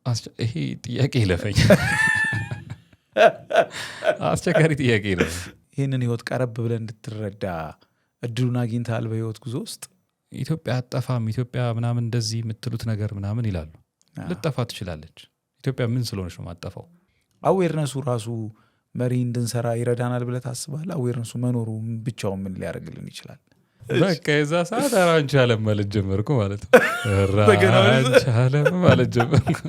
ይሄ ጥያቄ ይለፈኝ አስቸጋሪ ጥያቄ ነው። ይህንን ህይወት ቀረብ ብለን እንድትረዳ እድሉን አግኝተሃል በህይወት ጉዞ ውስጥ? ኢትዮጵያ አጠፋም ኢትዮጵያ ምናምን እንደዚህ የምትሉት ነገር ምናምን ይላሉ። ልጠፋ ትችላለች። ኢትዮጵያ ምን ስለሆነች ነው ማጠፋው? አዌርነሱ ራሱ መሪ እንድንሰራ ይረዳናል ብለህ ታስባለህ? አዌርነሱ መኖሩ ብቻውን ምን ሊያደርግልን ይችላል? በቃ የዛ ሰዓት ራንቻለም ማለት ጀመርኩ ማለት ነው። ራንቻለም ማለት ጀመርኩ።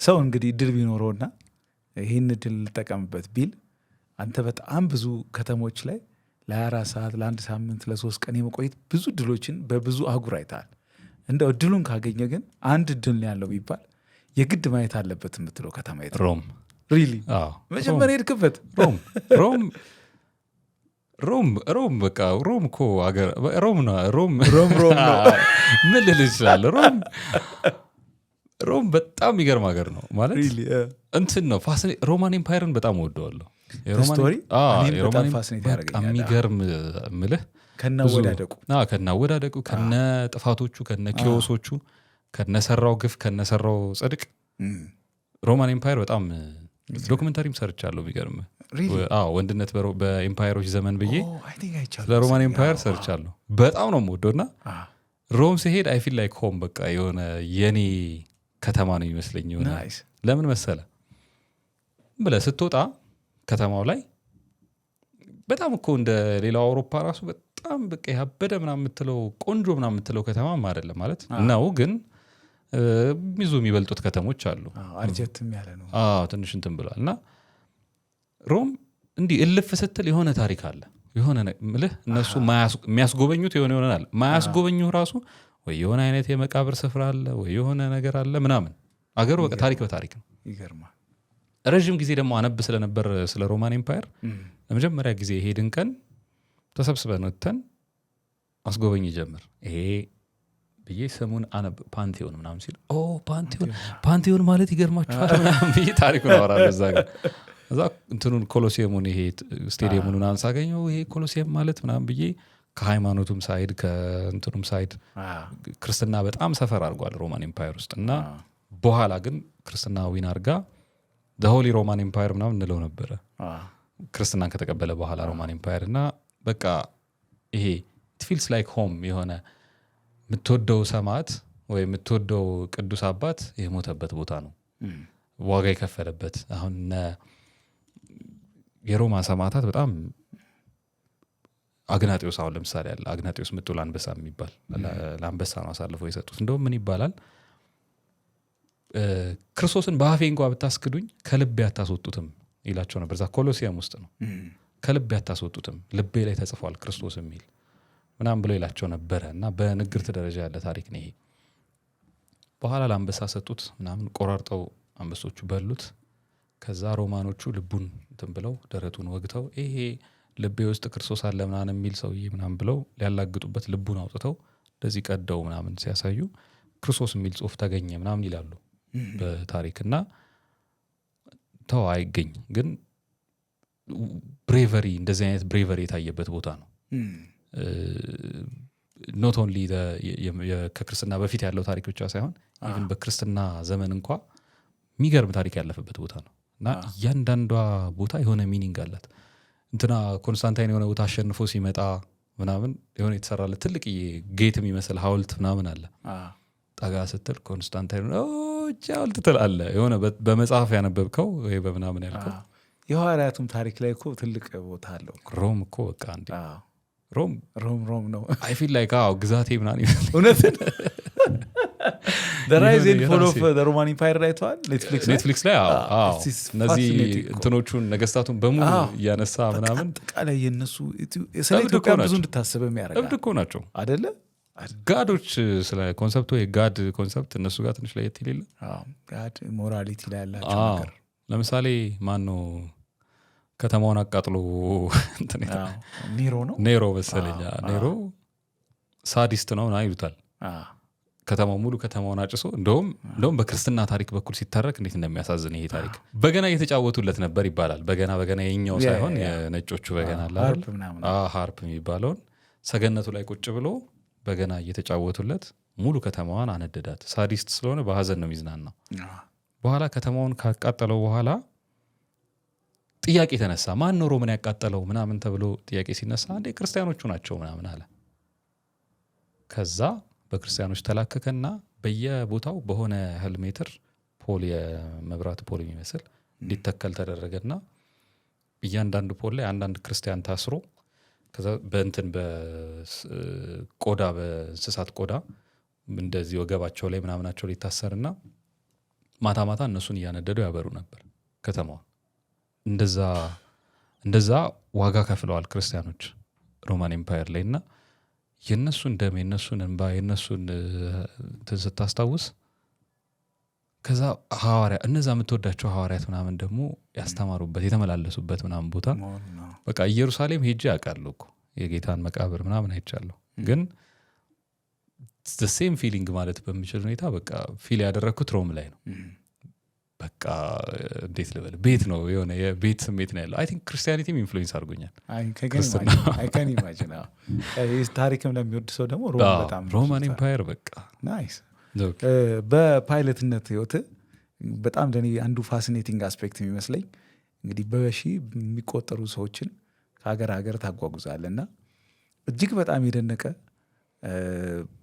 ሰው እንግዲህ ድል ቢኖረውና ይህን ድል ልጠቀምበት ቢል አንተ በጣም ብዙ ከተሞች ላይ ለ24 ሰዓት ለ1 ሳምንት ለ3 ቀን የመቆየት ብዙ ድሎችን በብዙ አህጉር አይተሃል። እንደው ድሉን ካገኘ ግን አንድ ድል ያለው ቢባል የግድ ማየት አለበት የምትለው ከተማ የት? ሮም። ሪሊ? መጀመሪያ ሄድክበት? ሮም በቃ ሮም እኮ አገር ሮም ነው። ሮም ምን ልል እችላለሁ? ሮም በጣም የሚገርም ሀገር ነው ማለት እንትን ነው። ሮማን ኤምፓየርን በጣም እወደዋለሁ። የሚገርም ምልህ ከናወዳደቁ ከነ ጥፋቶቹ ከነ ኪዮሶቹ ከነሰራው ግፍ ከነሰራው ጽድቅ ሮማን ኤምፓየር በጣም ዶክመንታሪም ሰርቻለሁ። የሚገርም ወንድነት በኤምፓየሮች ዘመን ብዬ ለሮማን ኤምፓየር ሰርቻለሁ። በጣም ነው የምወደውና ሮም ሲሄድ አይ ፊል ላይክ ሆም በቃ የሆነ የኔ ከተማ ነው ይመስለኝ። ሆነ ለምን መሰለ ብለህ ስትወጣ ከተማው ላይ በጣም እኮ እንደ ሌላው አውሮፓ ራሱ በጣም በቃ ያበደ ምናምን የምትለው ቆንጆ ምናምን የምትለው ከተማም አይደለም ማለት ነው። ግን ብዙ የሚበልጡት ከተሞች አሉ። አርጀትም ያለ ነው። ትንሽ እንትን ብሏል። እና ሮም እንዲህ እልፍ ስትል የሆነ ታሪክ አለ። የሆነ ምልህ እነሱ የሚያስጎበኙት ይሆናል። ማያስጎበኙ ራሱ ወይ የሆነ አይነት የመቃብር ስፍራ አለ ወይ የሆነ ነገር አለ ምናምን። አገሩ በቃ ታሪክ በታሪክ ነው። ይገርማል። ረዥም ጊዜ ደግሞ አነብ ስለነበር ስለ ሮማን ኤምፓየር ለመጀመሪያ ጊዜ ሄድን ቀን ተሰብስበን ወጥተን አስጎበኝ ጀምር ይሄ ብዬ ስሙን አነብ ፓንቴዮን ምናምን ሲል ፓንቴዮን ማለት ይገርማችኋል ምናምን ብዬ ታሪኩን አወራለሁ። እዛ እንትኑን ኮሎሲየሙን ይሄ ስቴዲየሙን ምናምን ሳገኘው ይሄ ኮሎሲየም ማለት ምናምን ብዬ ከሃይማኖቱም ሳይድ ከእንትኑም ሳይድ ክርስትና በጣም ሰፈር አድርጓል ሮማን ኤምፓየር ውስጥ። እና በኋላ ግን ክርስትና ዊን አድርጋ ሆሊ ሮማን ኤምፓየር ምናምን እንለው ነበረ ክርስትናን ከተቀበለ በኋላ ሮማን ኤምፓየር። እና በቃ ይሄ it feels like home የሆነ የምትወደው ሰማዕት ወይ የምትወደው ቅዱስ አባት የሞተበት ቦታ ነው፣ ዋጋ የከፈለበት። አሁን የሮማ ሰማዕታት በጣም አግናጢዮስ አሁን ለምሳሌ ያለ አግናጢዮስ ምጡል አንበሳ የሚባል ለአንበሳ ነው አሳልፈው የሰጡት። እንደውም ምን ይባላል ክርስቶስን በአፌ እንኳን ብታስክዱኝ ከልቤ አታስወጡትም ይላቸው ነበር። እዛ ኮሎሲየም ውስጥ ነው። ከልቤ አታስወጡትም ልቤ ላይ ተጽፏል ክርስቶስ የሚል ምናምን ብሎ ይላቸው ነበረ። እና በንግርት ደረጃ ያለ ታሪክ ነው ይሄ። በኋላ ለአንበሳ ሰጡት ምናምን ቆራርጠው አንበሶቹ በሉት። ከዛ ሮማኖቹ ልቡን እንትን ብለው ደረቱን ወግተው ይሄ ልቤ ውስጥ ክርስቶስ አለ ምናምን የሚል ሰውዬ ምናምን ብለው ሊያላግጡበት ልቡን አውጥተው እንደዚህ ቀደው ምናምን ሲያሳዩ ክርስቶስ የሚል ጽሑፍ ተገኘ ምናምን ይላሉ በታሪክ። እና ተው አይገኝ ግን ብሬቨሪ እንደዚህ አይነት ብሬቨሪ የታየበት ቦታ ነው። ኖት ኦንሊ ከክርስትና በፊት ያለው ታሪክ ብቻ ሳይሆን ኢቭን በክርስትና ዘመን እንኳ የሚገርም ታሪክ ያለፈበት ቦታ ነው። እና እያንዳንዷ ቦታ የሆነ ሚኒንግ አላት። እንትና ኮንስታንታይን የሆነ ቦታ አሸንፎ ሲመጣ ምናምን የሆነ የተሰራለት ትልቅ ጌት የሚመስል ሐውልት ምናምን አለ። ጠጋ ስትል ኮንስታንታይን ሐውልት ትላለህ። የሆነ በመጽሐፍ ያነበብከው ወይ በምናምን ያልከው የሐዋርያቱም ታሪክ ላይ እኮ ትልቅ ቦታ አለው። ሮም እኮ በቃ እንዴ ሮም ነው። አይ ፊል ላይክ ግዛቴ ምናምን ይመስል እውነትን The Rise and Fall of the Roman Empire ላይ ተዋል ኔትፍሊክስ ላይ እነዚህ እንትኖቹን ነገስታቱን በሙሉ እያነሳ ምናምን አጠቃላይ የነሱ ስለ ኢትዮጵያ ብዙ እንድታስበም ያደርጋል። እብድ እኮ ናቸው አይደለ? ጋዶች ስለ ኮንሰፕቱ የጋድ ኮንሰፕት እነሱ ጋር ትንሽ ለየት ይላል። ጋድ ሞራሊቲ ላይ ያላቸው ነገር ለምሳሌ ማን ነው ከተማውን አቃጥሎ ኔሮ መሰለኛ ኔሮ ሳዲስት ነው ና ይሉታል። ከተማው ሙሉ ከተማውን አጭሶ እንደውም በክርስትና ታሪክ በኩል ሲተረክ እንዴት እንደሚያሳዝን ይሄ ታሪክ። በገና እየተጫወቱለት ነበር ይባላል። በገና የኛው ሳይሆን የነጮቹ በገና አለ ሃርፕ የሚባለውን ሰገነቱ ላይ ቁጭ ብሎ በገና እየተጫወቱለት ሙሉ ከተማዋን አነደዳት። ሳዲስት ስለሆነ በሀዘን ነው የሚዝናናው። በኋላ ከተማውን ካቃጠለው በኋላ ጥያቄ ተነሳ። ማን ነው ሮምን ያቃጠለው ምናምን ተብሎ ጥያቄ ሲነሳ እንዴ ክርስቲያኖቹ ናቸው ምናምን አለ። ከዛ በክርስቲያኖች ተላከከና በየቦታው በሆነ ያህል ሜትር ፖል የመብራት ፖል የሚመስል እንዲተከል ተደረገና እያንዳንዱ ፖል ላይ አንዳንድ ክርስቲያን ታስሮ ከዛ በእንትን በቆዳ በእንስሳት ቆዳ እንደዚህ ወገባቸው ላይ ምናምናቸው ሊታሰርና ማታ ማታ እነሱን እያነደዱ ያበሩ ነበር ከተማዋ። እንደዛ ዋጋ ከፍለዋል ክርስቲያኖች ሮማን ኤምፓየር ላይ። እና የነሱን ደም የነሱን እንባ የነሱን ስታስታውስ ከዛ ሐዋርያ እነዛ የምትወዳቸው ሐዋርያት ምናምን ደግሞ ያስተማሩበት የተመላለሱበት ምናምን ቦታ በቃ ኢየሩሳሌም ሄጄ አውቃለሁ እኮ የጌታን መቃብር ምናምን አይቻለሁ። ግን the same feeling ማለት በሚችል ሁኔታ በቃ ፊል ያደረኩት ሮም ላይ ነው። በቃ እንዴት ልበል ቤት ነው የሆነ የቤት ስሜት ነው ያለው። አይ ቲንክ ክርስቲያኒቲም ኢንፍሉዌንስ አድርጎኛል። አይ ካን ኢማጂን ታሪክም ለሚወድ ሰው ደግሞ ሮማን ኤምፓየር በቃ ናይስ። በፓይለትነት ህይወት በጣም ለኔ አንዱ ፋሲኔቲንግ አስፔክት የሚመስለኝ እንግዲህ በሺ የሚቆጠሩ ሰዎችን ከሀገር ሀገር ታጓጉዛለህ እና እጅግ በጣም የደነቀ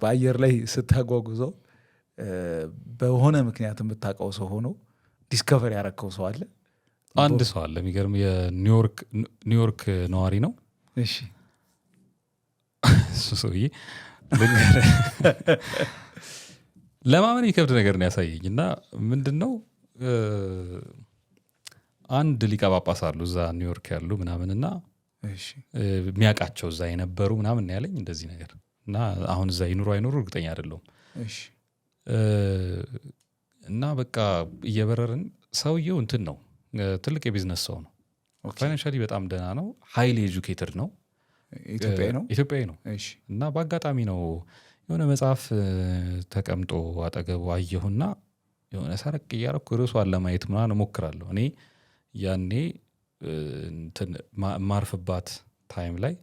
በአየር ላይ ስታጓጉዘው በሆነ ምክንያት የምታውቀው ሰው ሆኖ ዲስከቨር ያረከው ሰው አለ? አንድ ሰው አለ የሚገርም የኒውዮርክ ነዋሪ ነው። እሺ እሱ ሰውዬ ለማመን የሚከብድ ነገር ነው ያሳየኝ። እና ምንድነው አንድ ሊቀ ጳጳስ አሉ እዛ ኒውዮርክ ያሉ ምናምንና የሚያውቃቸው እዛ የነበሩ ምናምን ያለኝ እንደዚህ ነገር እና አሁን እዛ ይኑሩ አይኑሩ እርግጠኛ አይደለሁም። እና በቃ እየበረርን ሰውየው እንትን ነው ትልቅ የቢዝነስ ሰው ነው። ፋይናንሻሊ በጣም ደህና ነው። ሃይሊ ኤጁኬትድ ነው። ኢትዮጵያዊ ነው። እና በአጋጣሚ ነው የሆነ መጽሐፍ ተቀምጦ አጠገቡ አየሁና የሆነ ሰረቅ እያረኩ ርዕሷን ለማየት ምናምን እሞክራለሁ። እኔ ያኔ ማርፍባት ታይም ላይ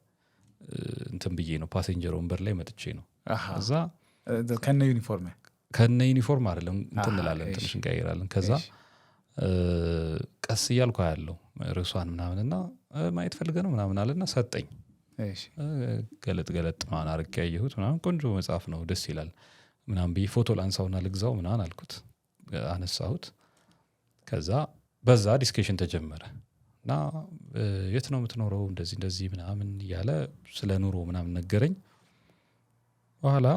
እንትን ብዬ ነው ፓሴንጀር ወንበር ላይ መጥቼ ነው። እዛ ከነ ዩኒፎርም አይደለም እንትን እንላለን ትንሽ እንቀይራለን። ከዛ ቀስ እያልኩ ያለው ርዕሷን ምናምንና ማየት ፈልገ ነው ምናምን አለና ሰጠኝ። ገለጥ ምናምን አርቄ ያየሁት ምናምን ቆንጆ መጽሐፍ ነው ደስ ይላል ምናምን ብዬ ፎቶ ላንሳውና ልግዛው ምናምን አልኩት። አነሳሁት። ከዛ በዛ ዲስከሽን ተጀመረ እና የት ነው የምትኖረው እንደዚህ ምናምን እያለ ስለ ኑሮ ምናምን ነገረኝ። በኋላ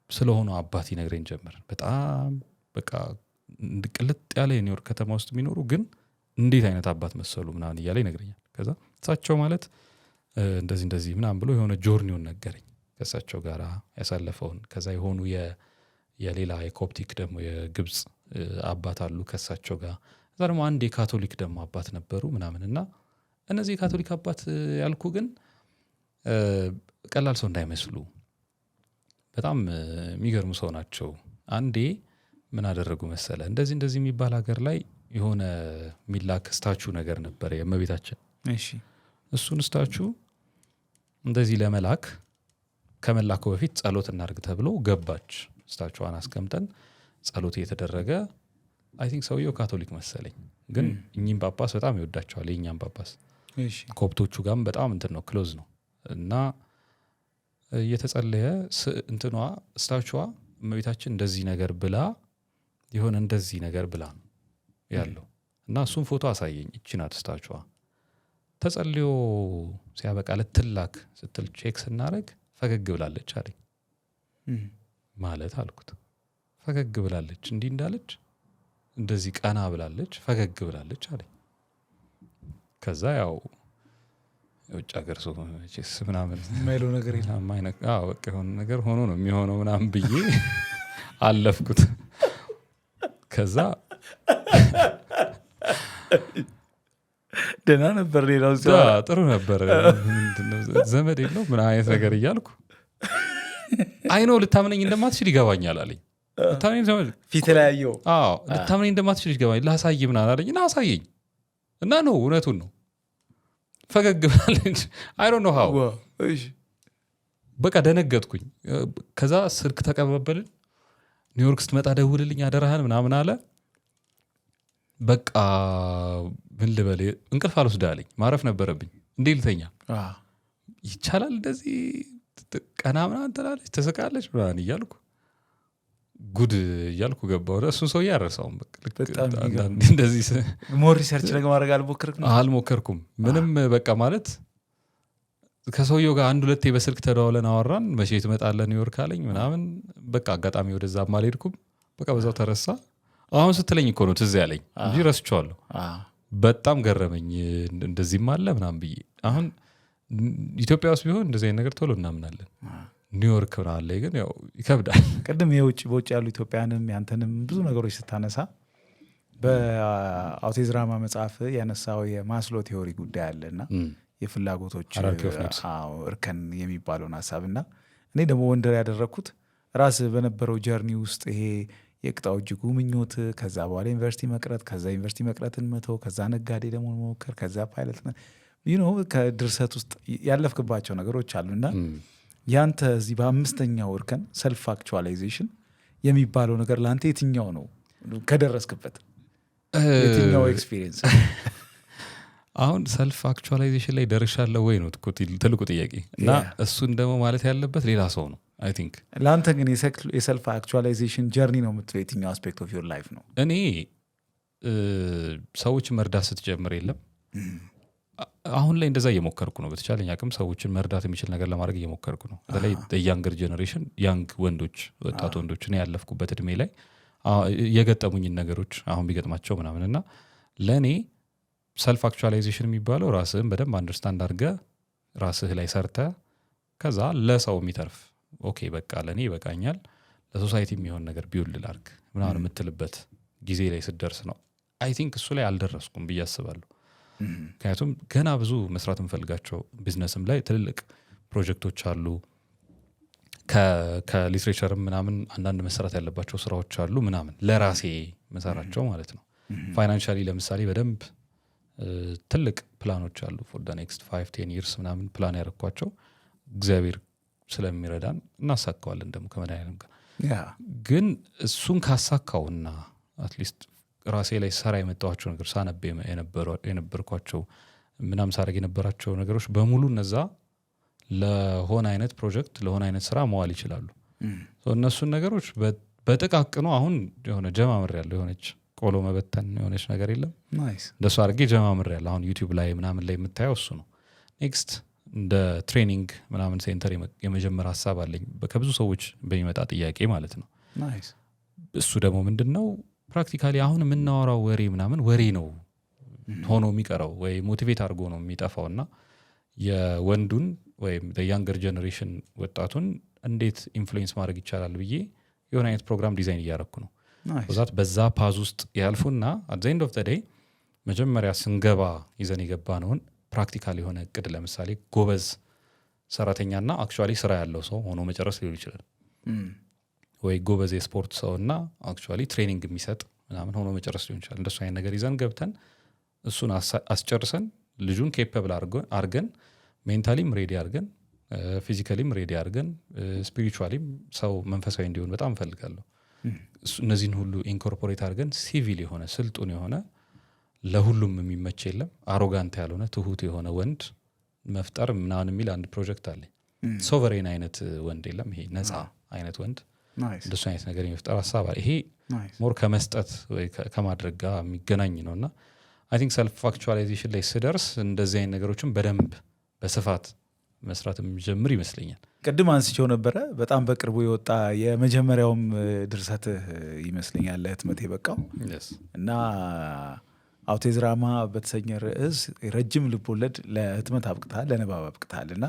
ስለሆነ አባት ይነግረኝ ጀመር። በጣም በቃ ቅልጥ ያለ የኒውዮርክ ከተማ ውስጥ የሚኖሩ ግን እንዴት አይነት አባት መሰሉ ምናምን እያለ ይነግረኛል። ከዛ እሳቸው ማለት እንደዚህ ምናምን ብሎ የሆነ ጆርኒውን ነገረኝ ከእሳቸው ጋር ያሳለፈውን። ከዛ የሆኑ የሌላ የኮፕቲክ ደግሞ የግብፅ አባት አሉ ከእሳቸው ጋር። እዛ ደግሞ አንድ የካቶሊክ ደግሞ አባት ነበሩ ምናምን እና እነዚህ የካቶሊክ አባት ያልኩ ግን ቀላል ሰው እንዳይመስሉ በጣም የሚገርሙ ሰው ናቸው። አንዴ ምን አደረጉ መሰለ እንደዚህ የሚባል ሀገር ላይ የሆነ ሚላክ ስታቹ ነገር ነበር የእመቤታችን። እሱን ስታቹ እንደዚህ ለመላክ ከመላኩ በፊት ጸሎት እናድርግ ተብሎ ገባች። ስታቹዋን አስቀምጠን ጸሎት እየተደረገ አይ ቲንክ ሰውየው ካቶሊክ መሰለኝ ግን እኚህም ጳጳስ በጣም ይወዳቸዋል። የኛም ጳጳስ ኮፕቶቹ ጋርም በጣም እንትን ነው ክሎዝ ነው። እና እየተጸለየ እንትኗ ስታቹዋ እመቤታችን እንደዚህ ነገር ብላ የሆነ እንደዚህ ነገር ብላ ያለው እና እሱን ፎቶ አሳየኝ። እቺ ናት ስታቹዋ። ተጸልዮ ሲያበቃ ልትላክ ስትል ቼክ ስናረግ ፈገግ ብላለች አለኝ። ማለት አልኩት ፈገግ ብላለች እንዲህ እንዳለች እንደዚህ ቀና ብላለች ፈገግ ብላለች አለኝ። ከዛ ያው የውጭ ሀገር ሰው ቼስ ምናምን ማይለው ነገር የለም በቃ የሆነ ነገር ሆኖ ነው የሚሆነው ምናምን ብዬ አለፍኩት። ከዛ ደህና ነበር። ሌላው ጥሩ ነበር። ዘመድ የለው ምን አይነት ነገር እያልኩ አይኖ ልታምነኝ እንደማትችል ይገባኛል አለኝ። ፊት ላይ ያየው ልታምነኝ እንደማትችል ይገባኛል፣ ላሳይ ምናምን አለኝ። እና አሳየኝ እና ነው እውነቱን ነው። ፈገግ ብላለች። አይ ዶንት ኖ ሃው በቃ ደነገጥኩኝ። ከዛ ስልክ ተቀባበልን። ኒውዮርክ ስትመጣ ደውልልኝ አደራህን ምናምን አለ። በቃ ምን ልበል እንቅልፍ አልወስድ አለኝ። ማረፍ ነበረብኝ። እንዴ ልተኛ ይቻላል እንደዚህ ቀና ምናምን ትላለች ትስቃለች ምናምን እያልኩ ጉድ እያልኩ ገባሁ። እሱን ሰውዬ አልረሳውም። እንደዚህ ሞር ሪሰርች ለማድረግ አልሞከርኩም ምንም። በቃ ማለት ከሰውየው ጋር 1-2 በስልክ ተደዋውለን አወራን። መቼ ትመጣለህ ኒውዮርክ አለኝ ምናምን። በቃ አጋጣሚ ወደዛም አልሄድኩም። በቃ በዛው ተረሳ። አሁን ስትለኝ እኮ ነው ትዝ ያለኝ እንጂ ረስቼዋለሁ። በጣም ገረመኝ እንደዚህም አለ ምናምን ብዬ። አሁን ኢትዮጵያ ውስጥ ቢሆን እንደዚህ አይነት ነገር ቶሎ እናምናለን። ኒውዮርክ አለ ግን ያው ይከብዳል። ቅድም በውጭ ያሉ ኢትዮጵያንም ያንተንም ብዙ ነገሮች ስታነሳ በአውቲዝራማ መጽሐፍ ያነሳው የማስሎ ቴዎሪ ጉዳይ አለና የፍላጎቶች እርከን የሚባለውን ሀሳብ እና እኔ ደግሞ ወንደር ያደረግኩት ራስ በነበረው ጀርኒ ውስጥ ይሄ የቅጣው እጅጉ ምኞት፣ ከዛ በኋላ ዩኒቨርሲቲ መቅረት፣ ከዛ ዩኒቨርሲቲ መቅረትን መተው፣ ከዛ ነጋዴ ደግሞ መሞከር፣ ከዛ ፓይለት ከድርሰት ውስጥ ያለፍክባቸው ነገሮች አሉና ያንተ እዚህ በ5ኛው እርከን ሰልፍ አክቹዋላይዜሽን የሚባለው ነገር ለአንተ የትኛው ነው? ከደረስክበት የትኛው ኤክስፒሪየንስ? አሁን ሰልፍ አክቹዋላይዜሽን ላይ ደርሻለሁ ወይ ነው ትልቁ ጥያቄ። እና እሱን ደግሞ ማለት ያለበት ሌላ ሰው ነው አይ ቲንክ። ለአንተ ግን የሰልፍ አክቹዋላይዜሽን ጀርኒ ነው የምትለው የትኛው አስፔክት ኦፍ ዮር ላይፍ ነው? እኔ ሰዎች መርዳት ስትጀምር የለም አሁን ላይ እንደዛ እየሞከርኩ ነው። በተቻለኝ አቅም ሰዎችን መርዳት የሚችል ነገር ለማድረግ እየሞከርኩ ነው። በተለይ ያንገር ጀኔሬሽን ያንግ ወንዶች፣ ወጣት ወንዶች እኔ ያለፍኩበት እድሜ ላይ የገጠሙኝን ነገሮች አሁን ቢገጥማቸው ምናምን እና ለእኔ ሰልፍ አክቹዋላይዜሽን የሚባለው ራስህን በደንብ አንደርስታንድ አድርገህ ራስህ ላይ ሰርተህ ከዛ ለሰው የሚተርፍ ኦኬ በቃ ለእኔ ይበቃኛል ለሶሳይቲ የሚሆን ነገር ቢውል ላድርግ ምናምን የምትልበት ጊዜ ላይ ስትደርስ ነው። አይ ቲንክ እሱ ላይ አልደረስኩም ብዬ አስባለሁ። ምክንያቱም ገና ብዙ መስራት የምፈልጋቸው ቢዝነስም ላይ ትልልቅ ፕሮጀክቶች አሉ። ከሊትሬቸርም ምናምን አንዳንድ መሰራት ያለባቸው ስራዎች አሉ ምናምን ለራሴ መሰራቸው ማለት ነው። ፋይናንሻሊ ለምሳሌ በደንብ ትልቅ ፕላኖች አሉ ፎር ደ ኔክስት 5-10 ይርስ ምናምን ፕላን ያደረኳቸው እግዚአብሔር ስለሚረዳን እናሳካዋለን ደግሞ ከመድኃኒዓለም ጋር። ግን እሱን ካሳካውና አትሊስት ራሴ ላይ ሰራ የመጣኋቸው ነገር ሳነብ የነበርኳቸው ምናምን ሳረግ የነበራቸው ነገሮች በሙሉ እነዛ ለሆነ አይነት ፕሮጀክት ለሆነ አይነት ስራ መዋል ይችላሉ። እነሱን ነገሮች በጥቃቅኑ አሁን የሆነ ጀማምር ያለው የሆነች ቆሎ መበተን የሆነች ነገር የለም እንደሱ አድርጌ ጀማምር ያለ አሁን ዩቲዩብ ላይ ምናምን ላይ የምታየው እሱ ነው። ኔክስት እንደ ትሬኒንግ ምናምን ሴንተር የመጀመር ሀሳብ አለኝ ከብዙ ሰዎች በሚመጣ ጥያቄ ማለት ነው። እሱ ደግሞ ምንድን ነው ፕራክቲካሊ አሁን የምናወራው ወሬ ምናምን ወሬ ነው ሆኖ የሚቀረው ወይ ሞቲቬት አድርጎ ነው የሚጠፋው እና የወንዱን ወይም ያንገር ጀኔሬሽን ወጣቱን እንዴት ኢንፍሉዌንስ ማድረግ ይቻላል ብዬ የሆነ አይነት ፕሮግራም ዲዛይን እያደረኩ ነው። በዛ ፓዝ ውስጥ ያልፉና አት ዘ ኤንድ ኦፍ ዘ ዴይ መጀመሪያ ስንገባ ይዘን የገባ ነውን ፕራክቲካል የሆነ እቅድ ለምሳሌ ጎበዝ ሰራተኛና አክቹዋሊ ስራ ያለው ሰው ሆኖ መጨረስ ሊሆን ይችላል ወይ ጎበዝ የስፖርት ሰውና አክቹዋሊ ትሬኒንግ የሚሰጥ ምናምን ሆኖ መጨረስ ሊሆን ይችላል። እንደሱ አይነት ነገር ይዘን ገብተን እሱን አስጨርሰን ልጁን ኬፐብል አድርገን ሜንታሊም ሬዲ አድርገን ፊዚካሊም ሬዲ አድርገን ስፒሪቹዋሊም ሰው መንፈሳዊ እንዲሆን በጣም እፈልጋለሁ። እነዚህን ሁሉ ኢንኮርፖሬት አድርገን ሲቪል የሆነ ስልጡን የሆነ ለሁሉም የሚመች የለም አሮጋንት ያልሆነ ትሁት የሆነ ወንድ መፍጠር ምናምን የሚል አንድ ፕሮጀክት አለኝ። ሶቨሬን አይነት ወንድ የለም ይሄ ነፃ አይነት ወንድ እንደሱ አይነት ነገር የመፍጠር ሀሳብ አለ። ይሄ ሞር ከመስጠት ወይ ከማድረግ ጋር የሚገናኝ ነው እና አይ ቲንክ ሰልፍ አክቹዋላይዜሽን ላይ ስደርስ እንደዚህ አይነት ነገሮችን በደንብ በስፋት መስራት የሚጀምር ይመስለኛል። ቅድም አንስቼው ነበረ በጣም በቅርቡ የወጣ የመጀመሪያውም ድርሰትህ ይመስለኛል ለህትመት የበቃው እና አውቲዝራማ በተሰኘ ርዕስ ረጅም ልቦለድ ለህትመት አብቅታል ለንባብ አብቅታል እና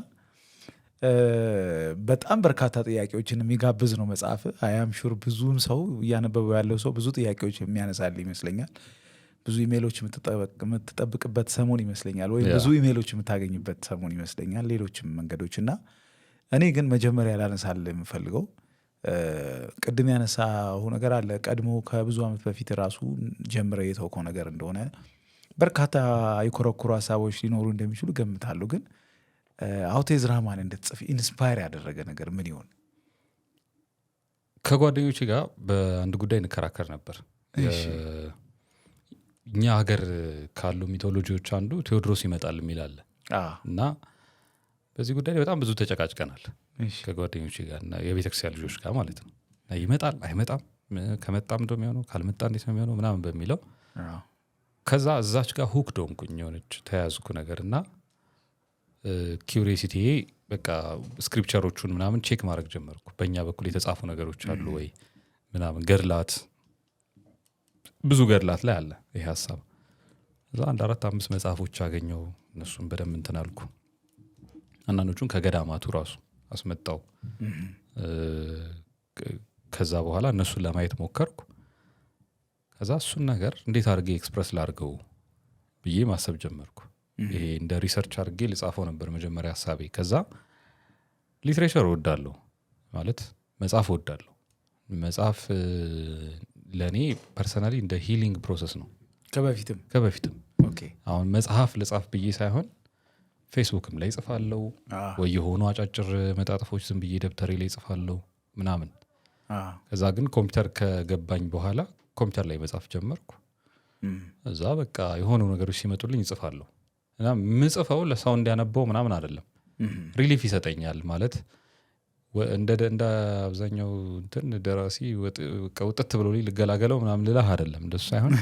በጣም በርካታ ጥያቄዎችን የሚጋብዝ ነው መጽሐፍ። አያም ሹር ብዙም ሰው እያነበበው ያለው ሰው ብዙ ጥያቄዎች የሚያነሳል ይመስለኛል። ብዙ ኢሜሎች የምትጠብቅበት ሰሞን ይመስለኛል፣ ወይም ብዙ ኢሜሎች የምታገኝበት ሰሞን ይመስለኛል፣ ሌሎችም መንገዶች እና እኔ ግን መጀመሪያ ላነሳል የምፈልገው ቅድም ያነሳው ነገር አለ። ቀድሞ ከብዙ ዓመት በፊት ራሱ ጀምረ የተውከው ነገር እንደሆነ በርካታ የኮረኩሩ ሀሳቦች ሊኖሩ እንደሚችሉ ገምታለሁ። ግን አውቴዝ ራማን እንድትጽፍ ኢንስፓየር ያደረገ ነገር ምን ይሆን? ከጓደኞቼ ጋር በአንድ ጉዳይ እንከራከር ነበር። እኛ ሀገር ካሉ ሚቶሎጂዎች አንዱ ቴዎድሮስ ይመጣል የሚል አለ እና በዚህ ጉዳይ በጣም ብዙ ተጨቃጭቀናል ከጓደኞቼ ጋር እና የቤተክርስቲያን ልጆች ጋር ማለት ነው። ይመጣል አይመጣም፣ ከመጣም እንደሚሆነው ካልመጣ እንዴት ነው የሚሆነው ምናምን በሚለው ከዛ እዛች ጋር ሁክ ዶንኩኝ የሆነች ተያዝኩ ነገር እና ኪዩሪሲቲ በቃ ስክሪፕቸሮቹን ምናምን ቼክ ማድረግ ጀመርኩ። በእኛ በኩል የተጻፉ ነገሮች አሉ ወይ ምናምን፣ ገድላት ብዙ ገድላት ላይ አለ ይሄ ሀሳብ። እዛ 1-4-5 መጽሐፎች አገኘው። እነሱን በደንብ እንትን አልኩ። አንዳንዶቹን ከገዳማቱ ራሱ አስመጣው። ከዛ በኋላ እነሱን ለማየት ሞከርኩ። ከዛ እሱን ነገር እንዴት አድርጌ ኤክስፕረስ ላድርገው ብዬ ማሰብ ጀመርኩ። ይሄ እንደ ሪሰርች አድርጌ ልጻፈው ነበር መጀመሪያ ሀሳቤ። ከዛ ሊትሬቸር እወዳለሁ ማለት መጽሐፍ እወዳለሁ። መጽሐፍ ለእኔ ፐርሰናሊ እንደ ሂሊንግ ፕሮሰስ ነው። ከበፊትም አሁን መጽሐፍ ልጻፍ ብዬ ሳይሆን ፌስቡክም ላይ ጽፋለሁ ወይ የሆኑ አጫጭር መጣጥፎች ዝም ብዬ ደብተሬ ላይ ጽፋለሁ ምናምን። ከዛ ግን ኮምፒውተር ከገባኝ በኋላ ኮምፒውተር ላይ መጻፍ ጀመርኩ። እዛ በቃ የሆኑ ነገሮች ሲመጡልኝ እጽፋለሁ እና ምጽፈው ለሰው እንዲያነበው ምናምን አይደለም፣ ሪሊፍ ይሰጠኛል ማለት እንደ አብዛኛው እንትን ደራሲ ውጥት ብሎ ልገላገለው ምናምን ልላህ አይደለም፣ እንደሱ ሳይሆን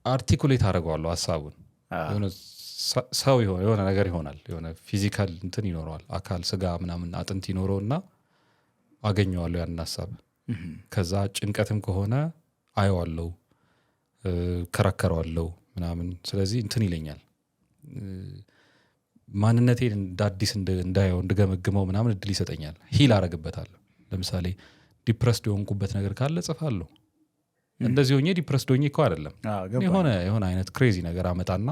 አርቲኩሌት አደርገዋለሁ ሀሳቡን። ሰው የሆነ ነገር ይሆናል፣ የሆነ ፊዚካል እንትን ይኖረዋል፣ አካል ስጋ ምናምን አጥንት ይኖረውና አገኘዋለሁ ያን ሀሳብ። ከዛ ጭንቀትም ከሆነ አየዋለሁ፣ ከራከረዋለሁ ምናምን። ስለዚህ እንትን ይለኛል፣ ማንነቴን እንደ አዲስ እንዳየው እንድገመግመው ምናምን እድል ይሰጠኛል። ሂል አረግበታለሁ። ለምሳሌ ዲፕረስድ የሆንኩበት ነገር ካለ ጽፋለሁ። እንደዚህ ሆኜ ዲፕረስድ ሆኜ እኮ አይደለም፣ የሆነ አይነት ክሬዚ ነገር አመጣና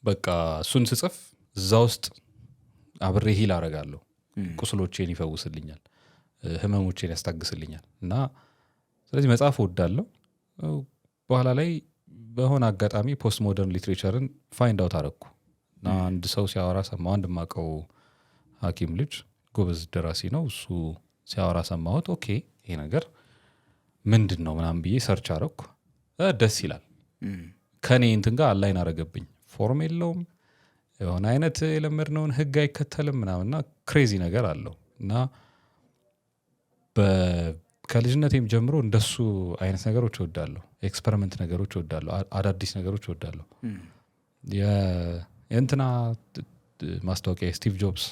በቃ እሱን ስጽፍ እዛ ውስጥ አብሬ ሂል አረጋለሁ። ቁስሎቼን ይፈውስልኛል፣ ህመሞቼን ያስታግስልኛል። እና ስለዚህ መጽሐፍ እወዳለሁ። በኋላ ላይ በሆነ አጋጣሚ ፖስት ሞደርን ሊትሬቸርን ፋይንድ አውት አረግኩ እና አንድ ሰው ሲያወራ ሰማሁ። አንድ ማቀው ሐኪም ልጅ ጎበዝ ደራሲ ነው፣ እሱ ሲያወራ ሰማሁት። ኦኬ ይሄ ነገር ምንድን ነው ምናምን ብዬ ሰርች አረግኩ። ደስ ይላል። ከኔ እንትን ጋር አላይን አረገብኝ። ፎርም የለውም፣ የሆነ አይነት የለመድነውን ህግ አይከተልም ምናምንና ክሬዚ ነገር አለው እና ከልጅነቴም ጀምሮ እንደሱ አይነት ነገሮች እወዳለሁ። ኤክስፐሪመንት ነገሮች እወዳለሁ። አዳዲስ ነገሮች እወዳለሁ። የእንትና ማስታወቂያ ስቲቭ ጆብስ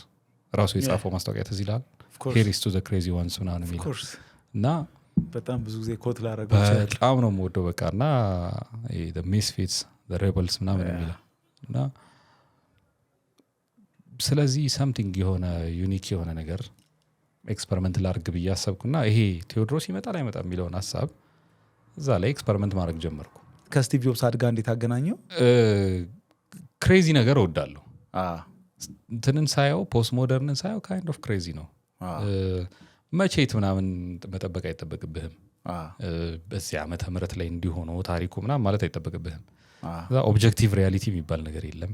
ራሱ የጻፈው ማስታወቂያ ትዝ ይልሃል? ሄሪስ ቱ ዘ ክሬዚ ዋንስ ምናምን የሚለው እና በጣም ብዙ ጊዜ ኮት ላደረገ በጣም ነው የምወደው። በቃ እና ሚስፊትስ ሬበልስ ምናምን የሚለው እና ስለዚህ ሰምቲንግ የሆነ ዩኒክ የሆነ ነገር ኤክስፐሪመንት ላድርግ ብዬ አሰብኩና ይሄ ቴዎድሮስ ይመጣል አይመጣም የሚለውን ሀሳብ እዛ ላይ ኤክስፐሪመንት ማድረግ ጀመርኩ። ከስቲቭ ጆብስ አድጋ እንዴት አገናኘው? ክሬዚ ነገር እወዳለሁ። እንትንን ሳየው ፖስት ሞደርንን ሳየው ካይንድ ኦፍ ክሬዚ ነው። መቼት ምናምን መጠበቅ አይጠበቅብህም። በዚህ ዓመተ ምህረት ላይ እንዲሆነው ታሪኩ ምናምን ማለት አይጠበቅብህም። ኦብጀክቲቭ ሪያሊቲ የሚባል ነገር የለም።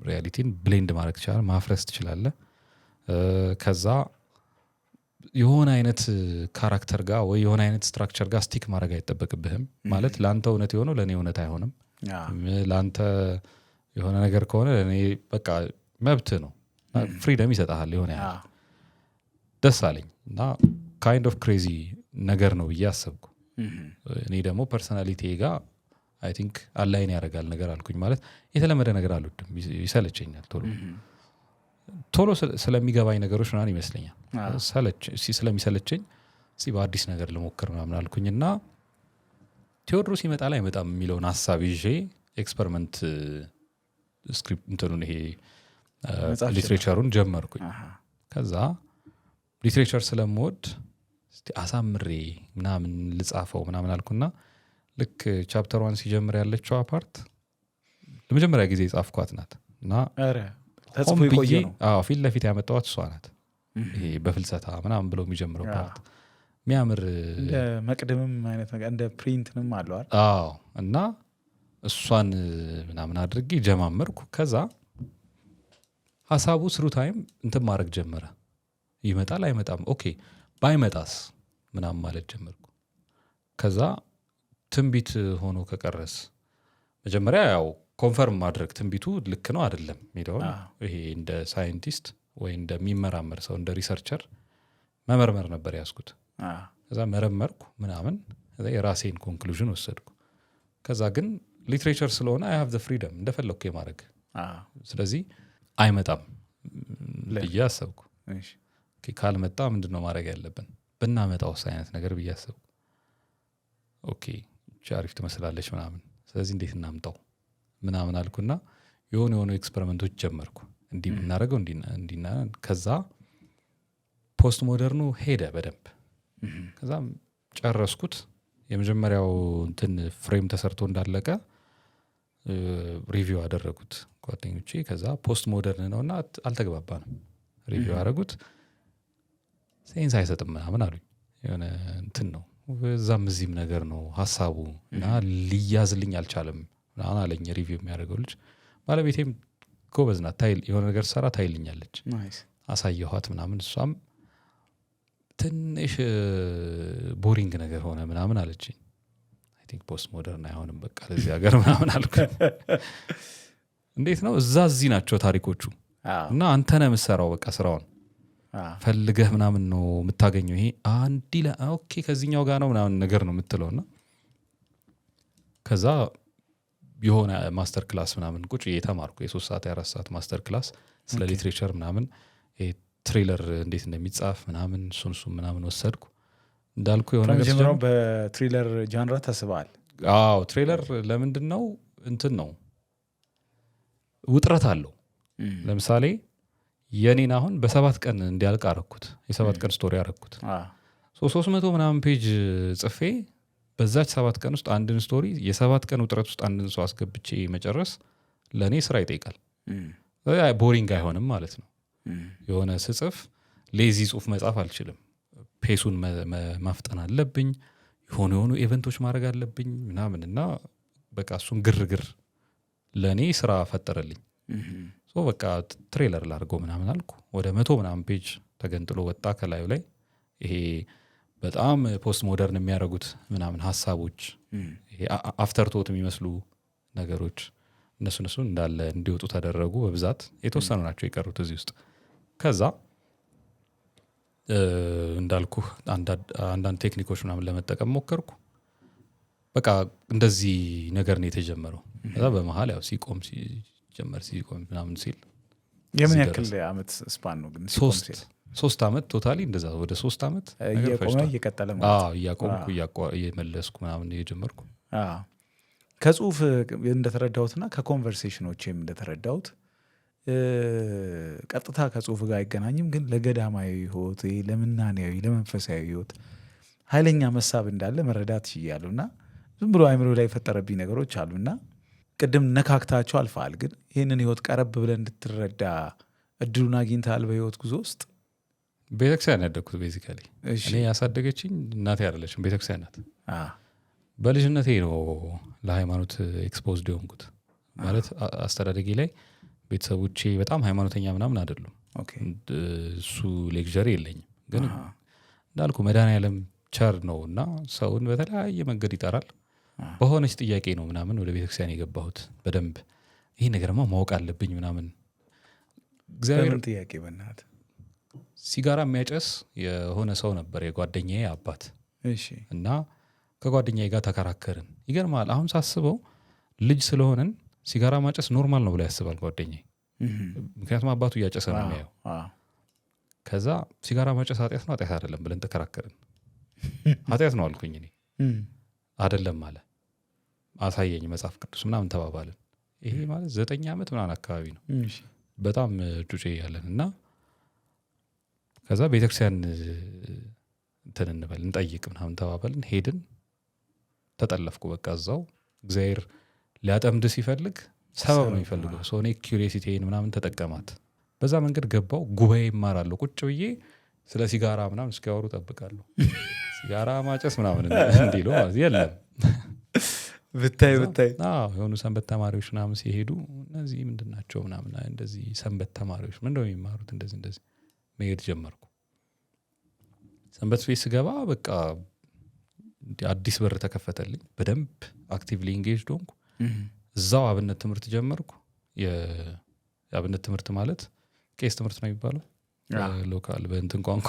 ሪያሊቲን ብሌንድ ማድረግ ትችላለህ፣ ማፍረስ ትችላለህ። ከዛ የሆነ አይነት ካራክተር ጋር ወይ የሆነ አይነት ስትራክቸር ጋር ስቲክ ማድረግ አይጠበቅብህም። ማለት ለአንተ እውነት የሆነው ለእኔ እውነት አይሆንም። ለአንተ የሆነ ነገር ከሆነ ለእኔ በቃ መብት ነው። ፍሪደም ይሰጠሃል የሆነ ያህል። ደስ አለኝ እና ካይንድ ኦፍ ክሬዚ ነገር ነው ብዬ አሰብኩ። እኔ ደግሞ ፐርሶናሊቲ ጋር አይ ቲንክ አላይን ያደርጋል ነገር አልኩኝ። ማለት የተለመደ ነገር አልወድም፣ ይሰለቸኛል። ቶሎ ስለሚገባኝ ነገሮች ምናምን ይመስለኛል። ስለሚሰለቸኝ እስኪ በአዲስ ነገር ልሞክር ምናምን አልኩኝና ቴዎድሮስ ይመጣል አይመጣም የሚለውን ሀሳብ ይዤ ኤክስፐሪመንት ስክሪፕት እንትኑን ይሄ ሊትሬቸሩን ጀመርኩኝ። ከዛ ሊትሬቸር ስለምወድ እስቲ አሳምሬ ምናምን ልጻፈው ምናምን አልኩና ልክ ቻፕተር 1 ሲጀምር ያለችው ፓርት ለመጀመሪያ ጊዜ ጻፍኳት ናት እና አረ ተጽፎ ይቆየ ነው። አዎ ፊት ለፊት ያመጣኋት እሷ ናት። ይሄ በፍልሰታ ምናምን ብሎ የሚጀምረው ፓርት የሚያምር እንደ መቅደምም አይነት ነገር እንደ ፕሪንትንም አለው አይደል? አዎ እና እሷን ምናምን አድርጌ ጀማመርኩ። ከዛ ሀሳቡ ስሩ ታይም እንትን ማድረግ ጀመረ። ይመጣል አይመጣም፣ ኦኬ ባይመጣስ ምናምን ማለት ጀመርኩ። ከዛ ትንቢት ሆኖ ከቀረስ መጀመሪያ ያው ኮንፈርም ማድረግ ትንቢቱ ልክ ነው አይደለም የሚለውን ይሄ እንደ ሳይንቲስት ወይ እንደሚመራመር ሰው እንደ ሪሰርቸር መመርመር ነበር ያስኩት። ከዛ መረመርኩ ምናምን ከዛ የራሴን ኮንክሉዥን ወሰድኩ። ከዛ ግን ሊትሬቸር ስለሆነ አይ ሃቭ ዘ ፍሪደም እንደፈለኩ የማድረግ ስለዚህ አይመጣም ብዬ አሰብኩ። ካልመጣ ምንድን ነው ማድረግ ያለብን ብናመጣውስ አይነት ነገር ብዬ አሰብኩ። ኦኬ አሪፍ ትመስላለች ምናምን ስለዚህ እንዴት እናምጣው ምናምን አልኩና የሆኑ ኤክስፐሪመንቶች ጀመርኩ። እንዲህ ብናደርገው እንዲና ከዛ ፖስት ሞደርኑ ሄደ በደንብ። ከዛም ጨረስኩት። የመጀመሪያው እንትን ፍሬም ተሰርቶ እንዳለቀ ሪቪው አደረጉት ጓደኞቼ። ከዛ ፖስት ሞደርን ነውና አልተግባባንም። ሪቪው አደረጉት ሴንስ አይሰጥም ምናምን አሉኝ። የሆነ እንትን ነው እዛም እዚህም ነገር ነው ሀሳቡ እና ሊያዝልኝ አልቻለም ምናምን አለኝ ሪቪው የሚያደርገው ልጅ። ባለቤቴም ጎበዝ ናት፣ የሆነ ነገር ሰራ ታይልኛለች። አሳየኋት ምናምን እሷም ትንሽ ቦሪንግ ነገር ሆነ ምናምን አለችኝ። አይ ቲንክ ፖስት ሞደርን አይሆንም በቃ ለዚህ ሀገር ምናምን አልኩ። እንዴት ነው እዚህ ናቸው ታሪኮቹ እና አንተ ነህ የምትሰራው በቃ ስራውን ፈልገህ ምናምን ነው የምታገኘው። ይሄ አንዲ ኦኬ ከዚህኛው ጋር ነው ምናምን ነገር ነው የምትለውና ከዛ የሆነ ማስተር ክላስ ምናምን ቁጭ እየተማርኩ የ3 ሰዓት የ4 ሰዓት ማስተር ክላስ ስለ ሊትሬቸር ምናምን ትሬለር እንዴት እንደሚጻፍ ምናምን እሱን ምናምን ወሰድኩ። እንዳልኩ የሆነ ነገር ጀምሮ በትሪለር ጃንራ ተስበዋል። አዎ ትሬለር ለምንድን ነው እንትን ነው ውጥረት አለው። ለምሳሌ የኔን አሁን በ7 ቀን እንዲያልቅ አረኩት። የ7 ቀን ስቶሪ አረኩት። 300 ምናምን ፔጅ ጽፌ በዛች 7 ቀን ውስጥ አንድን ስቶሪ የ7 ቀን ውጥረት ውስጥ አንድን ሰው አስገብቼ መጨረስ ለእኔ ስራ ይጠይቃል። ቦሪንግ አይሆንም ማለት ነው። የሆነ ስጽፍ ሌዚ ጽሁፍ መጻፍ አልችልም። ፔሱን ማፍጠን አለብኝ። የሆኑ ኢቨንቶች ማድረግ አለብኝ ምናምን እና በቃ እሱን ግርግር ለእኔ ስራ ፈጠረልኝ። በቃ ትሬለር ላድርገው ምናምን አልኩ። ወደ 100 ምናምን ፔጅ ተገንጥሎ ወጣ። ከላዩ ላይ ይሄ በጣም ፖስት ሞደርን የሚያደርጉት ምናምን ሀሳቦች አፍተር ቶት የሚመስሉ ነገሮች እነሱ እንዳለ እንዲወጡ ተደረጉ። በብዛት የተወሰኑ ናቸው የቀሩት እዚህ ውስጥ። ከዛ እንዳልኩ አንዳንድ ቴክኒኮች ምናምን ለመጠቀም ሞከርኩ። በቃ እንደዚህ ነገር ነው የተጀመረው። ከዛ በመሀል ያው ሲቆም ምናምን ሲል የምን ያክል አመት ስፓን ነው ግን? 3 አመት ቶታሊ እንደዛ ወደ 3 አመት እየቆመ እየቀጠለ ማለት ነው። እያቆምኩ እየመለስኩ ምናምን እየጀመርኩ ከጽሁፍ እንደተረዳሁትና ከኮንቨርሴሽኖችም እንደተረዳሁት ቀጥታ ከጽሁፍ ጋር አይገናኝም፣ ግን ለገዳማዊ ህይወት፣ ለምናኔያዊ፣ ለመንፈሳዊ ህይወት ኃይለኛ መሳብ እንዳለ መረዳት ችያለሁ እና ዝም ብሎ አይምሮ ላይ የፈጠረብኝ ነገሮች አሉና ቅድም ነካክታቸው አልፈሃል። ግን ይህንን ህይወት ቀረብ ብለን እንድትረዳ እድሉን አግኝተሃል በህይወት ጉዞ ውስጥ? ቤተክርስቲያን ያደግኩት ቤዚካሊ እኔ ያሳደገችኝ እናቴ አይደለችም፣ ቤተክርስቲያን ናት። በልጅነቴ ነው ለሃይማኖት ኤክስፖዝድ የሆንኩት። ማለት አስተዳደጌ ላይ ቤተሰቦቼ በጣም ሃይማኖተኛ ምናምን አይደሉም። እሱ ሌክዠሪ የለኝም። ግን እንዳልኩ መድኃኔዓለም ቸር ነው እና ሰውን በተለያየ መንገድ ይጠራል። በሆነች ጥያቄ ነው ምናምን ወደ ቤተክርስቲያን የገባሁት። በደንብ ይህ ነገርማ ማወቅ አለብኝ ምናምን። እግዚአብሔር ጥያቄ በእናትህ ሲጋራ የሚያጨስ የሆነ ሰው ነበር የጓደኛዬ አባት እና ከጓደኛዬ ጋር ተከራከርን። ይገርማል። አሁን ሳስበው ልጅ ስለሆነን ሲጋራ ማጨስ ኖርማል ነው ብሎ ያስባል ጓደኛዬ። ምክንያቱም አባቱ እያጨሰ ነው የሚያየው። ከዛ ሲጋራ ማጨስ ኃጢአት ነው ኃጢአት አይደለም ብለን ተከራከርን። ኃጢአት ነው አልኩኝ እኔ። አይደለም አለ። አሳየኝ መጽሐፍ ቅዱስ ምናምን ተባባልን። ይሄ ማለት 9 ዓመት ምናምን አካባቢ ነው። በጣም ጩጬ ያለን እና ከዛ ቤተክርስቲያን እንትን እንበል እንጠይቅ ምናምን ተባበልን። ሄድን፣ ተጠለፍኩ። በቃ እዛው እግዚአብሔር ሊያጠምድ ሲፈልግ ሰበብ ነው የሚፈልገው። ሰው እኔ ኪዩሪዮሲቲን ምናምን ተጠቀማት። በዛ መንገድ ገባው። ጉባኤ ይማራለሁ። ቁጭ ብዬ ስለ ሲጋራ ምናምን እስኪያወሩ ጠብቃለሁ። ሲጋራ ማጨስ ምናምን እንዲሉ የለም ብታይ የሆኑ ሰንበት ተማሪዎች ምናምን ሲሄዱ እነዚህ ምንድን ናቸው ምናምን እንደዚህ ሰንበት ተማሪዎች ምንድነው የሚማሩት እንደዚህ መሄድ ጀመርኩ። ሰንበት ቤት ስገባ በቃ አዲስ በር ተከፈተልኝ። በደንብ አክቲቭሊ ኢንጌጅድ ሆንኩ። እዛው አብነት ትምህርት ጀመርኩ። የአብነት ትምህርት ማለት ቄስ ትምህርት ነው የሚባለው ሎካል በእንትን ቋንቋ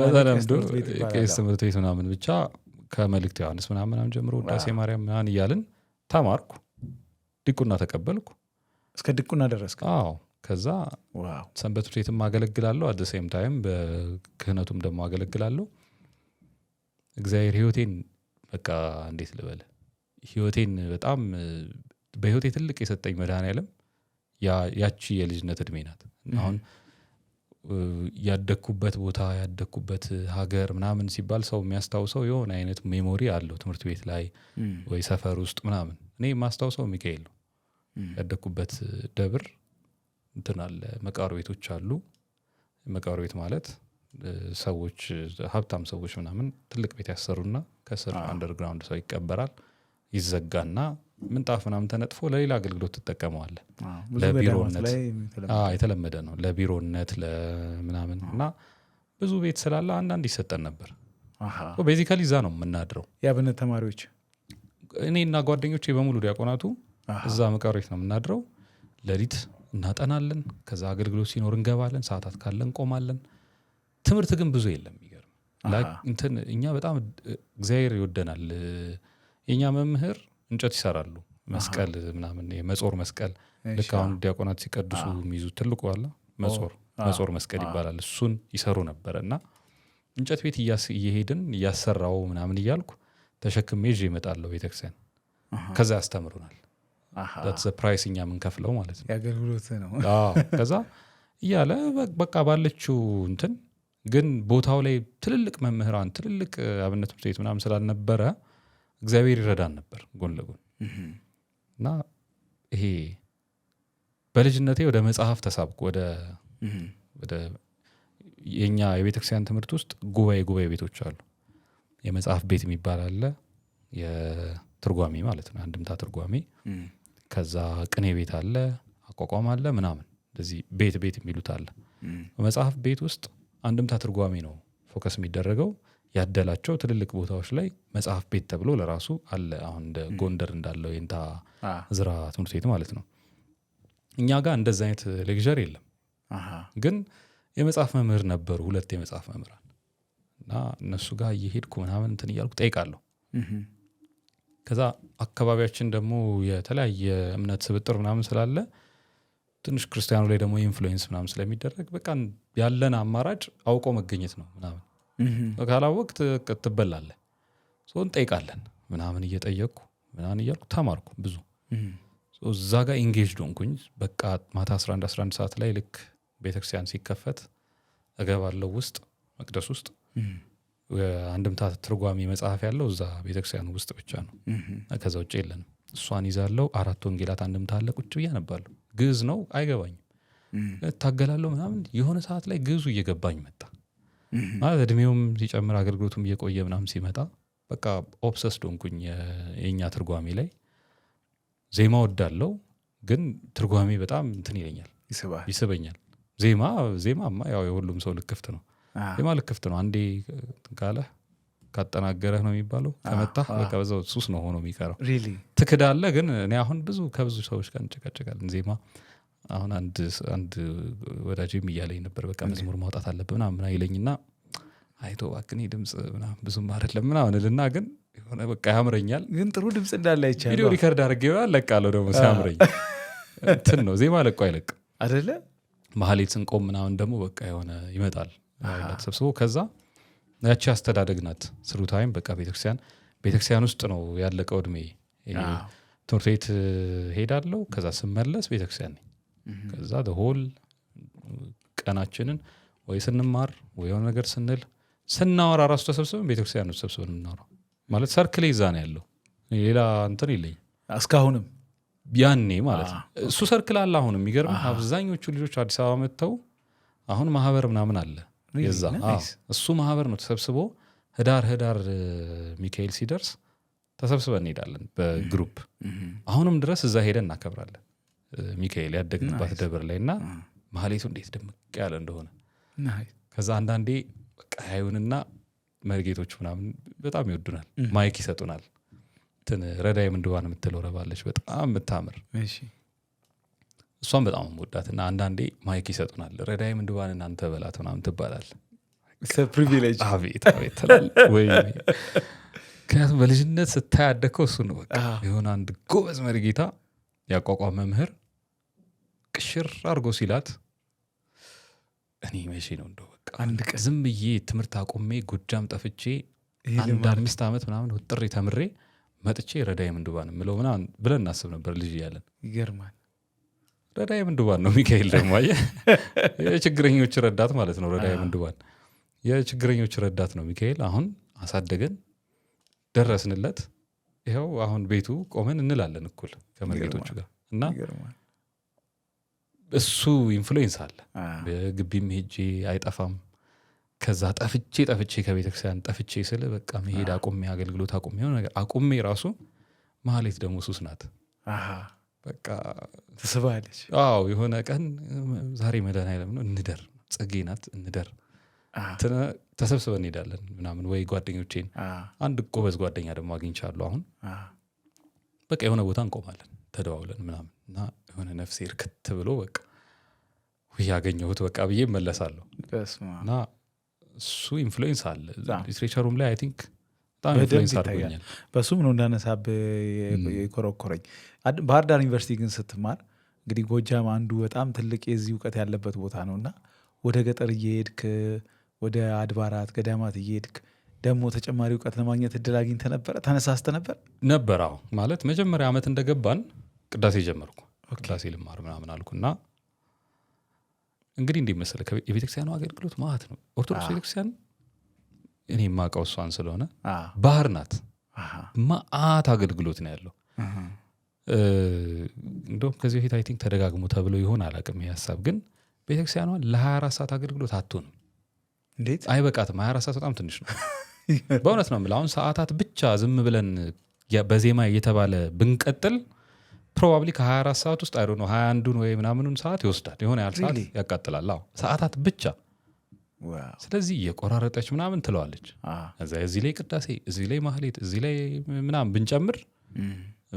በተለምዶ ቄስ ትምህርት ቤት ምናምን ብቻ ከመልእክት ዮሐንስ ምናምን ጀምሮ ውዳሴ ማርያም ምናምን እያልን ተማርኩ። ዲቁና ተቀበልኩ። እስከ ዲቁና ደረስክ? አዎ። ከዛ ሰንበት ቤትም አገለግላለሁ፣ አት ዘ ሴም ታይም በክህነቱም ደግሞ አገለግላለሁ። እግዚአብሔር ህይወቴን በቃ እንዴት ልበል፣ ህይወቴን በጣም በህይወቴ ትልቅ የሰጠኝ መድኃኔዓለም ያቺ የልጅነት እድሜ ናት። አሁን ያደኩበት ቦታ ያደኩበት ሀገር ምናምን ሲባል ሰው የሚያስታውሰው የሆነ አይነት ሜሞሪ አለው ትምህርት ቤት ላይ ወይ ሰፈር ውስጥ ምናምን። እኔ የማስታውሰው ሚካኤል ነው። ያደኩበት ደብር እንትን አለ፣ መቃብር ቤቶች አሉ። መቃብር ቤት ማለት ሰዎች ሀብታም ሰዎች ምናምን ትልቅ ቤት ያሰሩና ከስር አንደርግራውንድ ሰው ይቀበራል። ይዘጋና ምንጣፍ ምናምን ተነጥፎ ለሌላ አገልግሎት ትጠቀመዋለ። ለቢሮነት የተለመደ ነው። ለቢሮነት ለምናምን እና ብዙ ቤት ስላለ አንዳንድ ይሰጠን ነበር። ቤዚካሊ እዛ ነው የምናድረው። የአብነት ተማሪዎች እኔና ጓደኞቼ በሙሉ ዲያቆናቱ እዛ መቃብር ቤት ነው የምናድረው። ሌሊት እናጠናለን። ከዛ አገልግሎት ሲኖር እንገባለን። ሰዓታት ካለን እንቆማለን። ትምህርት ግን ብዙ የለም። ይገርም እኛ በጣም እግዚአብሔር ይወደናል። የኛ መምህር እንጨት ይሰራሉ። መስቀል ምናምን የመጾር መስቀል ልክ አሁን ዲያቆናት ሲቀድሱ የሚይዙ ትልቁ አለ መጾር መስቀል ይባላል። እሱን ይሰሩ ነበረ እና እንጨት ቤት እየሄድን እያሰራው ምናምን እያልኩ ተሸክሜ ይዤ እመጣለሁ ቤተክርስቲያን። ከዛ ያስተምሩናል። that's the price እኛ የምንከፍለው ማለት ነው። ያገልግሎት ነው። ከዛ እያለ በቃ ባለችው እንትን ግን ቦታው ላይ ትልልቅ መምህራን ትልልቅ አብነት ትምህርት ቤት ምናምን ስላልነበረ እግዚአብሔር ይረዳን ነበር ጎን ለጎን እና ይሄ በልጅነቴ ወደ መጽሐፍ ተሳብኩ። ወደ የኛ የቤተክርስቲያን ትምህርት ውስጥ ጉባኤ ቤቶች አሉ። የመጽሐፍ ቤት የሚባል አለ፣ የትርጓሜ ማለት ነው አንድምታ ትርጓሜ። ከዛ ቅኔ ቤት አለ፣ አቋቋም አለ ምናምን እንደዚህ ቤት የሚሉት አለ። በመጽሐፍ ቤት ውስጥ አንድምታ ትርጓሜ ነው ፎከስ የሚደረገው። ያደላቸው ትልልቅ ቦታዎች ላይ መጽሐፍ ቤት ተብሎ ለራሱ አለ። አሁን እንደ ጎንደር እንዳለው የንታ ዝራ ትምህርት ቤት ማለት ነው። እኛ ጋር እንደዛ አይነት ሌክቸር የለም። ግን የመጽሐፍ መምህር ነበሩ፣ 2 የመጽሐፍ መምህራን እና እነሱ ጋር እየሄድኩ ምናምን እንትን እያልኩ ጠይቃለሁ። ከዛ አካባቢያችን ደግሞ የተለያየ እምነት ስብጥር ምናምን ስላለ ትንሽ ክርስቲያኑ ላይ ደግሞ ኢንፍሉዌንስ ምናምን ስለሚደረግ በቃ ያለን አማራጭ አውቆ መገኘት ነው ምናምን። ካላወቅት ትበላለህ። ሶን ጠይቃለን ምናምን እየጠየቅኩ ምናምን እያልኩ ተማርኩ ብዙ። እዛ ጋር ኢንጌጅድ ሆንኩኝ። በቃ ማታ 11 ሰዓት ላይ ልክ ቤተክርስቲያን ሲከፈት እገባለሁ ውስጥ መቅደስ ውስጥ። አንድምታ ትርጓሜ መጽሐፍ ያለው እዛ ቤተክርስቲያን ውስጥ ብቻ ነው፣ ከዛ ውጭ የለንም። እሷን ይዛለሁ። 4 ወንጌላት አንድምታ አለ። ቁጭ ብዬ አነባለሁ። ግዕዝ ነው አይገባኝም፣ እታገላለሁ ምናምን። የሆነ ሰዓት ላይ ግዕዙ እየገባኝ መጣ። ማለት እድሜውም ሲጨምር አገልግሎቱም እየቆየ ምናምን ሲመጣ በቃ ኦብሰስድ ሆንኩኝ የኛ ትርጓሜ ላይ። ዜማ ወዳለው ግን ትርጓሜ በጣም እንትን ይለኛል፣ ይስበኛል። ዜማማ ያው የሁሉም ሰው ልክፍት ነው። ዜማ ልክፍት ነው። አንዴ ካለ ካጠናገረህ ነው የሚባለው። ከመጣህ በቃ በዛው ሱስ ነው ሆኖ የሚቀረው። ትክዳለህ። ግን እኔ አሁን ከብዙ ሰዎች ጋር እንጨቃጨቃለን ዜማ። አሁን አንድ ወዳጄም እያለኝ ነበር በቃ መዝሙር ማውጣት አለብህ ምናምን ይለኝና አይቶ እባክህ ድምፅ ምናምን ብዙም አይደለም ምናምን እልና ግን የሆነ በቃ ያምረኛል። ግን ጥሩ ድምፅ እንዳለ አይቻለሁ። ቪዲዮ ሪከርድ አድርጌ ለቃለሁ ደግሞ ሲያምረኝ እንትን ነው። ዜማ ለቆ አይለቅ አይደለ? መሀሌት ስንቆም ምናምን ደግሞ በቃ የሆነ ይመጣል ተሰብስቦ። ከዛ ያቺ አስተዳደግ ናት ስሩ ታይም። በቃ ቤተክርስቲያን ውስጥ ነው ያለቀው እድሜ። ትምህርት ቤት ሄዳለሁ፣ ከዛ ስመለስ ቤተክርስቲያን ነኝ። ከዛ ሆል ቀናችንን ወይ ስንማር ወይ የሆነ ነገር ስንል ስናወራ ራሱ ተሰብስበን ቤተክርስቲያን ነው ተሰብስበን የምናወራው። ማለት ሰርክል ይዛ ነው ያለው ሌላ እንትን የለኝም እስካሁንም ያኔ ማለት ነው። እሱ ሰርክል አለ አሁን። የሚገርም አብዛኞቹ ልጆች አዲስ አበባ መጥተው አሁን ማህበር ምናምን አለ የዛ እሱ ማህበር ነው ተሰብስቦ ህዳር ሚካኤል ሲደርስ ተሰብስበን እንሄዳለን በግሩፕ። አሁንም ድረስ እዛ ሄደን እናከብራለን ሚካኤል ያደግንባት ደብር ላይ እና ማህሌቱ እንዴት ድምቅ ያለ እንደሆነ። ከዛ አንዳንዴ በቃ ያዩንና መርጌቶች ምናምን በጣም ይወዱናል፣ ማይክ ይሰጡናል። ረዳይ ምንድባን የምትለው ረባለች በጣም የምታምር እሷን በጣም ወዳትና አንዳንዴ ማይክ ይሰጡናል። ረዳይ ምንድባን እናንተ በላት ምናምን ትባላል። ፕሪቪሌጅ አቤት ትላል ወይ። ምክንያቱም በልጅነት ስታይ ያደግከው እሱ ነው። በቃ የሆነ አንድ ጎበዝ መርጌታ ያቋቋም መምህር ቅሽር አድርጎ ሲላት እኔ መቼ ነው እንደው በቃ ዝም ብዬ ትምህርት አቁሜ ጎጃም ጠፍቼ አንድ 5 ዓመት ምናምን ወጥሬ ተምሬ መጥቼ ረዳይ ምንድባን ምለው ምናምን ብለን እናስብ ነበር ልጅ እያለን። ይገርማል። ረዳይ ምንድባን ነው ሚካኤል ደግሞ አየህ፣ የችግረኞች ረዳት ማለት ነው። ረዳይ ምንድባን የችግረኞች ረዳት ነው ሚካኤል። አሁን አሳደገን ደረስንለት። ይኸው አሁን ቤቱ ቆመን እንላለን እኩል ከመርጌቶቹ ጋር እና እሱ ኢንፍሉዌንስ አለ። በግቢም ሄጄ አይጠፋም። ከዛ ጠፍቼ ከቤተክርስቲያን ጠፍቼ ስለ በቃ መሄድ አቁሜ አገልግሎት አቁሜ የሆነ ነገር አቁሜ ራሱ ማህሌት ደግሞ ሱስ ናት። በቃ ትስባለች። አዎ የሆነ ቀን ዛሬ መድኃኒዓለም ነው እንደር ጽጌ ናት እንደር ተሰብስበን እንሄዳለን ምናምን። ወይ ጓደኞቼን አንድ ጎበዝ ጓደኛ ደግሞ አግኝቻለሁ አሁን። በቃ የሆነ ቦታ እንቆማለን ተደዋውለን ምናምን እና የሆነ ነፍሴ እርክት ብሎ በቃ ያገኘሁት በቃ ብዬ መለሳለሁ። እና እሱ ኢንፍሉዌንስ አለ ሊትሬቸሩም ላይ አይ ቲንክ በጣም ኢንፍሉዌንስ አድርጎኛል። በሱም ነው እንዳነሳብህ የኮረኮረኝ። ባህር ዳር ዩኒቨርሲቲ ግን ስትማር እንግዲህ ጎጃም አንዱ በጣም ትልቅ የዚህ እውቀት ያለበት ቦታ ነው እና ወደ ገጠር እየሄድክ ወደ አድባራት ገዳማት እየሄድክ ደግሞ ተጨማሪ እውቀት ለማግኘት እድል አግኝተህ ነበረ? ተነሳስተህ ነበር? አዎ ማለት መጀመሪያ ዓመት እንደገባን ቅዳሴ ጀመርኩ። ቅዳሴ ልማር ምናምን አልኩና እንግዲህ እንዴት መሰለህ የቤተክርስቲያኑ አገልግሎት ማለት ነው። ኦርቶዶክስ ቤተክርስቲያን እኔ የማውቀው እሷን ስለሆነ ባህር ናት። ማአት አገልግሎት ነው ያለው። እንደውም ከዚህ በፊት አይ ቲንክ ተደጋግሞ ተብሎ ይሆን አላውቅም ይሄ ሀሳብ፣ ግን ቤተክርስቲያኗ ለ24 ሰዓት አገልግሎት አትሆንም። እንዴት አይበቃትም? 24 ሰዓት በጣም ትንሽ ነው። በእውነት ነው የምልህ። አሁን ሰዓታት ብቻ ዝም ብለን በዜማ እየተባለ ብንቀጥል ፕሮባብሊ ከ24 ሰዓት ውስጥ አይዶ ነው 21ዱን ወይ ምናምኑን ሰዓት ይወስዳል። የሆነ ያህል ሰዓት ያቃጥላል። አዎ ሰዓታት ብቻ። ስለዚህ እየቆራረጠች ምናምን ትለዋለች። እዚህ ላይ ቅዳሴ፣ እዚህ ላይ ማህሌት፣ እዚህ ላይ ምናምን ብንጨምር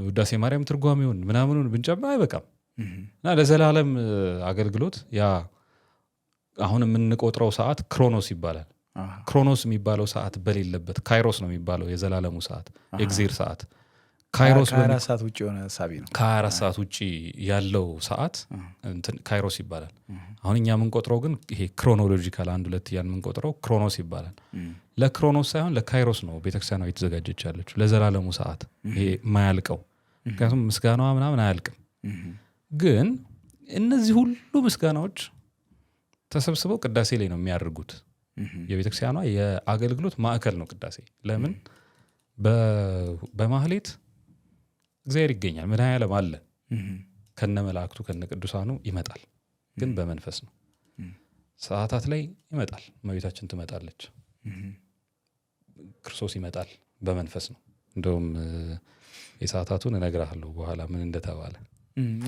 ውዳሴ ማርያም ትርጓሜውን ምናምኑን ብንጨምር አይበቃም። እና ለዘላለም አገልግሎት ያ አሁን የምንቆጥረው ሰዓት ክሮኖስ ይባላል። ክሮኖስ የሚባለው ሰዓት በሌለበት ካይሮስ ነው የሚባለው የዘላለሙ ሰዓት የእግዚአብሔር ሰዓት። ካይሮስ ከ24 ሰዓት ውጭ የሆነ ሳቢ ነው። ከ24 ሰዓት ውጭ ያለው ሰዓት ካይሮስ ይባላል። አሁን እኛ የምንቆጥረው ግን ይሄ ክሮኖሎጂካል 1-2 ያን የምንቆጥረው ክሮኖስ ይባላል። ለክሮኖስ ሳይሆን ለካይሮስ ነው ቤተክርስቲያኗ የተዘጋጀች ያለችው ለዘላለሙ ሰዓት ይሄ የማያልቀው። ምክንያቱም ምስጋናዋ ምናምን አያልቅም። ግን እነዚህ ሁሉ ምስጋናዎች ተሰብስበው ቅዳሴ ላይ ነው የሚያደርጉት። የቤተክርስቲያኗ የአገልግሎት ማዕከል ነው ቅዳሴ። ለምን በማህሌት እግዚአብሔር ይገኛል፣ መድኃኒዓለም አለ፣ ከነ መላእክቱ ከነ ቅዱሳኑ ይመጣል፣ ግን በመንፈስ ነው። ሰዓታት ላይ ይመጣል፣ እመቤታችን ትመጣለች፣ ክርስቶስ ይመጣል፣ በመንፈስ ነው። እንደውም የሰዓታቱን እነግርሃለሁ በኋላ ምን እንደተባለ።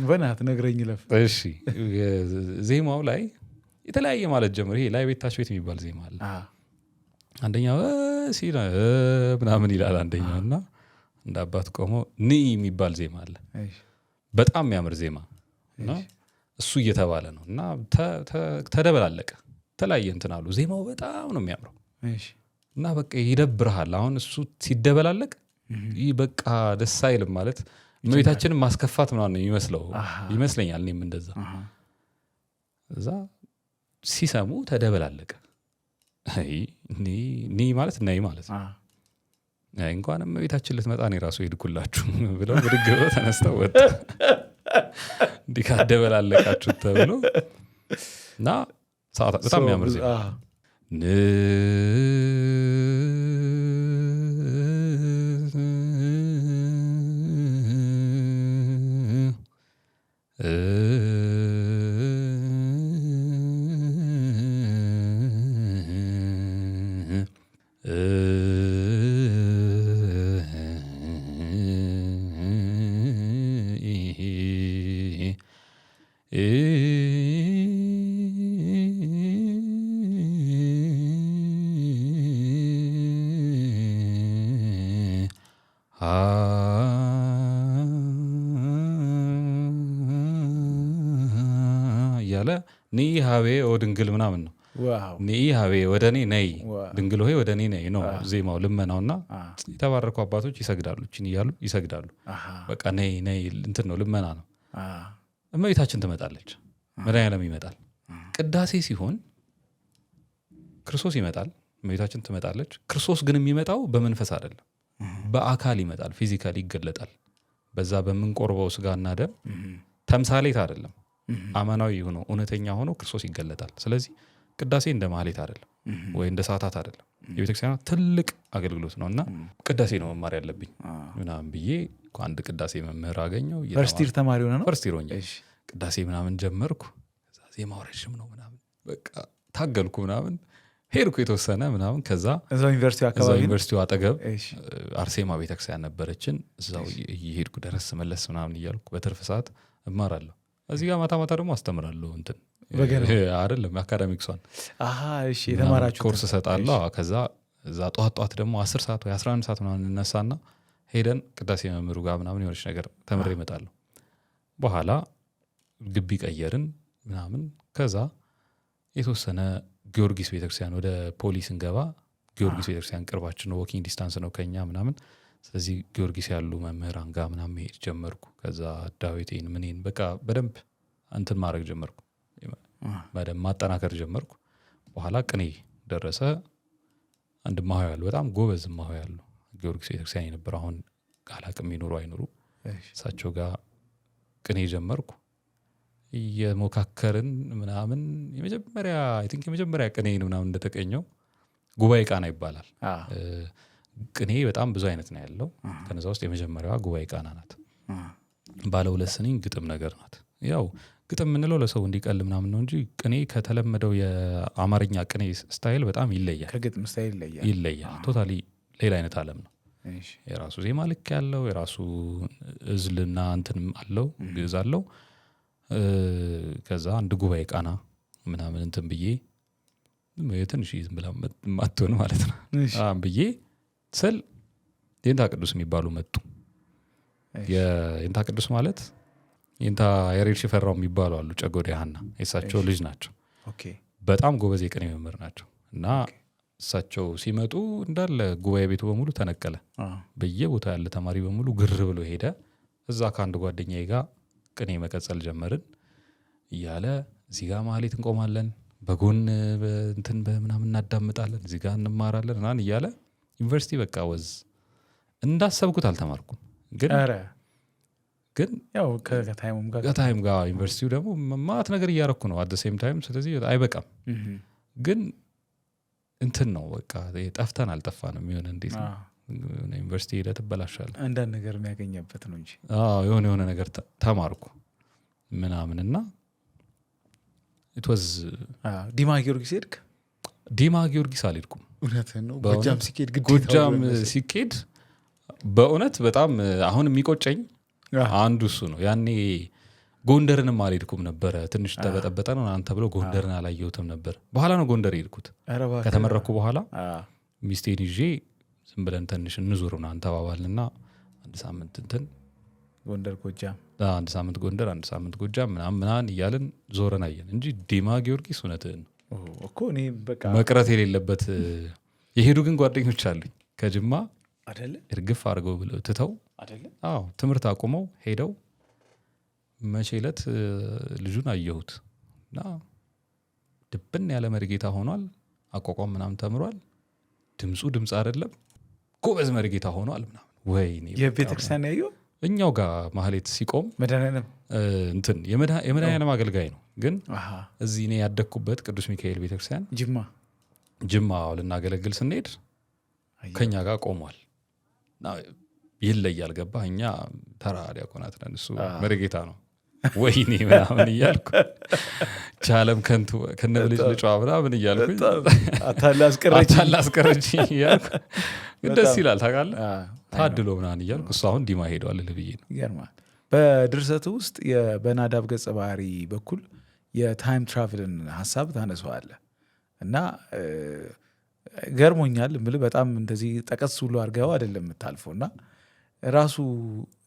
በናት ነግረኝ ለፍ። እሺ ዜማው ላይ የተለያየ ማለት ጀምሮ ይሄ ላይ ቤታች ቤት የሚባል ዜማ አለ። አንደኛው ሲና ምናምን ይላል አንደኛው እና እንደ አባት ቆሞ ኒ የሚባል ዜማ አለ። በጣም የሚያምር ዜማ እና እሱ እየተባለ ነው እና ተደበላለቀ ተለያየ እንትን አሉ። ዜማው በጣም ነው የሚያምረው እና በቃ ይደብርሃል። አሁን እሱ ሲደበላለቅ ይህ በቃ ደስ አይልም ማለት እመቤታችንን ማስከፋት ምናምን ነው የሚመስለው ይመስለኛል። እኔም እንደዛ እዛ ሲሰሙ ተደበላለቀ። ኒ ማለት ነይ ማለት እንኳን እመቤታችን ልትመጣ እኔ ራሱ ሄድኩላችሁ ብለው ብድግ ብለው ተነስተው ወጡ። እንዲህ ካደበላለቃችሁ ተብሎ እና በጣም የሚያምር ዜማ እያለ ኒ ሀቤ ኦ ድንግል ምናምን ነው። ኒ ሀቤ ወደ እኔ ነይ፣ ድንግል ሆይ ወደ እኔ ነይ ነው ዜማው ልመናውና የተባረኩ አባቶች ይሰግዳሉ፣ ችን እያሉ ይሰግዳሉ። በቃ ነይ ነይ እንትን ነው ልመና ነው። እመቤታችን ትመጣለች፣ መድኃኒዓለም ይመጣል። ቅዳሴ ሲሆን ክርስቶስ ይመጣል፣ እመቤታችን ትመጣለች። ክርስቶስ ግን የሚመጣው በመንፈስ አይደለም፣ በአካል ይመጣል፣ ፊዚካሊ ይገለጣል። በዛ በምንቆርበው ስጋና ደም ተምሳሌት አይደለም፣ አማናዊ ሆኖ እውነተኛ ሆኖ ክርስቶስ ይገለጣል። ስለዚህ ቅዳሴ እንደ ማህሌት አይደለም ወይ እንደ ሰዓታት አይደለም፣ የቤተክርስቲያኗ ትልቅ አገልግሎት ነው እና ቅዳሴ ነው መማር ያለብኝ ምናምን ብዬ አንድ ቅዳሴ መምህር አገኘው። ፈርስቲር ተማሪ ሆነ ነው ፈርስቲር ሆኜ ቅዳሴ ምናምን ጀመርኩ። ከዛ ዜማው ረዥም ነው ምናምን በቃ ታገልኩ ምናምን ሄድኩ የተወሰነ ምናምን። ከዛ እዛው ዩኒቨርሲቲው አጠገብ አርሴማ ቤተክርስቲያን ነበረችን። እዛው እየሄድኩ ደረስ መለስ ምናምን እያልኩ በትርፍ ሰዓት እማራለሁ። እዚህ ጋር ማታ ማታ ደግሞ አስተምራለሁ። እንትን አይደለም አካዳሚክሷን የተማራችሁ ኮርስ እሰጣለሁ። ከዛ እዛ ጠዋት ጠዋት ደግሞ 10 ሰዓት ወይ 11 ሰዓት ምናምን እነሳና ሄደን ቅዳሴ መምህሩ ጋር ምናምን የሆነች ነገር ተምሬ እመጣለሁ። በኋላ ግቢ ቀየርን ምናምን። ከዛ የተወሰነ ጊዮርጊስ ቤተክርስቲያን ወደ ፖሊስ እንገባ። ጊዮርጊስ ቤተክርስቲያን ቅርባችን ነው፣ ዎኪንግ ዲስታንስ ነው ከኛ ምናምን። ስለዚህ ጊዮርጊስ ያሉ መምህራን ጋር ምናምን መሄድ ጀመርኩ። ከዛ ዳዊቴን ምኔን በቃ በደንብ እንትን ማድረግ ጀመርኩ፣ በደንብ ማጠናከር ጀመርኩ። በኋላ ቅኔ ደረሰ። አንድ ማሆይ ያሉ በጣም ጎበዝ ማሆይ ያሉ ጊዮርጊስ ቤተክርስቲያን የነበረ አሁን አላቅም ይኖሩ አይኖሩ፣ እሳቸው ጋር ቅኔ ጀመርኩ። እየሞካከርን ምናምን የመጀመሪያ ቅኔን ምናምን እንደተቀኘው ጉባኤ ቃና ይባላል። ቅኔ በጣም ብዙ አይነት ነው ያለው። ከነዛ ውስጥ የመጀመሪያዋ ጉባኤ ቃና ናት። ባለ 2 ስንኝ ግጥም ነገር ናት። ያው ግጥም የምንለው ለሰው እንዲቀል ምናምን ነው እንጂ ቅኔ ከተለመደው የአማርኛ ቅኔ ስታይል በጣም ይለያል። ከግጥም ስታይል ይለያል። ቶታሊ ሌላ አይነት ዓለም ነው። የራሱ ዜማ ልክ ያለው የራሱ እዝልና እንትንም አለው፣ ግዕዝ አለው። ከዛ አንድ ጉባኤ ቃና ምናምን እንትን ብዬ ትንሽ ዝም ብላ ማትሆን ማለት ነው ብዬ ስል የእንታ ቅዱስ የሚባሉ መጡ። የእንታ ቅዱስ ማለት የእንታ ያሬድ ሽፈራው የሚባሉ አሉ፣ ጨጎዴ ሀና የእሳቸው ልጅ ናቸው። በጣም ጎበዝ የቅኔ መምህር ናቸው። እና እሳቸው ሲመጡ እንዳለ ጉባኤ ቤቱ በሙሉ ተነቀለ። በየቦታ ያለ ተማሪ በሙሉ ግር ብሎ ሄደ። እዛ ከአንድ ጓደኛዬ ጋር ቅኔ መቀጸል ጀመርን። እያለ እዚህ ጋር ማህሌት እንቆማለን፣ በጎን እንትን በምናምን እናዳምጣለን፣ እዚህ ጋር እንማራለን ምናምን እያለ ዩኒቨርሲቲ በቃ ወዝ እንዳሰብኩት አልተማርኩም። ግን ያው ከታይም ጋር ዩኒቨርሲቲው ደግሞ ማት ነገር እያረኩ ነው አት ሴም ታይም። ስለዚህ አይበቃም። ግን እንትን ነው በቃ ጠፍተን አልጠፋንም። የሚሆን እንዴት ነው ዩኒቨርሲቲ ሄደህ ትበላሻለህ። አንዳንድ ነገር የሚያገኘበት ነው እንጂ የሆነ ነገር ተማርኩ ምናምን እና ዲማ ጊዮርጊስ ሄድክ? ዲማ ጊዮርጊስ አልሄድኩም። እውነትህን ነው። ጎጃም ሲኬድ በእውነት በጣም አሁን የሚቆጨኝ አንዱ እሱ ነው። ያኔ ጎንደርንም አልሄድኩም ነበረ። ትንሽ ተበጠበጠ ነው አንተ ብሎ ጎንደርን አላየሁትም ነበር። በኋላ ነው ጎንደር ሄድኩት። ከተመረኩ በኋላ ሚስቴን ይዤ ዝም ብለን ትንሽ እንዙር ምናምን ተባባልንና አንድ ሳምንት እንትን ጎንደር ጎጃም፣ አንድ ሳምንት ጎንደር፣ አንድ ሳምንት ጎጃም ምናምን እያልን ዞረን አየን እንጂ ዲማ ጊዮርጊስ እውነትህን እኮ እኔ በቃ መቅረት የሌለበት የሄዱ ግን ጓደኞች አሉኝ ከጅማ አይደለ እርግፍ አድርገው ብለው ትተው አይደለ ትምህርት አቁመው ሄደው መቼ ዕለት ልጁን አየሁት እና ድብን ያለ መሪጌታ ሆኗል። አቋቋም ምናምን ተምሯል። ድምፁ ድምፅ አይደለም ጎበዝ መሪጌታ ሆኗል ምናምን። ወይኔ የቤተክርስቲያን ያየው እኛው ጋር ማህሌት ሲቆም መድኃኒዓለም እንትን የመድኃኒዓለም አገልጋይ ነው። ግን እዚህ እኔ ያደግኩበት ቅዱስ ሚካኤል ቤተክርስቲያን ጅማ ጅማ ልናገለግል ስንሄድ ከኛ ጋር ቆሟል። ይለያል። ገባህ? እኛ ተራ ዲያቆናት ነን፣ እሱ መሪጌታ ነው። ወይኔ ምናምን እያልኩ ቻለም ከንቱ ከነብልጭ ልጫ ምናምን እያልኩ አታላስቀረች እያልኩ ደስ ይላል ታውቃለህ። ታድሎ ምናምን እያልኩ እሱ አሁን ዲማ ሄደዋል ልብዬ ነው። ይገርማል። በድርሰቱ ውስጥ በናዳብ ገጸ ባህሪ በኩል የታይም ትራቭልን ሀሳብ ታነሰዋለህ እና ገርሞኛል። ምልህ በጣም እንደዚህ ጠቀስ ብሎ አድርገው አይደለም የምታልፈው እና ራሱ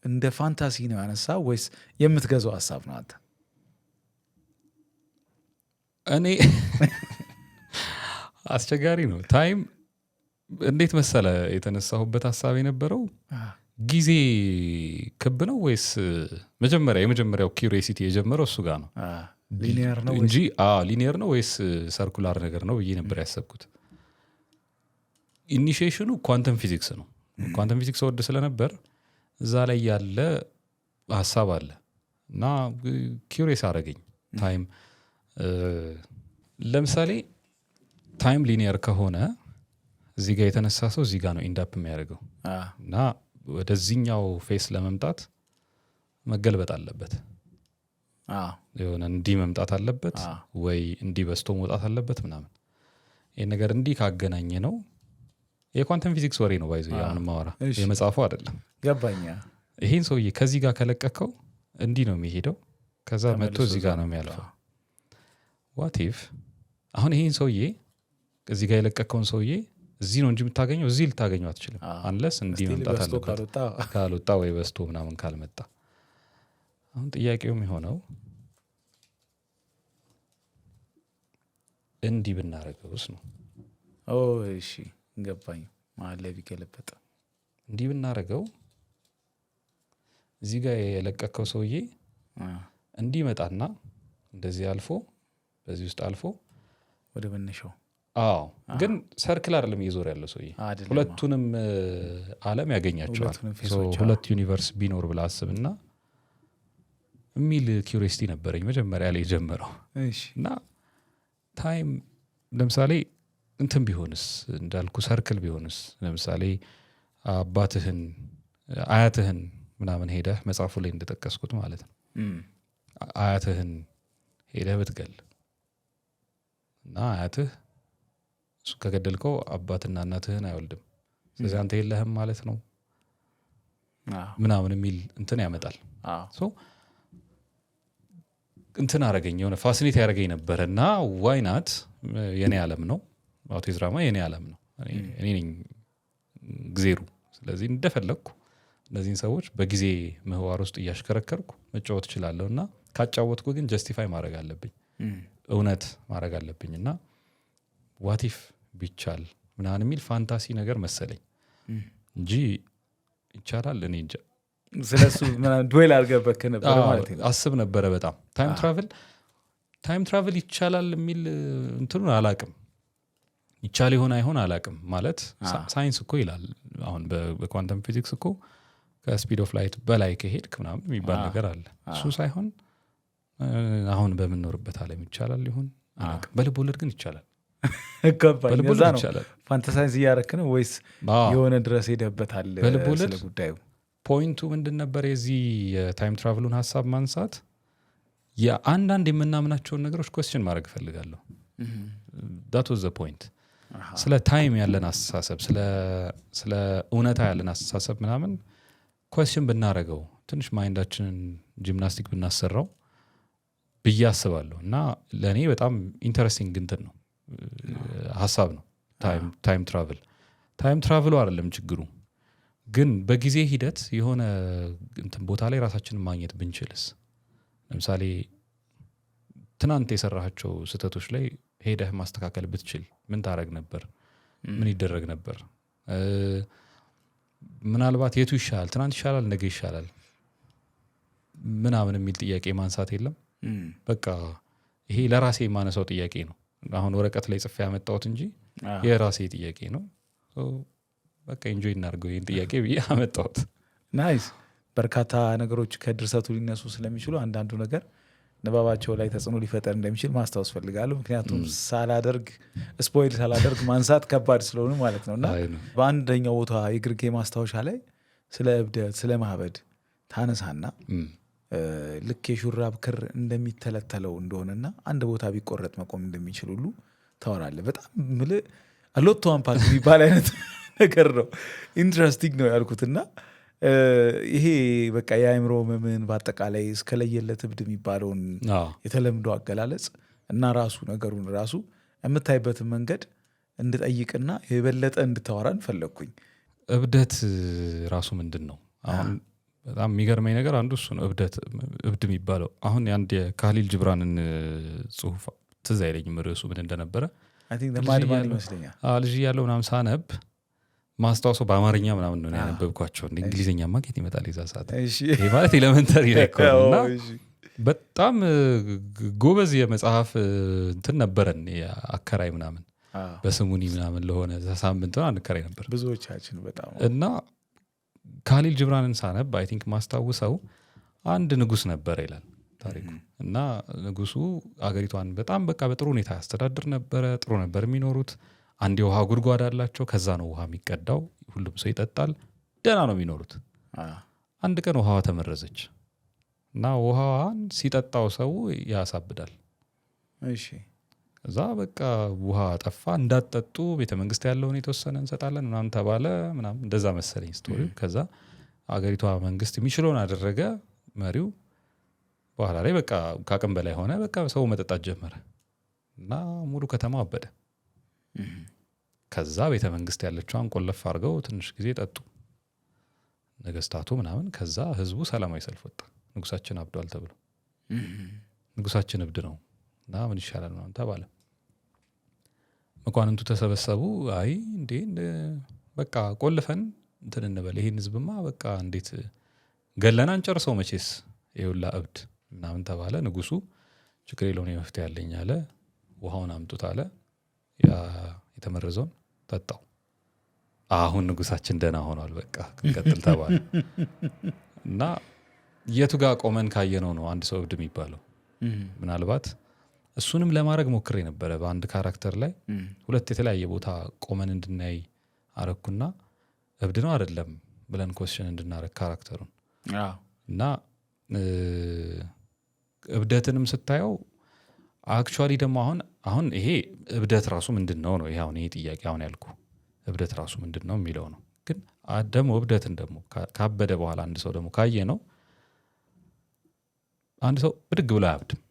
እንደ ፋንታሲ ነው ያነሳ ወይስ የምትገዛው ሀሳብ ነው አንተ? እኔ አስቸጋሪ ነው። ታይም እንዴት መሰለ የተነሳሁበት ሀሳብ የነበረው ጊዜ ክብ ነው ወይስ የመጀመሪያው ኪዩሪሲቲ የጀመረው እሱ ጋር ነው ሊኒየር ነው እንጂ ሊኒየር ነው ወይስ ሰርኩላር ነገር ነው ብዬ ነበር ያሰብኩት። ኢኒሺዬሽኑ ኳንተም ፊዚክስ ነው። ኳንተም ፊዚክስ ወድ ስለነበር እዛ ላይ ያለ ሀሳብ አለ እና ኪዩሪየስ አደረገኝ። ታይም ለምሳሌ ታይም ሊኒየር ከሆነ እዚህ ጋር የተነሳ ሰው እዚህ ጋር ነው ኢንዳፕ የሚያደርገው እና ወደዚህኛው ፌስ ለመምጣት መገልበጥ አለበት። የሆነ እንዲህ መምጣት አለበት ወይ እንዲህ በስቶ መውጣት አለበት ምናምን። ይህ ነገር እንዲህ ካገናኘ ነው የኳንተም ፊዚክስ ወሬ ነው ባይዞ አሁን ማወራ የመጽሐፉ አይደለም። ገባኛ። ይሄን ሰውዬ ከዚህ ጋር ከለቀቀው እንዲህ ነው የሚሄደው፣ ከዛ መጥቶ እዚህ ጋር ነው የሚያልፈው። ዋት ኢፍ አሁን ይሄን ሰውዬ እዚህ ጋር የለቀቀውን ሰውዬ እዚህ ነው እንጂ የምታገኘው እዚህ ልታገኘው አትችልም። አንለስ እንዲህ መምጣት አለበት ካልወጣ ወይ በስቶ ምናምን ካልመጣ። አሁን ጥያቄው የሚሆነው እንዲህ ብናረገውስ ነው። እሺ ገባኝ። መሀል ላይ ቢገለበጥ እንዲህ ብናረገው እዚህ ጋር የለቀቀው ሰውዬ እንዲህ መጣና እንደዚህ አልፎ በዚህ ውስጥ አልፎ ወደ መነሻው። ግን ሰርክል አይደለም እየዞር ያለው ሰውዬ፣ ሁለቱንም ዓለም ያገኛቸዋል። ሁለት ዩኒቨርስ ቢኖር ብላ አስብና የሚል ኪዩሪዮሲቲ ነበረኝ መጀመሪያ ላይ የጀመረው እና ታይም ለምሳሌ እንትን ቢሆንስ እንዳልኩ ሰርክል ቢሆንስ፣ ለምሳሌ አባትህን አያትህን ምናምን ሄደህ መጽሐፉ ላይ እንደጠቀስኩት ማለት ነው አያትህን ሄደህ ብትገል እና አያትህ እሱ ከገደልከው አባትና እናትህን አይወልድም፣ ስለዚህ አንተ የለህም ማለት ነው ምናምን የሚል እንትን ያመጣል። እንትን አረገኝ የሆነ ፋሲኔት ያደረገኝ ነበረ እና ዋይናት የኔ ዓለም ነው አውቲዝራማ የኔ ዓለም ነው፣ እኔ ነኝ ጊዜሩ። ስለዚህ እንደፈለግኩ እነዚህን ሰዎች በጊዜ ምህዋር ውስጥ እያሽከረከርኩ መጫወት እችላለሁ እና ካጫወትኩ ግን ጀስቲፋይ ማድረግ አለብኝ፣ እውነት ማድረግ አለብኝ እና ዋቲፍ ቢቻል ምናምን የሚል ፋንታሲ ነገር መሰለኝ እንጂ ይቻላል እኔ እንጃ። ስለሱ ዱዌል አድርገበት ነበር ማለት ነው። አስብ ነበረ በጣም ታይም ትራቨል ይቻላል የሚል እንትኑን አላቅም፣ ይቻል ይሆን አይሆን አላቅም። ማለት ሳይንስ እኮ ይላል አሁን በኳንተም ፊዚክስ እኮ ከስፒድ ኦፍ ላይት በላይ ከሄድክ ምናምን የሚባል ነገር አለ። እሱ ሳይሆን አሁን በምንኖርበት ዓለም ይቻላል ይሆን አላቅም። በልብ ወለድ ግን ይቻላል። ፋንታሳይዝ እያረክ ነው ወይስ የሆነ ድረስ ሄደበታል? በልብ ወለድ ስለ ጉዳዩ ፖይንቱ ምንድን ነበር? የዚህ የታይም ትራቭሉን ሀሳብ ማንሳት የአንዳንድ የምናምናቸውን ነገሮች ኮስችን ማድረግ እፈልጋለሁ። that was the point። ስለ ታይም ያለን አስተሳሰብ፣ ስለ እውነታ ያለን አስተሳሰብ ምናምን ኮስችን ብናረገው ትንሽ ማይንዳችንን ጂምናስቲክ ብናሰራው ብዬ አስባለሁ እና ለእኔ በጣም ኢንተረስቲንግ እንትን ነው ሀሳብ ነው ታይም ትራቭሉ አይደለም ችግሩ። ግን በጊዜ ሂደት የሆነ እንትን ቦታ ላይ ራሳችንን ማግኘት ብንችልስ? ለምሳሌ ትናንት የሰራሃቸው ስህተቶች ላይ ሄደህ ማስተካከል ብትችል ምን ታረግ ነበር? ምን ይደረግ ነበር? ምናልባት የቱ ይሻላል? ትናንት ይሻላል፣ ነገ ይሻላል ምናምን የሚል ጥያቄ ማንሳት የለም። በቃ ይሄ ለራሴ የማነሳው ጥያቄ ነው። አሁን ወረቀት ላይ ጽፌ ያመጣሁት እንጂ የራሴ ጥያቄ ነው። በቃ ኢንጆይ እናድርገው ይህን ጥያቄ ብዬ አመጣሁት። ናይስ። በርካታ ነገሮች ከድርሰቱ ሊነሱ ስለሚችሉ አንዳንዱ ነገር ንባባቸው ላይ ተጽዕኖ ሊፈጠር እንደሚችል ማስታወስ ፈልጋለሁ። ምክንያቱም ስፖይል ሳላደርግ ማንሳት ከባድ ስለሆኑ ማለት ነው። እና በአንደኛው ቦታ የግርጌ ማስታወሻ ላይ ስለ እብደት ስለ ማበድ ታነሳና ልክ የሹራብ ክር እንደሚተለተለው እንደሆነና አንድ ቦታ ቢቆረጥ መቆም እንደሚችል ሁሉ ታወራለህ። በጣም ምልህ ሎቶ አምፓክ የሚባል አይነት ነገር ነው። ኢንትረስቲንግ ነው ያልኩትና ይሄ በቃ የአእምሮ መምን በአጠቃላይ እስከለየለት እብድ የሚባለውን የተለምዶ አገላለጽ እና ራሱ ነገሩን ራሱ የምታይበትን መንገድ እንድጠይቅና የበለጠ እንድታወራን ፈለግኩኝ። እብደት ራሱ ምንድን ነው? አሁን በጣም የሚገርመኝ ነገር አንዱ እሱ ነው። እብድ የሚባለው አሁን የአንድ የካሊል ጅብራንን ጽሁፍ ትዝ አይለኝም ርዕሱ ምን እንደነበረ ይመስለኛል። ልጅ ያለው ምናምን ሳነብ ማስታወሰው በአማርኛ ምናምን ነው ያነበብኳቸው። እንደ እንግሊዝኛ ማግኘት ይመጣል የዛ ሰዓት። ይሄ ማለት ኤሌመንተሪ ላይ እና በጣም ጎበዝ የመጽሐፍ እንትን ነበረን አከራይ ምናምን በስሙኒ ምናምን ለሆነ ሳምንት አንከራይ ነበር ብዙዎቻችን በጣም እና ካሊል ጅብራንን ሳነብ አይ ቲንክ ማስታውሰው አንድ ንጉስ ነበር ይላል ታሪኩ። እና ንጉሱ አገሪቷን በጣም በቃ በጥሩ ሁኔታ ያስተዳድር ነበረ። ጥሩ ነበር የሚኖሩት። አንድ የውሃ ጉድጓድ አላቸው። ከዛ ነው ውሃ የሚቀዳው። ሁሉም ሰው ይጠጣል። ደህና ነው የሚኖሩት። አንድ ቀን ውሃዋ ተመረዘች እና ውሃዋን ሲጠጣው ሰው ያሳብዳል። እሺ እዛ በቃ ውሃ ጠፋ። እንዳትጠጡ ቤተ መንግስት ያለውን የተወሰነ እንሰጣለን ምናምን ተባለ። ምናምን እንደዛ መሰለኝ ስቶሪው። ከዛ አገሪቷ መንግስት የሚችለውን አደረገ መሪው። በኋላ ላይ በቃ ከአቅም በላይ ሆነ። በቃ ሰው መጠጣት ጀመረ እና ሙሉ ከተማ አበደ። ከዛ ቤተ መንግስት ያለችዋን ቆለፍ አድርገው ትንሽ ጊዜ ጠጡ ነገስታቱ ምናምን። ከዛ ህዝቡ ሰላማዊ ሰልፍ ወጣ። ንጉሳችን አብዷል ተብሎ ንጉሳችን እብድ ነው እና ምን ይሻላል ምናምን ተባለ። መኳንንቱ ተሰበሰቡ። አይ እንዴ በቃ ቆልፈን እንትን እንበል ይሄን ህዝብማ በቃ እንዴት ገለና እንጨርሰው መቼስ ይኸውላ እብድ ምናምን ተባለ። ንጉሱ ችግር የለውም መፍትሄ ያለኝ አለ። ውሃውን አምጡት አለ። ያ የተመረዘውን ጠጣው። አሁን ንጉሳችን ደህና ሆኗል በቃ እንቀጥል ተባለ። እና የቱ ጋር ቆመን ካየነው ነው አንድ ሰው እብድ የሚባለው? ምናልባት እሱንም ለማድረግ ሞክሬ ነበረ በአንድ ካራክተር ላይ ሁለት የተለያየ ቦታ ቆመን እንድናይ አረኩና እብድ ነው አይደለም ብለን ኮስችን እንድናረግ ካራክተሩን እና እብደትንም ስታየው አክቹዋሊ ደግሞ አሁን ይሄ እብደት ራሱ ምንድን ነው ነው ይሄ አሁን ይሄ ጥያቄ አሁን ያልኩ እብደት ራሱ ምንድን ነው የሚለው ነው። ግን ደግሞ እብደትን ደግሞ ካበደ በኋላ አንድ ሰው ደግሞ ካየ ነው አንድ ሰው ብድግ ብሎ አያብድም።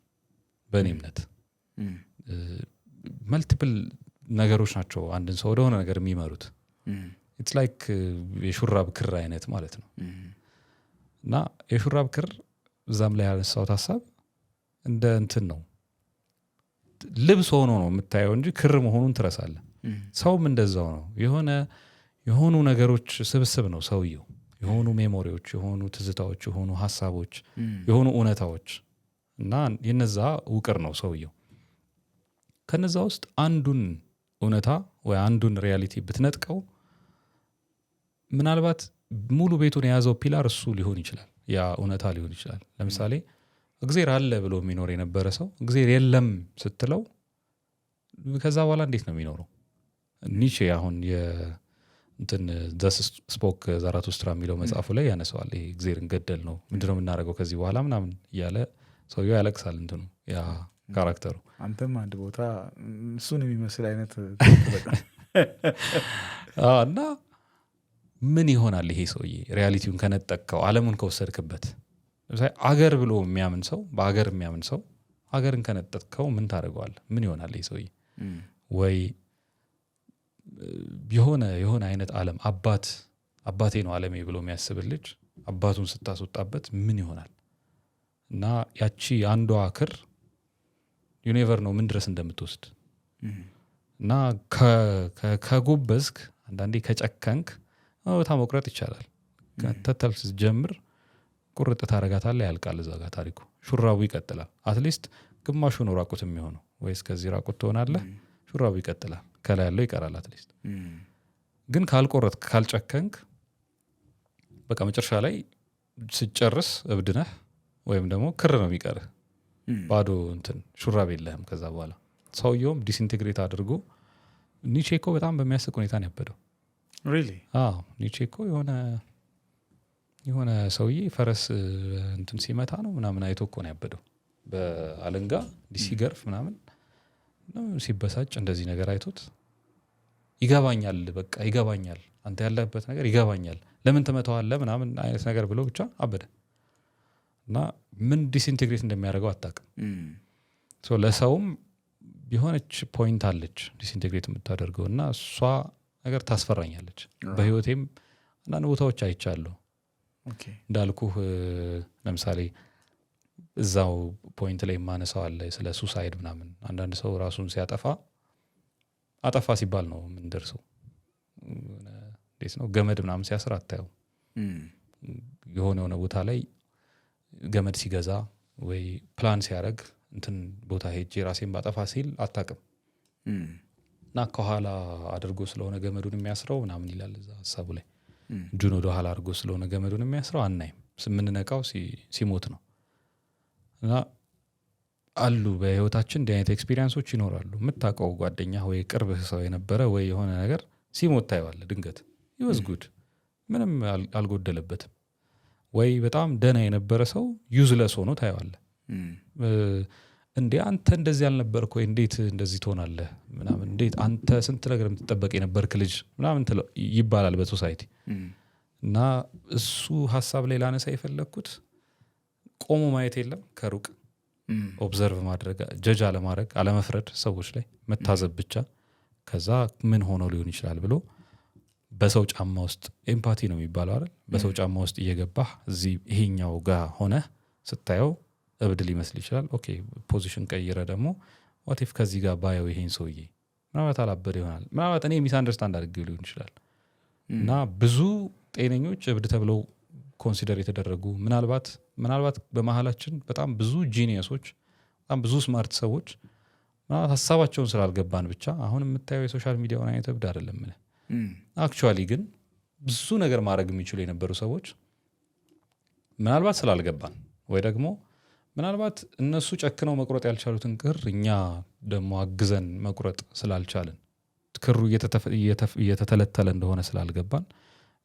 በእኔ እምነት መልቲፕል ነገሮች ናቸው አንድን ሰው ወደሆነ ነገር የሚመሩት። ኢትስ ላይክ የሹራብ ክር አይነት ማለት ነው። እና የሹራብ ክር እዛም ላይ ያነሳሁት ሀሳብ እንደ እንትን ነው። ልብስ ሆኖ ነው የምታየው እንጂ ክር መሆኑን ትረሳለህ። ሰውም እንደዛው ነው። የሆኑ ነገሮች ስብስብ ነው ሰውየው። የሆኑ ሜሞሪዎች፣ የሆኑ ትዝታዎች፣ የሆኑ ሀሳቦች፣ የሆኑ እውነታዎች እና የነዛ ውቅር ነው ሰውየው። ከነዛ ውስጥ አንዱን እውነታ ወይ አንዱን ሪያሊቲ ብትነጥቀው ምናልባት ሙሉ ቤቱን የያዘው ፒላር እሱ ሊሆን ይችላል። ያ እውነታ ሊሆን ይችላል። ለምሳሌ እግዜር አለ ብሎ የሚኖር የነበረ ሰው እግዜር የለም ስትለው ከዛ በኋላ እንዴት ነው የሚኖረው? ኒቼ አሁን እንትን ዘስ ስፖክ ዛራቱስትራ የሚለው መጽሐፉ ላይ ያነሰዋል። ይሄ እግዜርን ገደል ነው ምንድነው የምናደርገው ከዚህ በኋላ ምናምን እያለ ሰውየው ያለቅሳል። እንትኑ ያ ካራክተሩ አንተም አንድ ቦታ እሱን የሚመስል አይነት እና ምን ይሆናል ይሄ ሰውዬ ሪያሊቲውን ከነጠቅከው ዓለሙን ከወሰድክበት። ለምሳሌ አገር ብሎ የሚያምን ሰው በአገር የሚያምን ሰው አገርን ከነጠቅከው ምን ታደርገዋል? ምን ይሆናል ይሄ ሰውዬ? ወይ የሆነ አይነት ዓለም አባቴ ነው ዓለሜ ብሎ የሚያስብል ልጅ አባቱን ስታስወጣበት ምን ይሆናል? እና ያቺ አንዷ ክር ዩኒቨር ነው ምን ድረስ እንደምትወስድ እና ከጎበዝክ አንዳንዴ ከጨከንክ ቦታ መቁረጥ ይቻላል። ከተተል ስትጀምር ቁርጥ ታረጋታለህ፣ ያልቃል እዛ ጋር ታሪኩ። ሹራቡ ይቀጥላል። አትሊስት ግማሹ ነው ራቁት የሚሆነው፣ ወይስ ከዚህ ራቁት ትሆናለህ፣ ሹራቡ ይቀጥላል፣ ከላይ ያለው ይቀራል። አትሊስት ግን ካልቆረጥክ ካልጨከንክ በቃ መጨረሻ ላይ ስጨርስ እብድ ነህ ወይም ደግሞ ክር ነው የሚቀርህ ባዶ እንትን ሹራብ የለህም። ከዛ በኋላ ሰውየውም ዲስኢንቴግሬት አድርጎ ኒቼ እኮ በጣም በሚያስቅ ሁኔታ ነው ያበደው። ኒቼ እኮ የሆነ ሰውዬ ፈረስ እንትን ሲመታ ነው ምናምን አይቶ እኮ ነው ያበደው። በአለንጋ ሲገርፍ ምናምን ሲበሳጭ እንደዚህ ነገር አይቶት ይገባኛል፣ በቃ ይገባኛል፣ አንተ ያለበት ነገር ይገባኛል፣ ለምን ትመታዋለህ ምናምን አይነት ነገር ብሎ ብቻ አበደ። እና ምን ዲስኢንቴግሬት እንደሚያደርገው አታውቅም። ለሰውም የሆነች ፖይንት አለች ዲስኢንቴግሬት የምታደርገው እና እሷ ነገር ታስፈራኛለች። በህይወቴም አንዳንድ ቦታዎች አይቻለሁ። እንዳልኩህ ለምሳሌ እዛው ፖይንት ላይ የማነሳው አለ ስለ ሱሳይድ ምናምን። አንዳንድ ሰው ራሱን ሲያጠፋ አጠፋ ሲባል ነው የምንደርሰው። እንዴት ነው ገመድ ምናምን ሲያስር አታየው። የሆነ ቦታ ላይ ገመድ ሲገዛ ወይ ፕላን ሲያደርግ እንትን ቦታ ሄጄ ራሴን ባጠፋ ሲል አታውቅም። እና ከኋላ አድርጎ ስለሆነ ገመዱን የሚያስረው ምናምን ይላል እዛ ሀሳቡ ላይ። እጁን ወደ ኋላ አድርጎ ስለሆነ ገመዱን የሚያስረው አናይም። የምንነቃው ሲሞት ነው። እና አሉ በህይወታችን እንዲህ አይነት ኤክስፒሪየንሶች ይኖራሉ። የምታውቀው ጓደኛ ወይ ቅርብህ ሰው የነበረ ወይ የሆነ ነገር ሲሞት ታየዋለህ። ድንገት ይወዝጉድ ምንም አልጎደለበትም። ወይ በጣም ደህና የነበረ ሰው ዩዝለስ ሆኖ ታየዋለህ። እንዴ አንተ እንደዚህ አልነበርክ ወይ እንዴት እንደዚህ ትሆናለህ ምናምን፣ እንዴት አንተ ስንት ነገር የምትጠበቅ የነበርክ ልጅ ምናምን ይባላል በሶሳይቲ። እና እሱ ሀሳብ ላይ ላነሳ የፈለግኩት ቆሞ ማየት የለም ከሩቅ ኦብዘርቭ ማድረግ፣ ጀጅ አለማድረግ፣ አለመፍረድ፣ ሰዎች ላይ መታዘብ ብቻ። ከዛ ምን ሆኖ ሊሆን ይችላል ብሎ በሰው ጫማ ውስጥ ኤምፓቲ ነው የሚባለው አይደል? በሰው ጫማ ውስጥ እየገባህ እዚህ ይሄኛው ጋር ሆነህ ስታየው እብድ ሊመስል ይችላል። ኦኬ ፖዚሽን ቀይረ ደግሞ ዋት ኢፍ ከዚህ ጋር ባየው ይሄን ሰውዬ ምናልባት አላበደ ይሆናል፣ ምናልባት እኔ ሚስ አንደርስታንድ አድርጌው ሊሆን ይችላል። እና ብዙ ጤነኞች እብድ ተብለው ኮንሲደር የተደረጉ ምናልባት በመሀላችን በጣም ብዙ ጂኒየሶች፣ በጣም ብዙ ስማርት ሰዎች ሀሳባቸውን ስላልገባን ብቻ አሁን የምታየው የሶሻል ሚዲያውን አይነት እብድ አይደለም። አክቹዋሊ ግን ብዙ ነገር ማድረግ የሚችሉ የነበሩ ሰዎች ምናልባት ስላልገባን ወይ ደግሞ ምናልባት እነሱ ጨክነው መቁረጥ ያልቻሉትን ክር እኛ ደግሞ አግዘን መቁረጥ ስላልቻልን ክሩ እየተተለተለ እንደሆነ ስላልገባን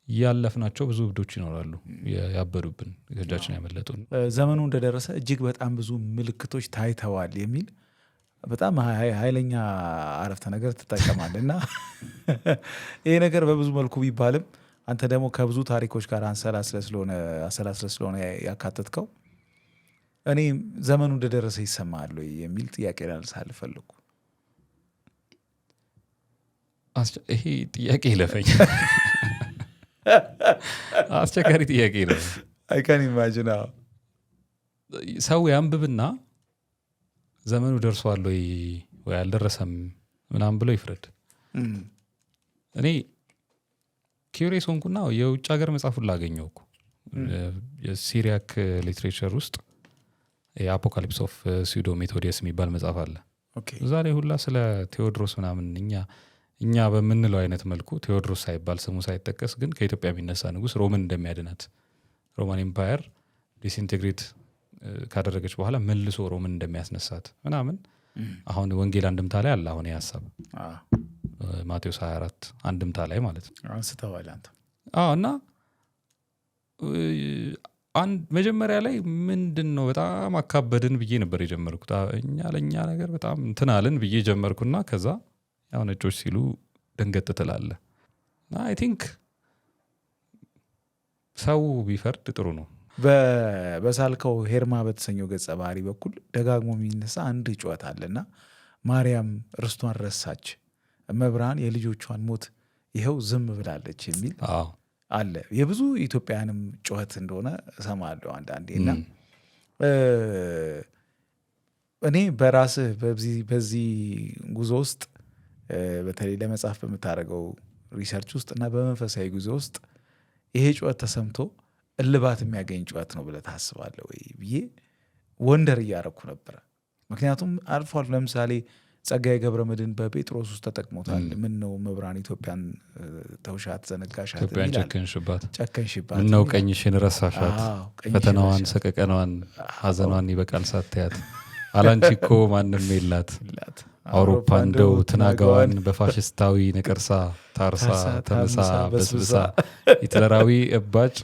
ያለፍናቸው ብዙ እብዶች ይኖራሉ፣ ያበዱብን፣ እጃችን ያመለጡን። ዘመኑ እንደደረሰ እጅግ በጣም ብዙ ምልክቶች ታይተዋል የሚል በጣም ኃይለኛ አረፍተ ነገር ትጠቀማለህ። እና ይሄ ነገር በብዙ መልኩ ቢባልም አንተ ደግሞ ከብዙ ታሪኮች ጋር አሰላስለ ስለሆነ ያካተትከው እኔ ዘመኑ እንደደረሰ ይሰማል ወይ የሚል ጥያቄ ላነሳልህ ፈለኩ። ይሄ ጥያቄ ይለፈኝ፣ አስቸጋሪ ጥያቄ ነው። አይካን ኢማጂን ሰው ያንብብና ዘመኑ ደርሷል ወይ አልደረሰም ምናምን ብሎ ይፍረድ። እኔ ኪዩሬስ ሆንኩና የውጭ ሀገር መጽሐፉን ላገኘው እኮ የሲሪያክ ሊትሬቸር ውስጥ የአፖካሊፕስ ኦፍ ሲዶ ሜቶዲየስ የሚባል መጽሐፍ አለ። እዛ ላይ ሁላ ስለ ቴዎድሮስ ምናምን እኛ በምንለው አይነት መልኩ ቴዎድሮስ ሳይባል ስሙ ሳይጠቀስ ግን ከኢትዮጵያ የሚነሳ ንጉስ ሮምን እንደሚያድናት፣ ሮማን ኤምፓየር ዲስኢንቴግሬት ካደረገች በኋላ መልሶ ሮምን እንደሚያስነሳት ምናምን አሁን ወንጌል አንድምታ ላይ አለ። አሁን የሀሳብ ማቴዎስ 24 አንድምታ ላይ ማለት ነው አንስተዋል አንተ። እና መጀመሪያ ላይ ምንድን ነው በጣም አካበድን ብዬ ነበር የጀመርኩት። እኛ ለእኛ ነገር በጣም እንትናልን ብዬ ጀመርኩና ከዛ ያው ነጮች ሲሉ ደንገጥ ትላለህ። አይ ቲንክ ሰው ቢፈርድ ጥሩ ነው። በሳልከው ሄርማ በተሰኘው ገጸ ባህሪ በኩል ደጋግሞ የሚነሳ አንድ ጩኸት አለና ማርያም ርስቷን ረሳች፣ መብራን የልጆቿን ሞት ይኸው ዝም ብላለች የሚል አለ። የብዙ ኢትዮጵያውያንም ጩኸት እንደሆነ እሰማለሁ አንዳንዴ። እና እኔ በራስህ በዚህ ጉዞ ውስጥ በተለይ ለመጽሐፍ በምታደርገው ሪሰርች ውስጥ እና በመንፈሳዊ ጉዞ ውስጥ ይሄ ጩኸት ተሰምቶ እልባት የሚያገኝ ጩኸት ነው ብለህ ታስባለህ ወይ ብዬ ወንደር እያረኩ ነበረ። ምክንያቱም አልፎ አልፎ ለምሳሌ ጸጋዬ ገብረ መድኅን በጴጥሮስ ውስጥ ተጠቅሞታል። ምን ነው መብራን ኢትዮጵያን ተውሻት፣ ዘነጋሻት፣ ኢትዮጵያን ጨከንሽባት፣ ምን ነው ቀኝሽን ረሳሻት፣ ፈተናዋን፣ ሰቀቀናዋን፣ ሐዘኗን ይበቃል ሳትያት አላንቺ እኮ ማንም የላት አውሮፓ እንደው ትናጋዋን በፋሽስታዊ ነቀርሳ ታርሳ ተምሳ በስብሳ ሂትለራዊ እባጭ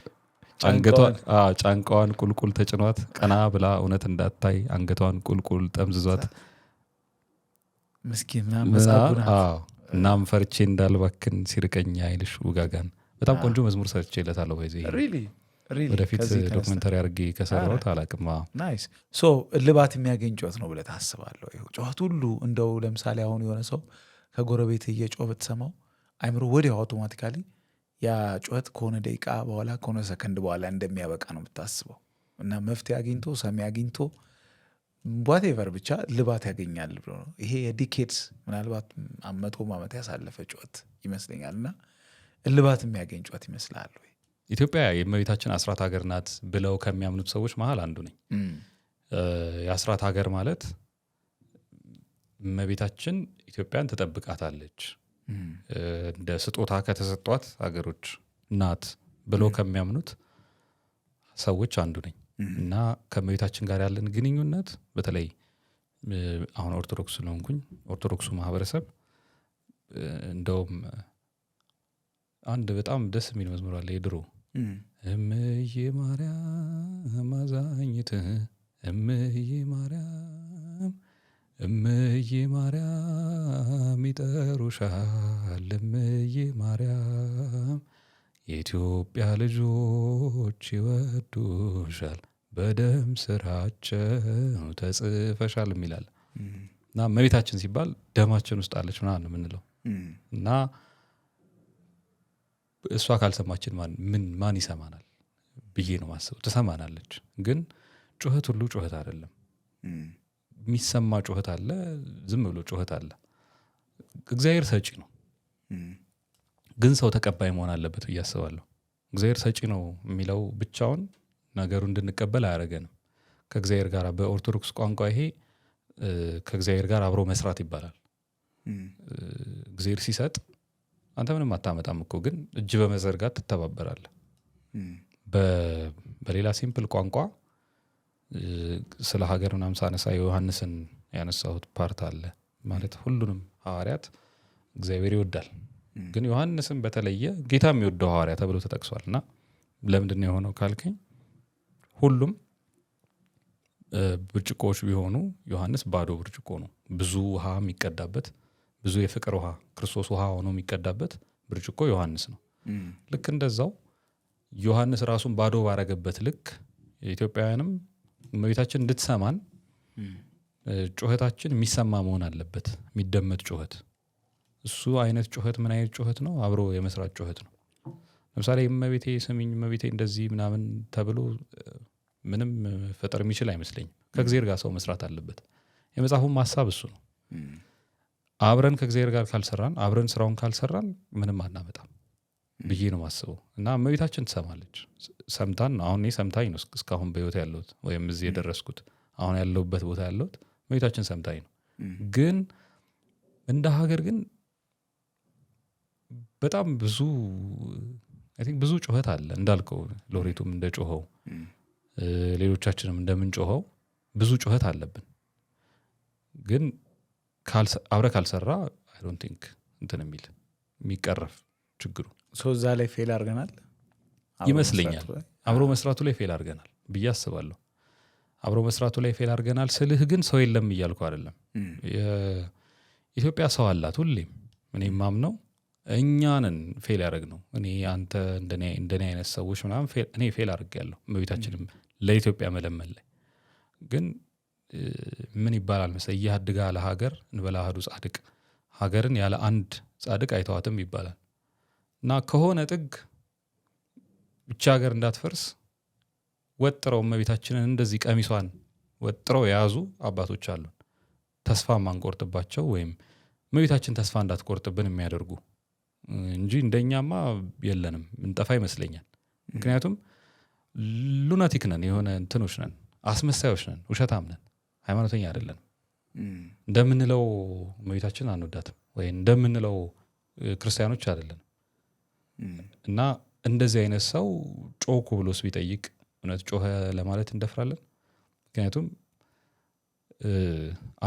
ጫንቃዋን ቁልቁል ተጭኗት ቀና ብላ እውነት እንዳታይ አንገቷን ቁልቁል ጠምዝዟት ምስኪን ምናምን እናም ፈርቼ እንዳልባክን ሲርቀኝ አይልሽ ውጋጋን በጣም ቆንጆ መዝሙር ሰርቼለታለሁ። ባይዘ ወደፊት ዶክመንተሪ አድርጌ ከሰራሁት አላቅም። ናይስ ሶ እልባት የሚያገኝ ጩኸት ነው ብለህ ታስባለሁ? ይኸው ጩኸት ሁሉ እንደው ለምሳሌ አሁን የሆነ ሰው ከጎረቤት እየጮህ ብትሰማው አይምሮ ወዲያው አውቶማቲካሊ ያ ጩኸት ከሆነ ደቂቃ በኋላ ከሆነ ሰከንድ በኋላ እንደሚያበቃ ነው የምታስበው እና መፍትሄ አግኝቶ ሰሚ አግኝቶ ዋቴቨር ብቻ ልባት ያገኛል ብሎ ነው። ይሄ የዲኬድስ ምናልባት 100 ዓመት ያሳለፈ ጩኸት ይመስለኛል እና እልባት የሚያገኝ ጩኸት ይመስላል ወይ? ኢትዮጵያ የእመቤታችን አስራት ሀገር ናት ብለው ከሚያምኑት ሰዎች መሀል አንዱ ነኝ። የአስራት ሀገር ማለት እመቤታችን ኢትዮጵያን ትጠብቃታለች እንደ ስጦታ ከተሰጧት ሀገሮች ናት ብለው ከሚያምኑት ሰዎች አንዱ ነኝ እና ከእመቤታችን ጋር ያለን ግንኙነት በተለይ አሁን ኦርቶዶክስ ስለሆንኩኝ ኦርቶዶክሱ ማህበረሰብ እንደውም አንድ በጣም ደስ የሚል መዝሙር አለ የድሮ እምዬ ማርያም አዛኝት እምዬ ማርያም እምዬ ማርያም ይጠሩሻል እምዬ ማርያም የኢትዮጵያ ልጆች ይወዱሻል በደም ስራቸው ተጽፈሻል የሚላል እና እመቤታችን ሲባል ደማችን ውስጥ አለች ምናምን የምንለው እና እሷ ካልሰማችን ማን ይሰማናል ብዬ ነው ማስበው። ትሰማናለች፣ ግን ጩኸት ሁሉ ጩኸት አይደለም። የሚሰማ ጩኸት አለ፣ ዝም ብሎ ጩኸት አለ። እግዚአብሔር ሰጪ ነው፣ ግን ሰው ተቀባይ መሆን አለበት ብዬ አስባለሁ። እግዚአብሔር ሰጪ ነው የሚለው ብቻውን ነገሩ እንድንቀበል አያደርገንም። ከእግዚአብሔር ጋር በኦርቶዶክስ ቋንቋ ይሄ ከእግዚአብሔር ጋር አብሮ መስራት ይባላል። እግዚአብሔር ሲሰጥ አንተ ምንም አታመጣም እኮ፣ ግን እጅ በመዘርጋት ትተባበራለህ። በሌላ ሲምፕል ቋንቋ ስለ ሀገር ምናምን ሳነሳ ዮሐንስን ያነሳሁት ፓርት አለ ማለት ሁሉንም ሐዋርያት እግዚአብሔር ይወዳል፣ ግን ዮሐንስን በተለየ ጌታ የሚወደው ሐዋርያ ተብሎ ተጠቅሷል። እና ለምንድን ነው የሆነው ካልከኝ ሁሉም ብርጭቆዎች ቢሆኑ ዮሐንስ ባዶ ብርጭቆ ነው። ብዙ ውሃ የሚቀዳበት ብዙ የፍቅር ውሃ ክርስቶስ ውሃ ሆኖ የሚቀዳበት ብርጭቆ ዮሐንስ ነው። ልክ እንደዛው ዮሐንስ ራሱን ባዶ ባረገበት ልክ የኢትዮጵያውያንም እመቤታችን እንድትሰማን ጩኸታችን የሚሰማ መሆን አለበት፣ የሚደመጥ ጩኸት። እሱ አይነት ጩኸት ምን አይነት ጩኸት ነው? አብሮ የመስራት ጩኸት ነው። ለምሳሌ እመቤቴ ስሚኝ፣ እመቤቴ እንደዚህ ምናምን ተብሎ ምንም ፈጠር የሚችል አይመስለኝም። ከእግዚአብሔር ጋር ሰው መስራት አለበት። የመጽሐፉም ሀሳብ እሱ ነው። አብረን ከእግዚአብሔር ጋር ካልሰራን፣ አብረን ስራውን ካልሰራን ምንም አናመጣም ብዬ ነው ማስበው። እና እመቤታችን ትሰማለች። ሰምታን አሁን እኔ ሰምታኝ ነው እስካሁን በህይወት ያለሁት ወይም እዚህ የደረስኩት አሁን ያለሁበት ቦታ ያለሁት እመቤታችን ሰምታኝ ነው። ግን እንደ ሀገር ግን በጣም ብዙ ጩኸት አለ እንዳልከው፣ ሎሬቱም እንደ ጮኸው ሌሎቻችንም እንደምንጮኸው ብዙ ጩኸት አለብን። ግን አብረ ካልሰራ አይ ዶንት ቲንክ እንትን የሚቀረፍ ችግሩ እዛ ላይ ፌል አድርገናል ይመስለኛል። አብሮ መስራቱ ላይ ፌል አድርገናል ብዬ አስባለሁ። አብሮ መስራቱ ላይ ፌል አድርገናል ስልህ ግን ሰው የለም እያልኩ አይደለም። ኢትዮጵያ ሰው አላት ሁሌም። እኔ ማምነው እኛንን ፌል ያደረግ ነው። እኔ አንተ እንደኔ አይነት ሰዎች ምናምን እኔ ፌል አድርጌያለሁ። እመቤታችንም ለኢትዮጵያ መለመን ላይ ግን ምን ይባላል መሰለኝ እያድጋ ለሀገር እንበላ አሐዱ ጻድቅ፣ ሀገርን ያለ አንድ ጻድቅ አይተዋትም ይባላል። እና ከሆነ ጥግ ብቻ ሀገር እንዳትፈርስ ወጥረው እመቤታችንን እንደዚህ ቀሚሷን ወጥረው የያዙ አባቶች አሉ። ተስፋ ማንቆርጥባቸው ወይም እመቤታችን ተስፋ እንዳትቆርጥብን የሚያደርጉ እንጂ እንደኛማ የለንም፣ እንጠፋ ይመስለኛል። ምክንያቱም ሉናቲክ ነን፣ የሆነ እንትኖች ነን፣ አስመሳዮች ነን፣ ውሸታም ነን፣ ሃይማኖተኛ አይደለንም። እንደምንለው እመቤታችን አንወዳትም ወይ እንደምንለው ክርስቲያኖች አይደለንም። እና እንደዚህ አይነት ሰው ጮኩ ብሎስ ቢጠይቅ እውነት ጮኸ ለማለት እንደፍራለን። ምክንያቱም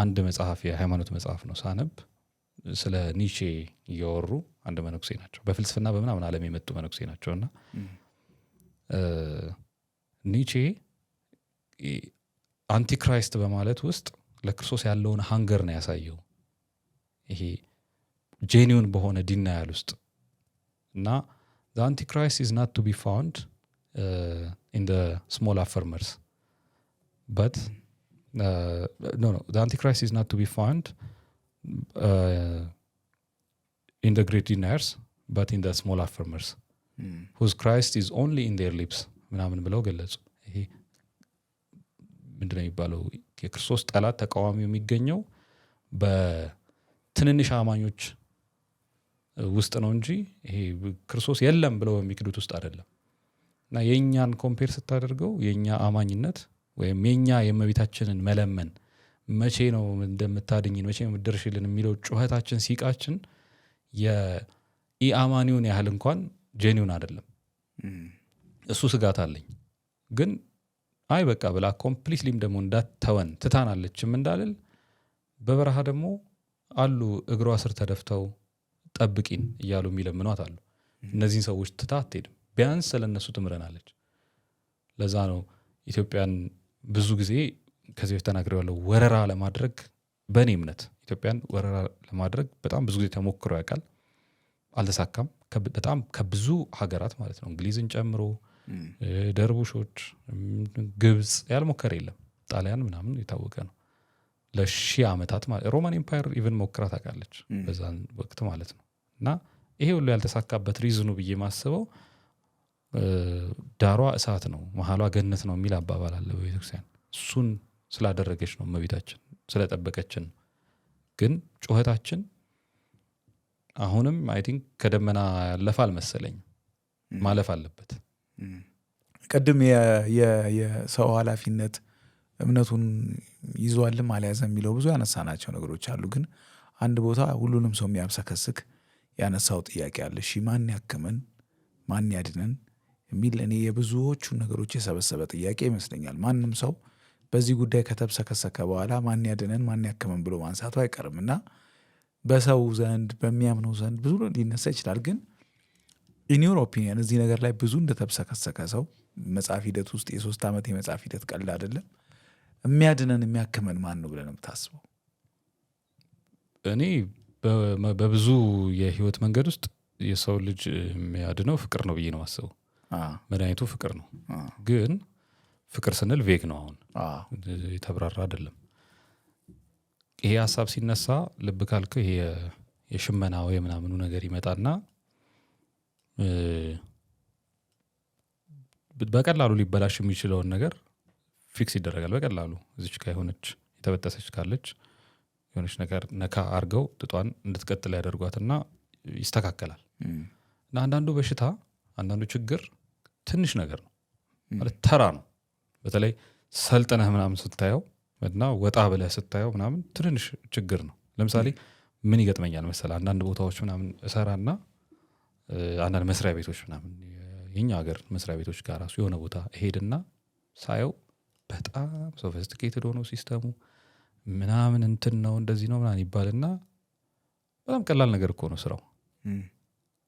አንድ መጽሐፍ የሃይማኖት መጽሐፍ ነው ሳነብ ስለ ኒቼ እያወሩ አንድ መነኩሴ ናቸው በፍልስፍና በምናምን ዓለም የመጡ መነኩሴ ናቸውና ኒቼ አንቲክራይስት በማለት ውስጥ ለክርስቶስ ያለውን ሃንገር ነው ያሳየው ይሄ ጄኒውን በሆነ ዲናያል ውስጥ እና the antichrist is not to be found in the small affirmers but no the antichrist is not to be found in the great deniers but in the small affirmers whose Christ is only in their lips ምናምን ብለው ገለጹ ይሄ ምንድነው የሚባለው የክርስቶስ ጠላት ተቃዋሚው የሚገኘው በትንንሽ አማኞች ውስጥ ነው እንጂ ይሄ ክርስቶስ የለም ብለው የሚክዱት ውስጥ አይደለም እና የኛን ኮምፔር ስታደርገው የኛ አማኝነት ወይም የኛ የእመቤታችንን መለመን መቼ ነው እንደምታድኝን መቼ ነው የምትደርሽልን የሚለው ጩኸታችን ሲቃችን የኢአማኒውን ያህል እንኳን ጄኒውን አይደለም እሱ ስጋት አለኝ ግን አይ በቃ ብላ ኮምፕሊትሊም ደግሞ እንዳትተወን ትታናለችም እንዳልል በበረሃ ደግሞ አሉ እግሯ ስር ተደፍተው ጠብቂን እያሉ የሚለምኗት አሉ እነዚህን ሰዎች ትታ አትሄድም ቢያንስ ስለነሱ ትምረናለች ለዛ ነው ኢትዮጵያን ብዙ ጊዜ ከዚህ በፊት ተናግሬዋለሁ ወረራ ለማድረግ በእኔ እምነት ኢትዮጵያን ወረራ ለማድረግ በጣም ብዙ ጊዜ ተሞክሮ ያውቃል አልተሳካም በጣም ከብዙ ሀገራት ማለት ነው እንግሊዝን ጨምሮ ደርቡሾች ግብጽ ያልሞከረ የለም ጣሊያን ምናምን የታወቀ ነው ለሺህ ዓመታት ማለት ሮማን ኤምፓየር ኢቭን ሞክራ ታውቃለች በዛን ወቅት ማለት ነው እና ይሄ ሁሉ ያልተሳካበት ሪዝኑ ብዬ ማስበው ዳሯ እሳት ነው መሐሏ ገነት ነው የሚል አባባል አለ በቤተክርስቲያን እሱን ስላደረገች ነው እመቤታችን ስለጠበቀችን ግን ጩኸታችን አሁንም አይ ቲንክ ከደመና ያለፈ አልመሰለኝ ማለፍ አለበት ቀድም የሰው ኃላፊነት እምነቱን ይዟልም አልያዘም የሚለው ብዙ ያነሳናቸው ነገሮች አሉ ግን አንድ ቦታ ሁሉንም ሰው የሚያብሰከስክ ያነሳው ጥያቄ አለ እሺ ማን ያከመን ማን ያድነን የሚል እኔ የብዙዎቹ ነገሮች የሰበሰበ ጥያቄ ይመስለኛል ማንም ሰው በዚህ ጉዳይ ከተብሰከሰከ በኋላ ማን ያድነን ማን ያከመን ብሎ ማንሳቱ አይቀርምና በሰው ዘንድ በሚያምነው ዘንድ ብዙ ሊነሳ ይችላል ግን in your opinion እዚህ ነገር ላይ ብዙ እንደተብሰከሰከ ሰው መጽሐፍ ሂደት ውስጥ የ3 ዓመት የመጽሐፍ ሂደት ቀልድ አይደለም የሚያድነን የሚያከመን ማን ነው ብለን የምታስበው እኔ በብዙ የህይወት መንገድ ውስጥ የሰው ልጅ የሚያድነው ፍቅር ነው ብዬ ነው ማስበው መድኃኒቱ ፍቅር ነው ግን ፍቅር ስንል ቬግ ነው አሁን የተብራራ አይደለም ይሄ ሐሳብ ሲነሳ ልብ ካልከው ይሄ የሽመናው የምናምኑ ነገር ይመጣና በቀላሉ ሊበላሽ የሚችለውን ነገር ፊክስ ይደረጋል በቀላሉ እዚች ጋር የሆነች የተበጠሰች ካለች የሆነች ነገር ነካ አርገው ጥጧን እንድትቀጥል ያደርጓትና ይስተካከላል እና አንዳንዱ በሽታ አንዳንዱ ችግር ትንሽ ነገር ነው ማለት ተራ ነው በተለይ ሰልጠነህ ምናምን ስታየው እና ወጣ ብለህ ስታየው ምናምን ትንሽ ችግር ነው ለምሳሌ ምን ይገጥመኛል መሰለህ አንዳንድ ቦታዎች ምናምን እሰራና አንዳንድ መስሪያ ቤቶች ምናምን የኛ ሀገር መስሪያ ቤቶች ጋር ራሱ የሆነ ቦታ እሄድና ሳየው በጣም ሶፊስቲኬትድ ሆኖ ሲስተሙ ምናምን እንትን ነው እንደዚህ ነው ምናምን ይባልና በጣም ቀላል ነገር እኮ ነው ስራው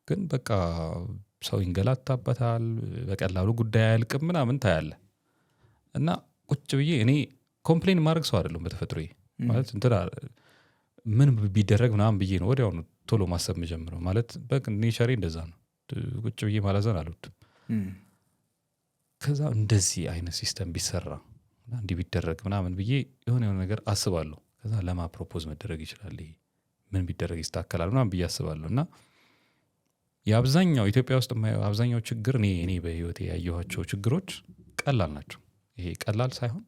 ግን በቃ ሰው ይንገላታበታል በቀላሉ ጉዳይ አያልቅም ምናምን ታያለ እና ቁጭ ብዬ እኔ ኮምፕሌን ማድረግ ሰው አይደለም በተፈጥሮዬ ማለት እንትን ምን ቢደረግ ምናምን ብዬ ነው ወዲያውኑ ቶሎ ማሰብ መጀመረው ማለት በቃ ኔቸሬ እንደዛ ነው ቁጭ ብዬ ማላዘን አልወድም ከዛ እንደዚህ አይነት ሲስተም ቢሰራ እና እንዲህ ቢደረግ ምናምን ብዬ የሆነ ነገር አስባለሁ ከዛ ለማ ፕሮፖዝ መደረግ ይችላል ይሄ ምን ቢደረግ ይስተካከላል ምናምን ብዬ አስባለሁ እና የአብዛኛው ኢትዮጵያ ውስጥ አብዛኛው ችግር እኔ በህይወቴ ያየኋቸው ችግሮች ቀላል ናቸው ይሄ ቀላል ሳይሆን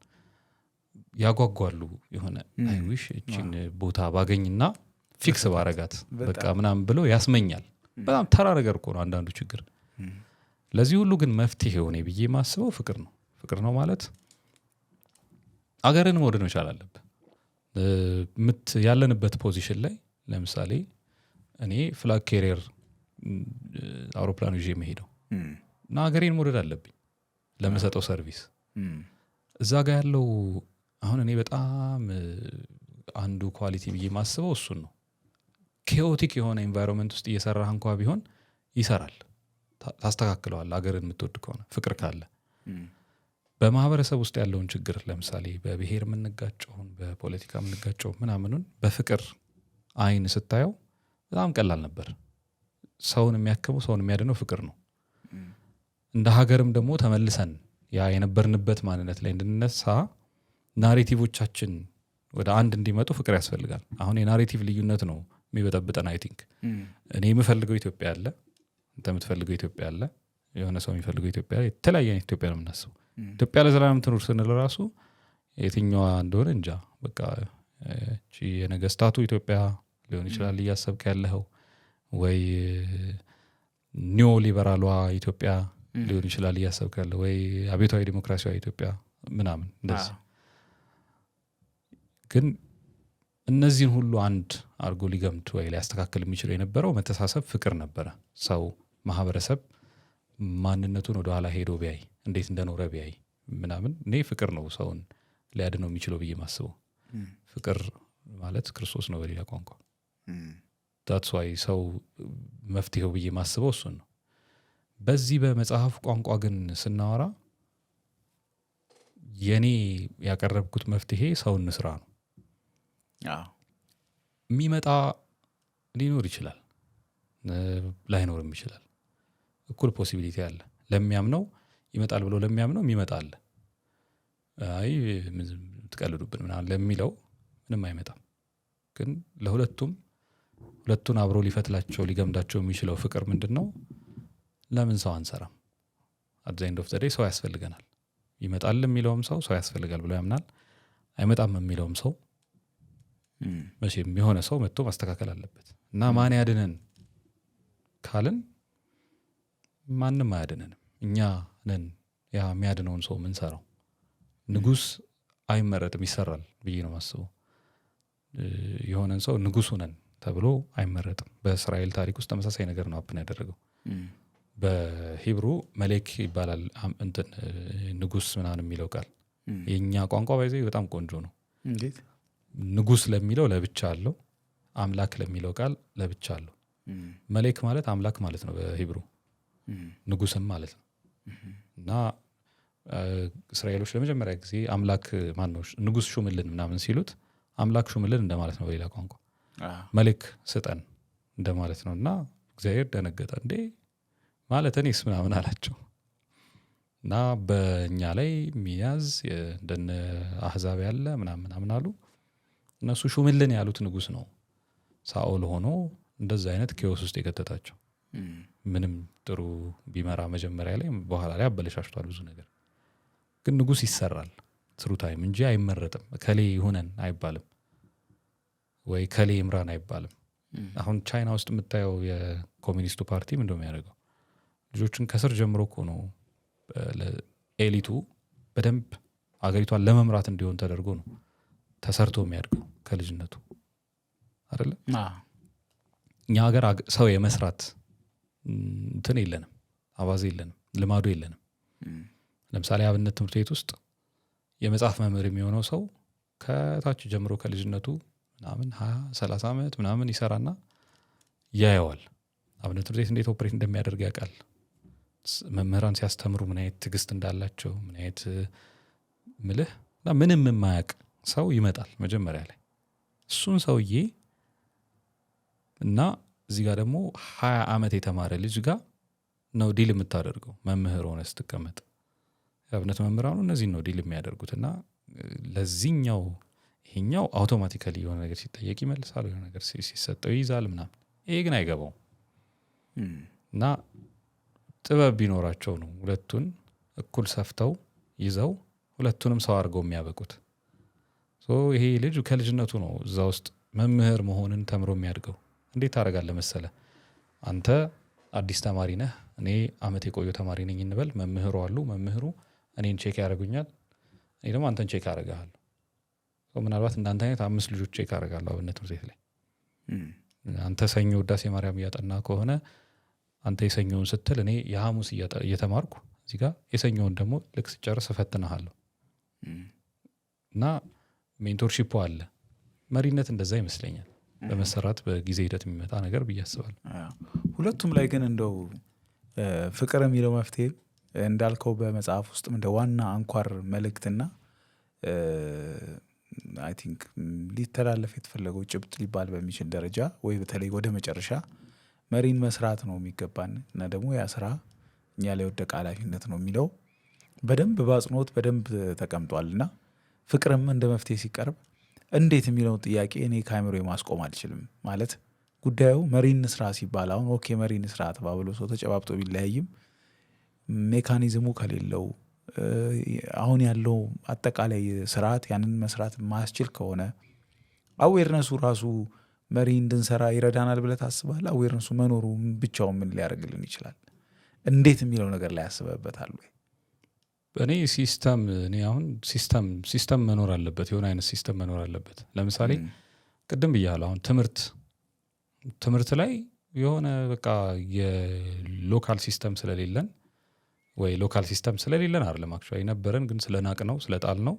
ያጓጓሉ የሆነ አይ ዊሽ እቺን ቦታ ባገኝና ፊክስ ባረጋት በቃ ምናምን ብሎ ያስመኛል በጣም ተራ ነገር እኮ ነው አንዳንዱ ችግር ለዚህ ሁሉ ግን መፍትሄ ሆነ ብዬ ማስበው ፍቅር ነው ፍቅር ነው ማለት አገርን መውደድ መቻል አለበት ያለንበት ፖዚሽን ላይ ለምሳሌ እኔ ፍላግ ካሪየር አውሮፕላን ይዤ መሄደው እና አገሬን መውደድ አለብኝ ለምሰጠው ሰርቪስ እዛ ጋር ያለው አሁን እኔ በጣም አንዱ ኳሊቲ ብዬ ማስበው እሱን ነው። ኬኦቲክ የሆነ ኤንቫይሮንመንት ውስጥ እየሰራህ እንኳ ቢሆን ይሰራል፣ ታስተካክለዋል። አገርን የምትወድ ከሆነ ፍቅር ካለ በማህበረሰብ ውስጥ ያለውን ችግር ለምሳሌ በብሔር የምንጋጨውን በፖለቲካ የምንጋጨውን ምናምኑን በፍቅር አይን ስታየው በጣም ቀላል ነበር። ሰውን የሚያክመው ሰውን የሚያድነው ፍቅር ነው። እንደ ሀገርም ደግሞ ተመልሰን ያ የነበርንበት ማንነት ላይ እንድንነሳ ናሬቲቮቻችን ወደ አንድ እንዲመጡ ፍቅር ያስፈልጋል። አሁን የናሬቲቭ ልዩነት ነው የሚበጠብጠን። አይ ቲንክ እኔ የምፈልገው ኢትዮጵያ አለ፣ አንተ የምትፈልገው ኢትዮጵያ አለ፣ የሆነ ሰው የሚፈልገው ኢትዮጵያ አለ። የተለያየ አይነት ኢትዮጵያ ነው የምናስበው። ኢትዮጵያ ለዘላለም ትኑር ስንል ራሱ የትኛዋ እንደሆነ እንጃ። በቃ እቺ የነገስታቱ ኢትዮጵያ ሊሆን ይችላል እያሰብክ ያለኸው፣ ወይ ኒዮ ሊበራሏ ኢትዮጵያ ሊሆን ይችላል እያሰብክ ያለኸው፣ ወይ አብዮታዊ ዲሞክራሲያዊ ኢትዮጵያ ምናምን እንደዚህ። ግን እነዚህን ሁሉ አንድ አድርጎ ሊገምት ወይ ሊያስተካክል የሚችለው የነበረው መተሳሰብ፣ ፍቅር ነበረ። ሰው ማህበረሰብ ማንነቱን ወደኋላ ሄዶ ቢያይ እንዴት እንደኖረ ቢያይ ምናምን፣ እኔ ፍቅር ነው ሰውን ሊያድነው የሚችለው ብዬ ማስበው። ፍቅር ማለት ክርስቶስ ነው በሌላ ቋንቋ። ዳትስ ዋይ ሰው መፍትሄው ብዬ ማስበው እሱን ነው። በዚህ በመጽሐፍ ቋንቋ ግን ስናወራ የኔ ያቀረብኩት መፍትሄ ሰው እንስራ ነው። የሚመጣ ሊኖር ይችላል፣ ላይኖርም ይችላል። እኩል ፖሲቢሊቲ አለ። ለሚያምነው ይመጣል ብሎ ለሚያምነው የሚመጣ አለ። አይ ትቀልዱብን ምናምን ለሚለው ምንም አይመጣም። ግን ለሁለቱም ሁለቱን አብሮ ሊፈትላቸው ሊገምዳቸው የሚችለው ፍቅር ምንድን ነው? ለምን ሰው አንሰራም? አት ዘ ኤንድ ኦፍ ዘ ዴይ ሰው ያስፈልገናል። ይመጣል የሚለውም ሰው ያስፈልጋል ብሎ ያምናል። አይመጣም የሚለውም ሰው መቼም የሆነ ሰው መጥቶ ማስተካከል አለበት። እና ማን ያድነን ካልን ማንም አያድነንም። እኛ ነን ያ የሚያድነውን ሰው ምንሰራው። ንጉስ አይመረጥም፣ ይሰራል ብዬ ነው ማስበው። የሆነን ሰው ንጉሱ ነን ተብሎ አይመረጥም። በእስራኤል ታሪክ ውስጥ ተመሳሳይ ነገር ነው አፕን ያደረገው። በሂብሩ መሌክ ይባላል እንትን ንጉስ ምናምን የሚለው ቃል። የኛ ቋንቋ ባይዘ በጣም ቆንጆ ነው። እንዴት ንጉስ ለሚለው ለብቻ አለው፣ አምላክ ለሚለው ቃል ለብቻ አለው። መሌክ ማለት አምላክ ማለት ነው በሂብሩ፣ ንጉስም ማለት ነው። እና እስራኤሎች ለመጀመሪያ ጊዜ አምላክ ማነው ንጉስ ሹምልን ምናምን ሲሉት አምላክ ሹምልን እንደማለት ነው በሌላ ቋንቋ። መሌክ ስጠን እንደማለት ነው። እና እግዚአብሔር ደነገጠ። እንዴ ማለት እኔስ ምናምን አላቸው። እና በእኛ ላይ ሚያዝ እንደነ አህዛብ ያለ ምናምን አሉ። እነሱ ሹምልን ያሉት ንጉስ ነው ሳኦል ሆኖ እንደዛ አይነት ኬዎስ ውስጥ የከተታቸው። ምንም ጥሩ ቢመራ መጀመሪያ ላይ በኋላ ላይ አበለሻሽቷል ብዙ ነገር። ግን ንጉስ ይሰራል ትሩ ታይም እንጂ አይመረጥም። ከሌ ይሁነን አይባልም፣ ወይ ከሌ ይምራን አይባልም። አሁን ቻይና ውስጥ የምታየው የኮሚኒስቱ ፓርቲ ምን እንደው የሚያደርገው ልጆችን ከስር ጀምሮ እኮ ነው ኤሊቱ በደንብ አገሪቷን ለመምራት እንዲሆን ተደርጎ ነው ተሰርቶ የሚያድገው ከልጅነቱ አይደለ? እኛ ሀገር ሰው የመስራት እንትን የለንም፣ አባዜ የለንም፣ ልማዱ የለንም። ለምሳሌ አብነት ትምህርት ቤት ውስጥ የመጽሐፍ መምህር የሚሆነው ሰው ከታች ጀምሮ ከልጅነቱ ምናምን 20-30 ዓመት ምናምን ይሰራና ያየዋል። አብነት ትምህርት ቤት እንዴት ኦፕሬት እንደሚያደርግ ያውቃል። መምህራን ሲያስተምሩ ምን አይነት ትዕግስት እንዳላቸው ምን አይነት ምልህ ምንም የማያውቅ ሰው ይመጣል መጀመሪያ ላይ። እሱን ሰውዬ እና እዚህ ጋር ደግሞ 20 ዓመት የተማረ ልጅ ጋር ነው ዲል የምታደርገው መምህር ሆነ ስትቀመጥ። የአብነት መምህራኑ እነዚህ ነው ዲል የሚያደርጉት። እና ለዚህኛው ይሄኛው አውቶማቲካሊ የሆነ ነገር ሲጠየቅ ይመልሳል፣ የሆነ ነገር ሲሰጠው ይይዛል ምናምን። ይሄ ግን አይገባውም። እና ጥበብ ቢኖራቸው ነው ሁለቱን እኩል ሰፍተው ይዘው ሁለቱንም ሰው አድርገው የሚያበቁት። ይሄ ልጅ ከልጅነቱ ነው እዛ ውስጥ መምህር መሆንን ተምሮ የሚያድገው። እንዴት ታደርጋለህ መሰለ? አንተ አዲስ ተማሪ ነህ፣ እኔ አመት የቆየው ተማሪ ነኝ እንበል። መምህሩ አሉ። መምህሩ እኔን ቼክ ያደርጉኛል፣ እኔ ደግሞ አንተን ቼክ አደርግሃለሁ። ምናልባት እንዳንተ አይነት 5 ልጆች ቼክ አደርጋለሁ አብነት ትምህርት ቤት ላይ። አንተ ሰኞ ውዳሴ ማርያም እያጠና ከሆነ አንተ የሰኞውን ስትል እኔ የሐሙስ እየተማርኩ እዚህ ጋር የሰኞውን ደግሞ ልክ ስጨርስ እፈትንሃለሁ። እና ሜንቶርሺፕ አለ። መሪነት እንደዛ ይመስለኛል በመሰራት በጊዜ ሂደት የሚመጣ ነገር ብዬ አስባለሁ። ሁለቱም ላይ ግን እንደው ፍቅር የሚለው መፍትሄ እንዳልከው በመጽሐፍ ውስጥም እንደ ዋና አንኳር መልእክትና አይ ቲንክ ሊተላለፍ የተፈለገው ጭብጥ ሊባል በሚችል ደረጃ ወይ በተለይ ወደ መጨረሻ መሪን መስራት ነው የሚገባን እና ደግሞ ያ ስራ እኛ ላይ ወደቀ ኃላፊነት ነው የሚለው በደንብ በአጽንኦት በደንብ ተቀምጧል። እና ፍቅርም እንደ መፍትሄ ሲቀርብ እንዴት የሚለውን ጥያቄ እኔ ከአእምሮ ማስቆም አልችልም። ማለት ጉዳዩ መሪን ስራ ሲባል አሁን ኦኬ መሪን ስራ ተባብሎ ሰው ተጨባብጦ ቢለያይም ሜካኒዝሙ ከሌለው አሁን ያለው አጠቃላይ ስርዓት ያንን መስራት ማስችል ከሆነ አዌርነሱ ራሱ መሪ እንድንሰራ ይረዳናል ብለህ ታስባለህ? አዌርነሱ መኖሩ ብቻውን ምን ሊያደርግልን ይችላል? እንዴት የሚለው ነገር ላይ ያስበበታል ወይ? እኔ አሁን ሲስተም መኖር አለበት፣ የሆነ አይነት ሲስተም መኖር አለበት። ለምሳሌ ቅድም ብያለሁ፣ አሁን ትምህርት ላይ የሆነ በቃ የሎካል ሲስተም ስለሌለን ወይ ሎካል ሲስተም ስለሌለን አይደለም አክቹዋሊ ነበረን፣ ግን ስለናቅ ነው ስለጣል ነው።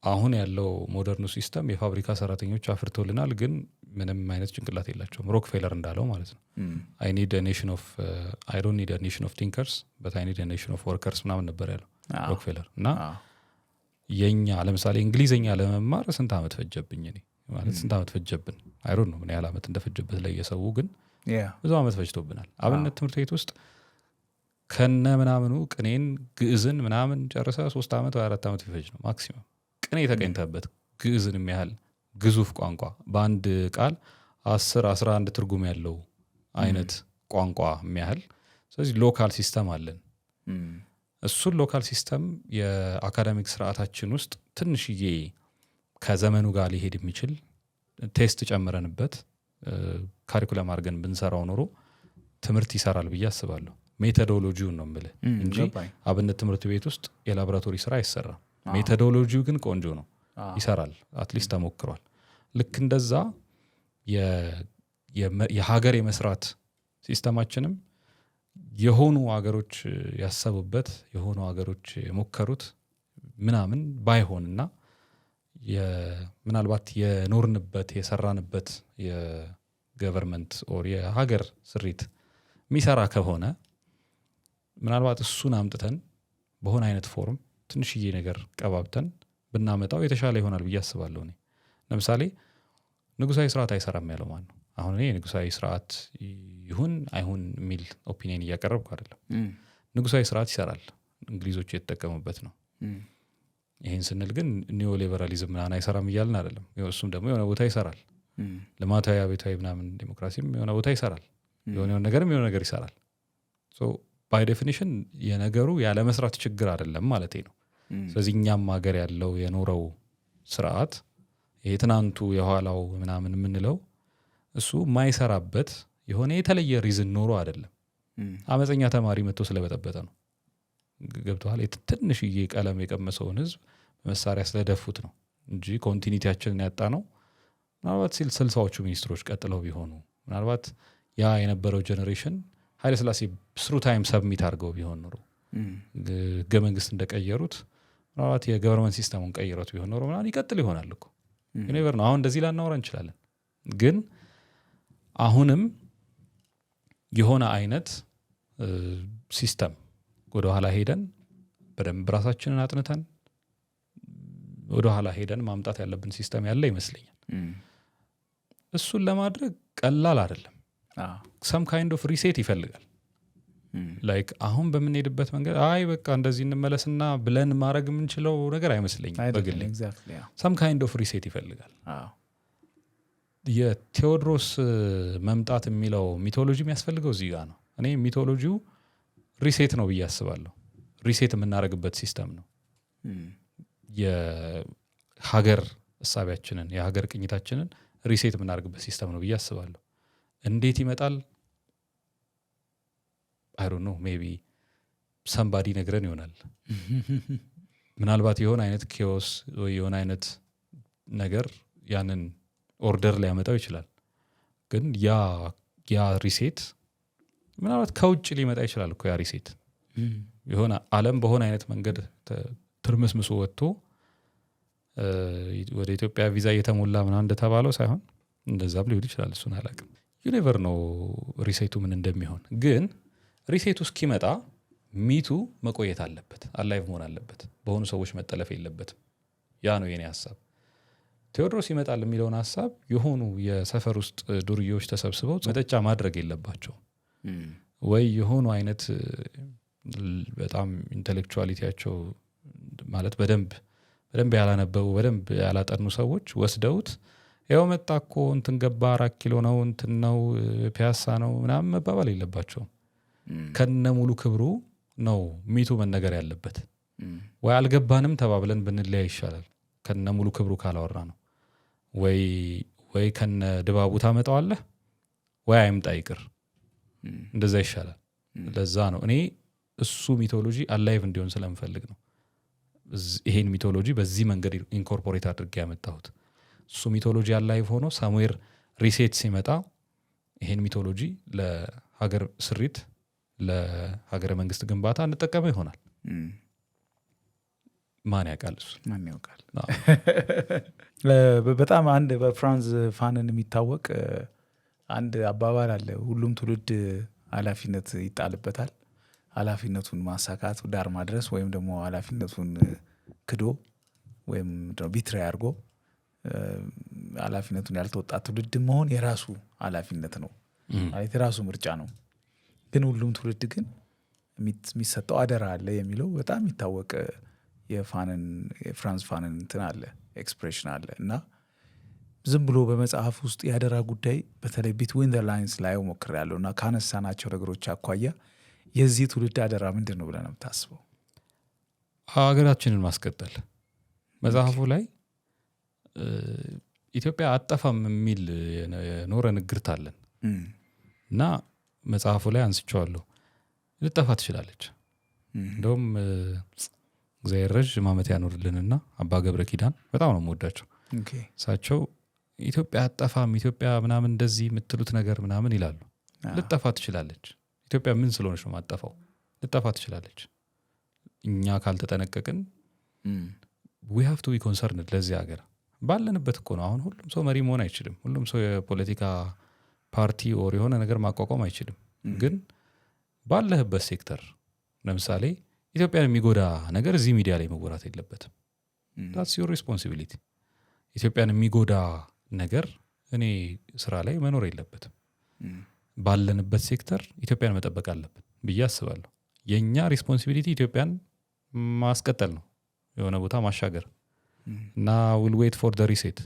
አሁን ያለው ሞደርኑ ሲስተም የፋብሪካ ሰራተኞች አፍርቶልናል፣ ግን ምንም አይነት ጭንቅላት የላቸውም። ሮክፌለር እንዳለው ማለት ነው አይ ዶንት ኒድ አ ኔሽን ኦፍ ቲንከርስ በት አይ ኒድ አ ኔሽን ኦፍ ወርከርስ ምናምን ነበር ያለው ሮክፌለር። እና የኛ ለምሳሌ እንግሊዝኛ ለመማር ስንት ዓመት ፈጀብኝ እኔ ማለት ስንት ዓመት ፈጀብን አይ ዶንት ኖ ምን ያህል ዓመት እንደፈጀበት ለየሰው ግን ብዙ ዓመት ፈጅቶብናል። አብነት ትምህርት ቤት ውስጥ ከነ ምናምኑ ቅኔን ግዕዝን ምናምን ጨርሰ 3 ዓመት ወይ 4 ዓመት ይፈጅ ነው ማክሲመም። ቅኔ የተቀኝተበት ግዕዝን የሚያህል ግዙፍ ቋንቋ በአንድ ቃል 10-11 ትርጉም ያለው አይነት ቋንቋ የሚያህል። ስለዚህ ሎካል ሲስተም አለን። እሱን ሎካል ሲስተም የአካዳሚክ ስርዓታችን ውስጥ ትንሽዬ ከዘመኑ ጋር ሊሄድ የሚችል ቴስት ጨምረንበት ካሪኩለም አድርገን ብንሰራው ኖሮ ትምህርት ይሰራል ብዬ አስባለሁ። ሜቶዶሎጂውን ነው የምልህ እንጂ አብነት ትምህርት ቤት ውስጥ የላቦራቶሪ ስራ አይሰራም። ሜቶዶሎጂው ግን ቆንጆ ነው፣ ይሰራል፣ አትሊስት ተሞክሯል። ልክ እንደዛ የሀገር የመስራት ሲስተማችንም የሆኑ ሀገሮች ያሰቡበት የሆኑ ሀገሮች የሞከሩት ምናምን ባይሆንና ምናልባት የኖርንበት የሰራንበት የገቨርንመንት ኦር የሀገር ስሪት የሚሰራ ከሆነ ምናልባት እሱን አምጥተን በሆነ አይነት ፎርም ትንሽዬ ነገር ቀባብተን ብናመጣው የተሻለ ይሆናል ብዬ አስባለሁ። እኔ ለምሳሌ ንጉሳዊ ስርዓት አይሰራም ያለው ማን ነው? አሁን እኔ ንጉሳዊ ስርዓት ይሁን አይሁን የሚል ኦፒኒየን እያቀረብኩ አይደለም። ንጉሳዊ ስርዓት ይሰራል፣ እንግሊዞች የተጠቀሙበት ነው። ይህን ስንል ግን ኒዮ ሊበራሊዝም ምናምን አይሰራም እያልን አይደለም። እሱም ደግሞ የሆነ ቦታ ይሰራል። ልማታዊ አብዮታዊ ምናምን ዲሞክራሲም የሆነ ቦታ ይሰራል። የሆነ ነገርም የሆነ ነገር ይሰራል። ባይ ዴፊኒሽን የነገሩ ያለመስራት ችግር አይደለም ማለት ነው። ስለዚህ እኛም ሀገር ያለው የኖረው ስርዓት የትናንቱ የኋላው ምናምን የምንለው እሱ ማይሰራበት የሆነ የተለየ ሪዝን ኖሮ አይደለም። አመፀኛ ተማሪ መጥቶ ስለበጠበጠ ነው። ገብቶሃል? ትንሽዬ ቀለም የቀመሰውን ህዝብ በመሳሪያ ስለደፉት ነው እንጂ ኮንቲኒቲያችንን ያጣ ነው። ምናልባት 60ዎቹ ሚኒስትሮች ቀጥለው ቢሆኑ ምናልባት ያ የነበረው ጀኔሬሽን ኃይለ ሥላሴ ስሩ ታይም ሰብሚት አድርገው ቢሆን ኖሮ ህገ መንግስት እንደቀየሩት ምናልባት የገቨርንመንት ሲስተሙን ቀይረቱ ቢሆን ኖሮ ምናምን ይቀጥል ይሆናል እኮ ዩኒቨር ነው። አሁን እንደዚህ ላናወራ እንችላለን። ግን አሁንም የሆነ አይነት ሲስተም ወደኋላ ሄደን በደንብ ራሳችንን አጥንተን ወደኋላ ሄደን ማምጣት ያለብን ሲስተም ያለ ይመስለኛል። እሱን ለማድረግ ቀላል አይደለም። ሰም ካይንድ ኦፍ ሪሴት ይፈልጋል። ላይክ አሁን በምንሄድበት መንገድ አይ በቃ እንደዚህ እንመለስና ብለን ማድረግ የምንችለው ነገር አይመስለኝም በግሌ። ሰም ካይንድ ኦፍ ሪሴት ይፈልጋል። የቴዎድሮስ መምጣት የሚለው ሚቶሎጂ የሚያስፈልገው እዚህ ጋር ነው። እኔ ሚቶሎጂው ሪሴት ነው ብዬ አስባለሁ። ሪሴት የምናደርግበት ሲስተም ነው። የሀገር እሳቢያችንን የሀገር ቅኝታችንን ሪሴት የምናደርግበት ሲስተም ነው ብዬ አስባለሁ። እንዴት ይመጣል? አይ ዶንት ኖ ሜቢ ሰምባዲ ነግረን ይሆናል። ምናልባት የሆነ አይነት ኬዎስ ወይ የሆነ አይነት ነገር ያንን ኦርደር ሊያመጣው ይችላል። ግን ያ ሪሴት ምናልባት ከውጭ ሊመጣ ይችላል እኮ ያ ሪሴት። የሆነ ዓለም በሆነ አይነት መንገድ ትርምስምሶ ወጥቶ ወደ ኢትዮጵያ ቪዛ እየተሞላ ምናምን እንደተባለው ሳይሆን እንደዛም ሊሆን ይችላል። እሱን አላውቅም። ዩኒቨር ነው ሪሴቱ ምን እንደሚሆን። ግን ሪሴቱ እስኪመጣ ሚቱ መቆየት አለበት፣ አላይቭ መሆን አለበት፣ በሆኑ ሰዎች መጠለፍ የለበትም። ያ ነው የኔ ሀሳብ። ቴዎድሮስ ይመጣል የሚለውን ሀሳብ የሆኑ የሰፈር ውስጥ ዱርዬዎች ተሰብስበው መጠጫ ማድረግ የለባቸው ወይ የሆኑ አይነት በጣም ኢንቴሌክቹዋሊቲያቸው ማለት በደንብ ያላነበቡ በደንብ ያላጠኑ ሰዎች ወስደውት ያው መጣ እኮ እንትን ገባ 4 ኪሎ ነው እንትን ነው ፒያሳ ነው ምናምን መባባል የለባቸውም። ከነ ሙሉ ክብሩ ነው ሚቱ መነገር ያለበት። ወይ አልገባንም ተባብለን ብንለያይ ይሻላል ከነ ሙሉ ክብሩ ካላወራ ነው። ወይ ከነ ድባቡ ታመጣዋለህ ወይ አይምጣ ይቅር፣ እንደዛ ይሻላል። ለዛ ነው እኔ እሱ ሚቶሎጂ አላይቭ እንዲሆን ስለምፈልግ ነው ይሄን ሚቶሎጂ በዚህ መንገድ ኢንኮርፖሬት አድርጌ ያመጣሁት። እሱ ሚቶሎጂ አላይቭ ሆኖ ሳሙዌር ሪሴት ሲመጣ ይሄን ሚቶሎጂ ለሀገር ስሪት ለሀገረ መንግስት ግንባታ እንጠቀመው ይሆናል። ማን ያውቃል? እሱ ማን ያውቃል? በጣም አንድ በፍራንስ ፋነን የሚታወቅ አንድ አባባል አለ። ሁሉም ትውልድ ኃላፊነት ይጣልበታል። ኃላፊነቱን ማሳካት ዳር ማድረስ ወይም ደግሞ ኃላፊነቱን ክዶ ወይም ቢትሬ አድርጎ ኃላፊነቱን ያልተወጣ ትውልድ መሆን የራሱ ኃላፊነት ነው ማለት የራሱ ምርጫ ነው። ግን ሁሉም ትውልድ ግን የሚሰጠው አደራ አለ የሚለው በጣም የሚታወቅ የፍራንስ ፋነን እንትን አለ ኤክስፕሬሽን አለ እና ዝም ብሎ በመጽሐፍ ውስጥ የአደራ ጉዳይ በተለይ ቢትዊን ዘ ላይንስ ላይ ሞክሬያለሁ እና ካነሳናቸው ነገሮች አኳያ የዚህ ትውልድ አደራ ምንድን ነው ብለህ ነው የምታስበው? ሀገራችንን ማስቀጠል። መጽሐፉ ላይ ኢትዮጵያ አጠፋም የሚል የኖረ ንግርት አለን እና መጽሐፉ ላይ አንስቼዋለሁ። ልጠፋ ትችላለች። እንደውም እግዚአብሔር ረዥም ዓመት ያኖርልንና አባ ገብረ ኪዳን በጣም ነው የምወዳቸው። እሳቸው ኢትዮጵያ አጠፋም ኢትዮጵያ ምናምን እንደዚህ የምትሉት ነገር ምናምን ይላሉ። ልጠፋ ትችላለች። ኢትዮጵያ ምን ስለሆነች ነው ማጠፋው? ልጠፋ ትችላለች። እኛ ካልተጠነቀቅን we have to be concerned ለዚህ ሀገር ባለንበት እኮ ነው። አሁን ሁሉም ሰው መሪ መሆን አይችልም። ሁሉም ሰው የፖለቲካ ፓርቲ ኦር የሆነ ነገር ማቋቋም አይችልም። ግን ባለህበት ሴክተር ለምሳሌ ኢትዮጵያን የሚጎዳ ነገር እዚህ ሚዲያ ላይ መወራት የለበትም። that's your responsibility። ኢትዮጵያን የሚጎዳ ነገር እኔ ስራ ላይ መኖር የለበትም። ባለንበት ሴክተር ኢትዮጵያን መጠበቅ አለብን ብዬ አስባለሁ። የኛ ሪስፖንሲቢሊቲ ኢትዮጵያን ማስቀጠል ነው፣ የሆነ ቦታ ማሻገር እና we'll wait for the reset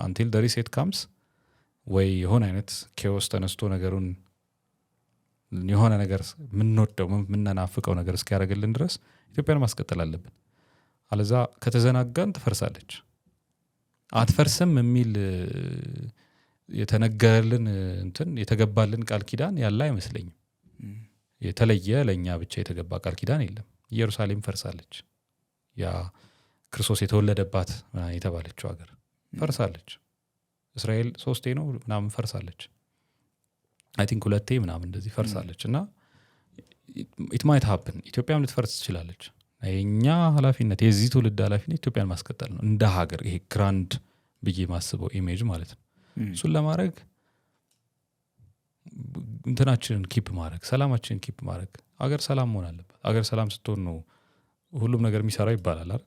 until the reset comes። ወይ የሆነ አይነት ኬዎስ ተነስቶ ነገሩን የሆነ ነገር የምንወደው የምንናፍቀው ነገር እስኪያደርግልን ድረስ ኢትዮጵያን ማስቀጠል አለብን። አለዛ ከተዘናጋን ትፈርሳለች። አትፈርስም የሚል የተነገረልን እንትን የተገባልን ቃል ኪዳን ያለ አይመስለኝም። የተለየ ለእኛ ብቻ የተገባ ቃል ኪዳን የለም። ኢየሩሳሌም ፈርሳለች። ያ ክርስቶስ የተወለደባት የተባለችው ሀገር ፈርሳለች። እስራኤል 3 ነው ምናምን ፈርሳለች። አይ ቲንክ 2 ምናምን እንደዚህ ፈርሳለች። እና it might happen ኢትዮጵያም ልትፈርስ ትችላለች። የኛ ኃላፊነት የዚህ ትውልድ ኃላፊነት ኢትዮጵያን ማስቀጠል ነው እንደ ሀገር። ይሄ ግራንድ ብዬ ማስበው ኢሜጅ ማለት ነው። እሱን ለማድረግ እንትናችንን ኪፕ ማድረግ፣ ሰላማችንን ኪፕ ማድረግ። አገር ሰላም መሆን አለባት። አገር ሰላም ስትሆን ነው ሁሉም ነገር የሚሰራው ይባላል አይደል?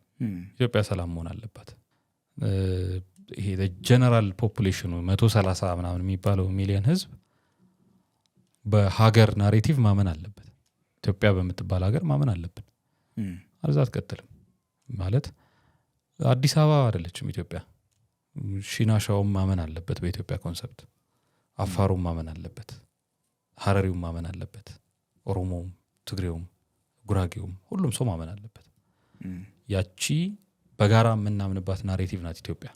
ኢትዮጵያ ሰላም መሆን አለባት። ይሄ ጀነራል ፖፑሌሽኑ 130 ምናምን የሚባለው ሚሊዮን ህዝብ በሀገር ናሬቲቭ ማመን አለበት። ኢትዮጵያ በምትባል ሀገር ማመን አለብን። አልዛ አትቀጥልም ማለት አዲስ አበባ አይደለችም ኢትዮጵያ። ሺናሻውም ማመን አለበት በኢትዮጵያ ኮንሰፕት። አፋሩም ማመን አለበት፣ ሀረሪውም ማመን አለበት፣ ኦሮሞውም፣ ትግሬውም፣ ጉራጌውም ሁሉም ሰው ማመን አለበት። ያቺ በጋራ የምናምንባት ናሬቲቭ ናት ኢትዮጵያ።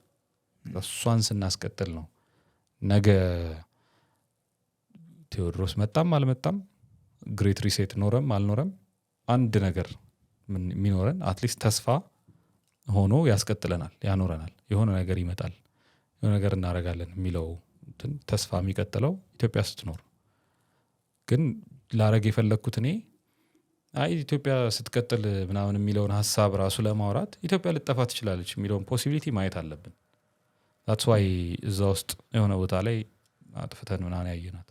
እሷን ስናስቀጥል ነው ነገ ቴዎድሮስ መጣም አልመጣም፣ ግሬት ሪሴት ኖረም አልኖረም አንድ ነገር የሚኖረን አትሊስት ተስፋ ሆኖ ያስቀጥለናል፣ ያኖረናል። የሆነ ነገር ይመጣል፣ የሆነ ነገር እናደርጋለን የሚለው ተስፋ የሚቀጥለው ኢትዮጵያ ስትኖር። ግን ላረግ የፈለግኩት እኔ አይ ኢትዮጵያ ስትቀጥል ምናምን የሚለውን ሀሳብ ራሱ ለማውራት ኢትዮጵያ ልጠፋ ትችላለች የሚለውን ፖሲቢሊቲ ማየት አለብን። that's why እዛ ውስጥ የሆነ ቦታ ላይ አጥፍተን ምናምን ያየናት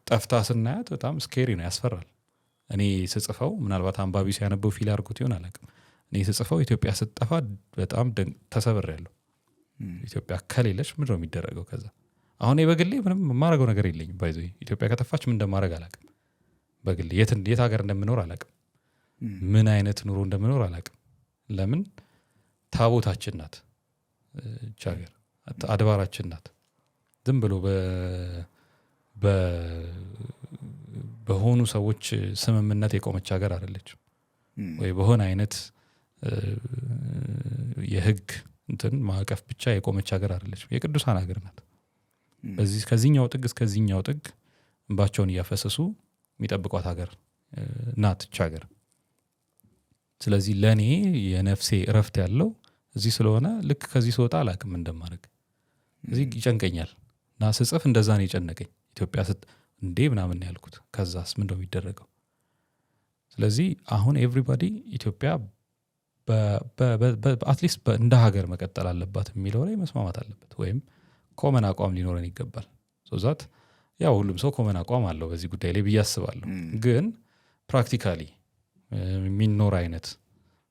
ጠፍታ ስናያት በጣም ስኬሪ ነው፣ ያስፈራል። እኔ ስጽፈው ምናልባት አንባቢ ሲያነበው ፊል አድርጎት ይሆን አላውቅም። እኔ ስጽፈው ኢትዮጵያ ስትጠፋ በጣም ተሰብሬያለሁ። ኢትዮጵያ ከሌለች ምንድን ነው የሚደረገው? ከዛ አሁን በግሌ ምንም የማደርገው ነገር የለኝም። ባይዞ ኢትዮጵያ ከጠፋች ምን እንደማደርግ አላውቅም። በግሌ የት ሀገር እንደምኖር አላውቅም። ምን አይነት ኑሮ እንደምኖር አላውቅም። ለምን ታቦታችን ናት እች ሀገር፣ አድባራችን ናት። ዝም ብሎ በሆኑ ሰዎች ስምምነት የቆመች ሀገር አይደለችም። ወይ በሆነ አይነት የህግ እንትን ማዕቀፍ ብቻ የቆመች ሀገር አይደለችም። የቅዱሳን ሀገር ናት። በዚህ ከዚህኛው ጥግ እስከዚህኛው ጥግ እንባቸውን እያፈሰሱ የሚጠብቋት ሀገር ናት እች ሀገር። ስለዚህ ለእኔ የነፍሴ እረፍት ያለው እዚህ ስለሆነ ልክ ከዚህ ስወጣ አላውቅም እንደማድረግ እዚህ ይጨንቀኛል። እና ስጽፍ እንደዛ ነው የጨነቀኝ። ኢትዮጵያ እንዴ ምናምን ያልኩት ከዛስ ምን እንደው የሚደረገው። ስለዚህ አሁን ኤቭሪባዲ ኢትዮጵያ አትሊስት እንደ ሀገር መቀጠል አለባት የሚለው ላይ መስማማት አለበት፣ ወይም ኮመን አቋም ሊኖረን ይገባል። ሶዛት ያው ሁሉም ሰው ኮመን አቋም አለው በዚህ ጉዳይ ላይ ብዬ አስባለሁ። ግን ፕራክቲካሊ የሚኖር አይነት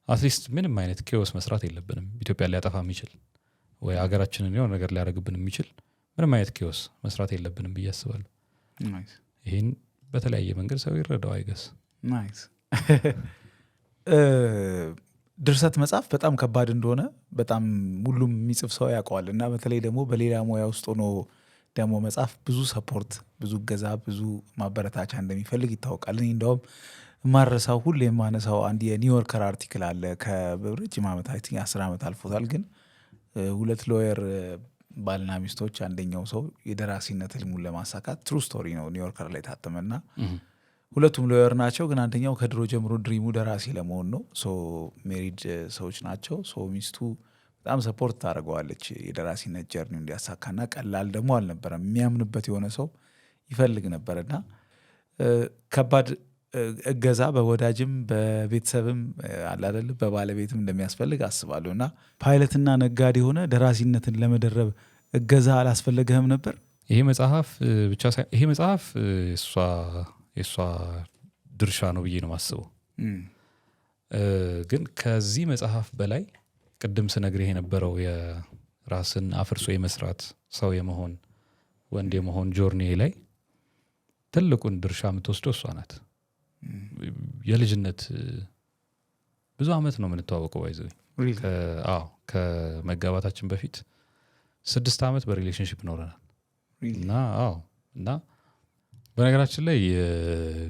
አትሊስት ምንም አይነት ኬዎስ መስራት የለብንም። ኢትዮጵያ ሊያጠፋ የሚችል ወይ ሀገራችንን የሆነ ነገር ሊያደርግብን የሚችል ምንም አይነት ኬዎስ መስራት የለብንም ብዬ አስባለሁ። ይህን በተለያየ መንገድ ሰው ይረዳው አይገስ። ናይስ። ድርሰት መጻፍ በጣም ከባድ እንደሆነ በጣም ሁሉም የሚጽፍ ሰው ያውቀዋል። እና በተለይ ደግሞ በሌላ ሙያ ውስጥ ሆኖ ደግሞ መጻፍ ብዙ ሰፖርት፣ ብዙ ገዛ፣ ብዙ ማበረታቻ እንደሚፈልግ ይታወቃል። እኔ እንደውም የማረሳው ሁሌ የማነሳው አንድ የኒውዮርከር አርቲክል አለ ከረጅም ዓመት 10 ዓመት አልፎታል። ግን 2 ሎየር ባልና ሚስቶች አንደኛው ሰው የደራሲነት ህልሙን ለማሳካት ትሩ ስቶሪ ነው ኒውዮርከር ላይ ታተመና ሁለቱም ሎየር ናቸው። ግን አንደኛው ከድሮ ጀምሮ ድሪሙ ደራሲ ለመሆን ነው። ሜሪድ ሰዎች ናቸው። ሚስቱ በጣም ሰፖርት ታደርገዋለች የደራሲነት ጀርኒው እንዲያሳካና ቀላል ደግሞ አልነበረም። የሚያምንበት የሆነ ሰው ይፈልግ ነበርና ከባድ እገዛ በወዳጅም በቤተሰብም አላደል በባለቤትም እንደሚያስፈልግ አስባለሁ። እና ፓይለትና ነጋዴ ሆነ ደራሲነትን ለመደረብ እገዛ አላስፈለገህም ነበር? ይሄ መጽሐፍ ብቻ ሳይሆን ይሄ መጽሐፍ የእሷ ድርሻ ነው ብዬ ነው ማስበው። ግን ከዚህ መጽሐፍ በላይ ቅድም ስነግርህ የነበረው የራስን አፍርሶ የመስራት ሰው የመሆን ወንድ የመሆን ጆርኒ ላይ ትልቁን ድርሻ የምትወስደው እሷ ናት። የልጅነት ብዙ አመት ነው የምንተዋወቀው። ባይዘው ከመጋባታችን በፊት 6 አመት በሪሌሽንሽፕ ኖረናል። እና በነገራችን ላይ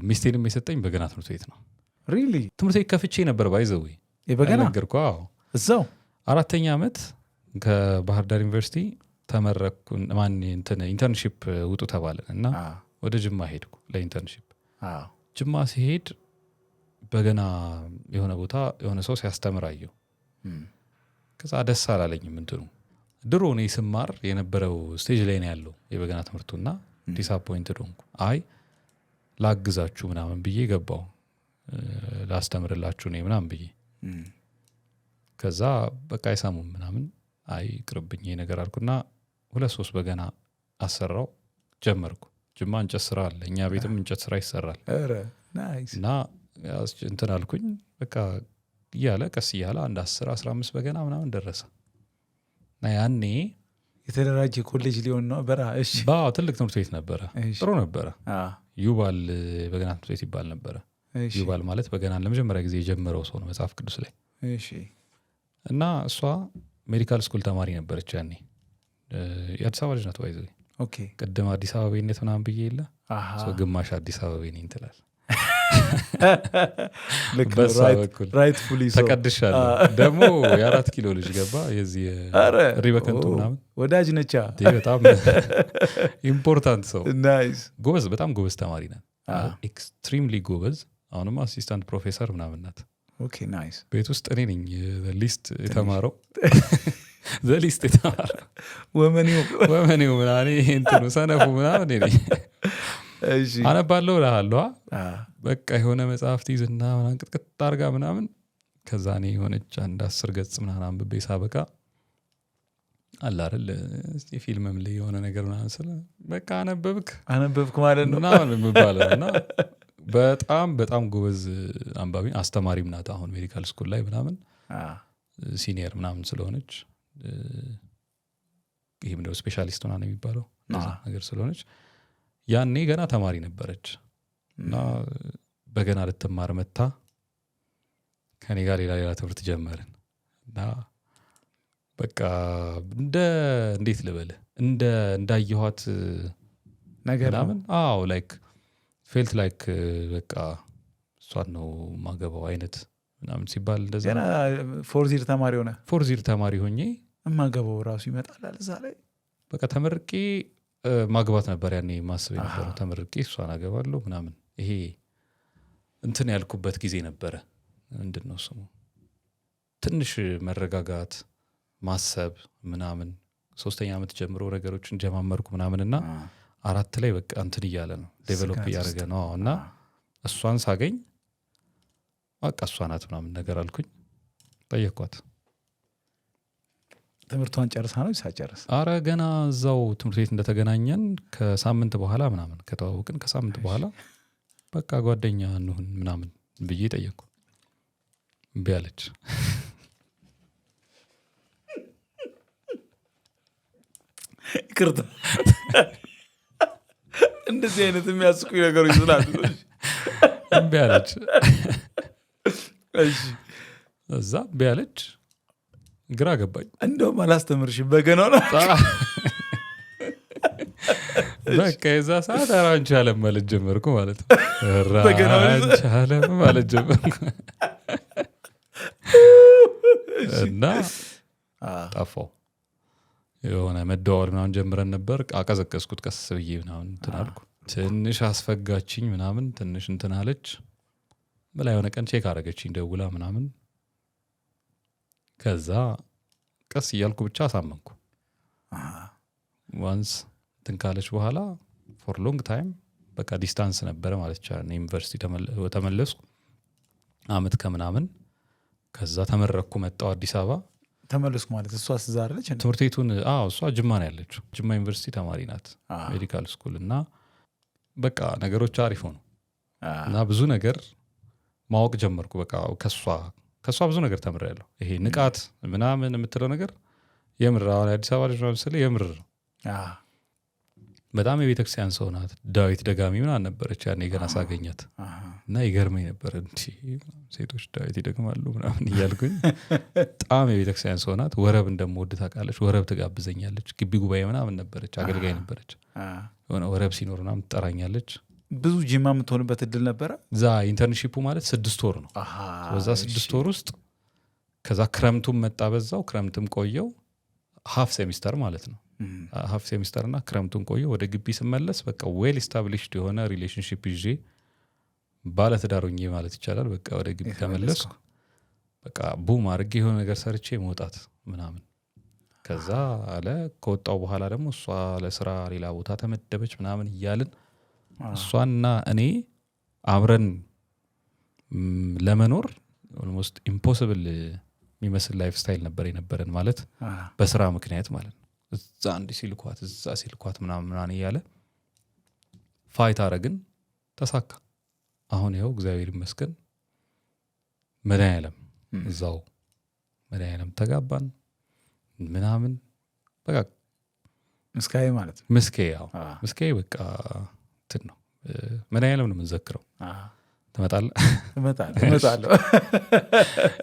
ሚስቴንም የሰጠኝ በገና ትምህርት ቤት ነው። ሪሊ ትምህርት ቤት ከፍቼ ነበር ባይዘው የበገና ነገርኩ። እዛው 4ኛ አመት ከባህር ዳር ዩኒቨርሲቲ ተመረኩ። ኢንተርንሺፕ ውጡ ተባለ እና ወደ ጅማ ሄድኩ ለኢንተርንሺፕ። ጅማ ሲሄድ በገና የሆነ ቦታ የሆነ ሰው ሲያስተምር አየሁ። ከዛ ደስ አላለኝም። እንትኑ ድሮ እኔ ስማር የነበረው ስቴጅ ላይ ነው ያለው የበገና ትምህርቱና ዲስአፖይንትድ ሆንኩ። አይ ላግዛችሁ ምናምን ብዬ ገባው ላስተምርላችሁ ነው ምናምን ብዬ ከዛ በቃ አይሰሙም ምናምን አይ ቅርብኝ ነገር አልኩና 2-3 በገና አሰራው ጀመርኩ። ጅማ እንጨት ስራ አለ፣ እኛ ቤትም እንጨት ስራ ይሰራል። እና እንትን አልኩኝ በቃ እያለ ቀስ እያለ አንድ 10-15 በገና ምናምን ደረሰ። እና ያኔ የተደራጀ ኮሌጅ ሊሆን ነው በራ። እሺ ትልቅ ትምህርት ቤት ነበረ፣ ጥሩ ነበረ። ዩባል በገና ትምህርት ቤት ይባል ነበረ። ዩባል ማለት በገናን ለመጀመሪያ ጊዜ የጀመረው ሰው ነው መጽሐፍ ቅዱስ ላይ። እና እሷ ሜዲካል ስኩል ተማሪ ነበረች ያኔ። የአዲስ አበባ ልጅ ናት ባይዘ። ቅድም አዲስ አበቤነት ምናምን ብዬ የለ ግማሽ አዲስ አበቤኔ እንትላል በሳ በኩል ተቀድሻለሁ። ደግሞ የ4 ኪሎ ልጅ ገባ የዚህ ሪበከንቱ ምናምን ወዳጅ ነቻ። በጣም ኢምፖርታንት ሰው ጎበዝ፣ በጣም ጎበዝ ተማሪ ናት። ኤክስትሪምሊ ጎበዝ። አሁንም አሲስታንት ፕሮፌሰር ምናምን ናት። ቤት ውስጥ እኔ ነኝ ሊስት የተማረው ዘሊስት የተማረው ወመኔው ምናምን እንትኑ ሰነፉ ምናምን እኔ ነኝ። አነባለሁ እልሃለሁ በቃ የሆነ መጽሐፍ ትይዝና ምናምን ቅጥቅጥ አድርጋ ምናምን ከዛ እኔ የሆነች አንድ 10 ገጽ ምናምን አንብቤ ሳበቃ አለ አይደል እስቲ ፊልምም ላይ የሆነ ነገር ምናምን ስለ በቃ አነበብክ ማለት ነው ምናምን የሚባለው እና በጣም በጣም ጎበዝ አንባቢ አስተማሪም ናት። አሁን ሜዲካል ስኩል ላይ ምናምን ሲኒየር ምናምን ስለሆነች ይሄም ነው ስፔሻሊስት ሆና ነው የሚባለው ነገር ስለሆነች ያኔ ገና ተማሪ ነበረች እና በገና ልትማር መጣ ከኔ ጋር ሌላ ትምህርት ጀመርን እና በቃ እንዴት ልበል እንዳየኋት ነገር ምናምን ላይክ ፌልት ላይክ በቃ እሷን ነው ማገባው አይነት ምናምን ሲባል እንደዛ ገና ፎርዚር ተማሪ ሆኜ ማገባው ራሱ ይመጣል እዛ ላይ በቃ ተመርቄ ማግባት ነበር ያኔ ማስብ የነበረው ተመርቄ እሷን አገባለሁ ምናምን ይሄ እንትን ያልኩበት ጊዜ ነበረ። ምንድነው ስሙ ትንሽ መረጋጋት ማሰብ ምናምን 3ኛ ዓመት ጀምሮ ነገሮችን ጀማመርኩ ምናምንና 4 ላይ በቃ እንትን እያለ ነው ዴቨሎፕ እያደረገ ነው እና እሷን ሳገኝ በቃ እሷ ናት ምናምን ነገር አልኩኝ። ጠየኳት ትምህርቷን ጨርሳ ነው ሳጨርስ አረ ገና እዛው ትምህርት ቤት እንደተገናኘን ከሳምንት በኋላ ምናምን ከተዋወቅን ከሳምንት በኋላ በቃ ጓደኛ እንሁን ምናምን ብዬ ጠየቅኩ። እምቢ አለች። ይቅርታ እንደዚህ አይነት የሚያስቁኝ ነገሮች ስላሉ እምቢ አለች። እሺ እዛ እምቢ አለች። ግራ ገባኝ። እንደውም አላስተምርሽም በገናው ነው በቃ የዛ ሰዓት አራንቺ አለም ማለት ጀመርኩ ማለት ነው። አራንቺ አለም ማለት ጀመርኩ እና ጠፋው። የሆነ መደዋወል ምናምን ጀምረን ነበር። አቀዘቀዝኩት ቀስ ብዬ ምናምን እንትን አልኩ። ትንሽ አስፈጋችኝ ምናምን ትንሽ እንትን አለች። በላይ የሆነ ቀን ቼክ አደረገችኝ ደውላ ምናምን። ከዛ ቀስ እያልኩ ብቻ አሳመንኩ። ዋንስ ትንካለች በኋላ ፎር ሎንግ ታይም በቃ ዲስታንስ ነበረ ማለት ይቻላል። ዩኒቨርሲቲ ተመለስኩ አመት ከምናምን። ከዛ ተመረኩ መጣሁ አዲስ አበባ። ተመለስኩ ማለት እሷ ስዛረለች ትምህርት ቤቱን እሷ ጅማ ነው ያለችው። ጅማ ዩኒቨርሲቲ ተማሪ ናት ሜዲካል ስኩል እና በቃ ነገሮች አሪፍ ሆኑ እና ብዙ ነገር ማወቅ ጀመርኩ። በቃ ከሷ ብዙ ነገር ተምሬያለሁ። ይሄ ንቃት ምናምን የምትለው ነገር የምር አሁን አዲስ አበባ ልጅ ነው ስለ የምር በጣም የቤተክርስቲያን ሰው ናት። ዳዊት ደጋሚ ምናምን ነበረች ያኔ ገና ሳገኛት እና ይገርመኝ ነበር እንዴ ሴቶች ዳዊት ይደግማሉ ምናምን እያልኩኝ። በጣም የቤተክርስቲያን ሰው ናት። ወረብ እንደምወድ ታውቃለች። ወረብ ትጋብዘኛለች። ግቢ ጉባኤ ምናምን ነበረች፣ አገልጋይ ነበረች። የሆነ ወረብ ሲኖር ምናምን ትጠራኛለች። ብዙ ጂማ የምትሆንበት እድል ነበረ። እዛ ኢንተርንሺፑ ማለት 6 ወር ነው። በዛ 6 ወር ውስጥ ከዛ ክረምቱም መጣ። በዛው ክረምትም ቆየው ሃፍ ሴሚስተር ማለት ነው። ሃፍ ሴሚስተር እና ክረምቱን ቆየው። ወደ ግቢ ስመለስ በቃ ዌል ኢስታብሊሽድ የሆነ ሪሌሽንሺፕ ይዤ ባለትዳሩኝ ማለት ይቻላል። በቃ ወደ ግቢ ተመለስኩ። በቃ ቡም አድርጌ የሆነ ነገር ሰርቼ መውጣት ምናምን። ከዛ ከወጣው በኋላ ደግሞ እሷ ለስራ ሌላ ቦታ ተመደበች ምናምን እያልን እሷና እኔ አብረን ለመኖር ኦልሞስት ኢምፖሲብል የሚመስል ላይፍ ስታይል ነበር የነበረን ማለት በስራ ምክንያት ማለት ነው። እዛ አንድ ሲልኳት እዛ ሲልኳት ምናምን እያለ ፋይት አረግን። ተሳካ። አሁን ይኸው እግዚአብሔር ይመስገን መድኃኒዓለም እዛው መድኃኒዓለም ተጋባን ምናምን በቃ ምስካዬ ማለት ነው። ምስካዬ በቃ እንትን ነው። መድኃኒዓለም ነው የምንዘክረው። ትመጣለህ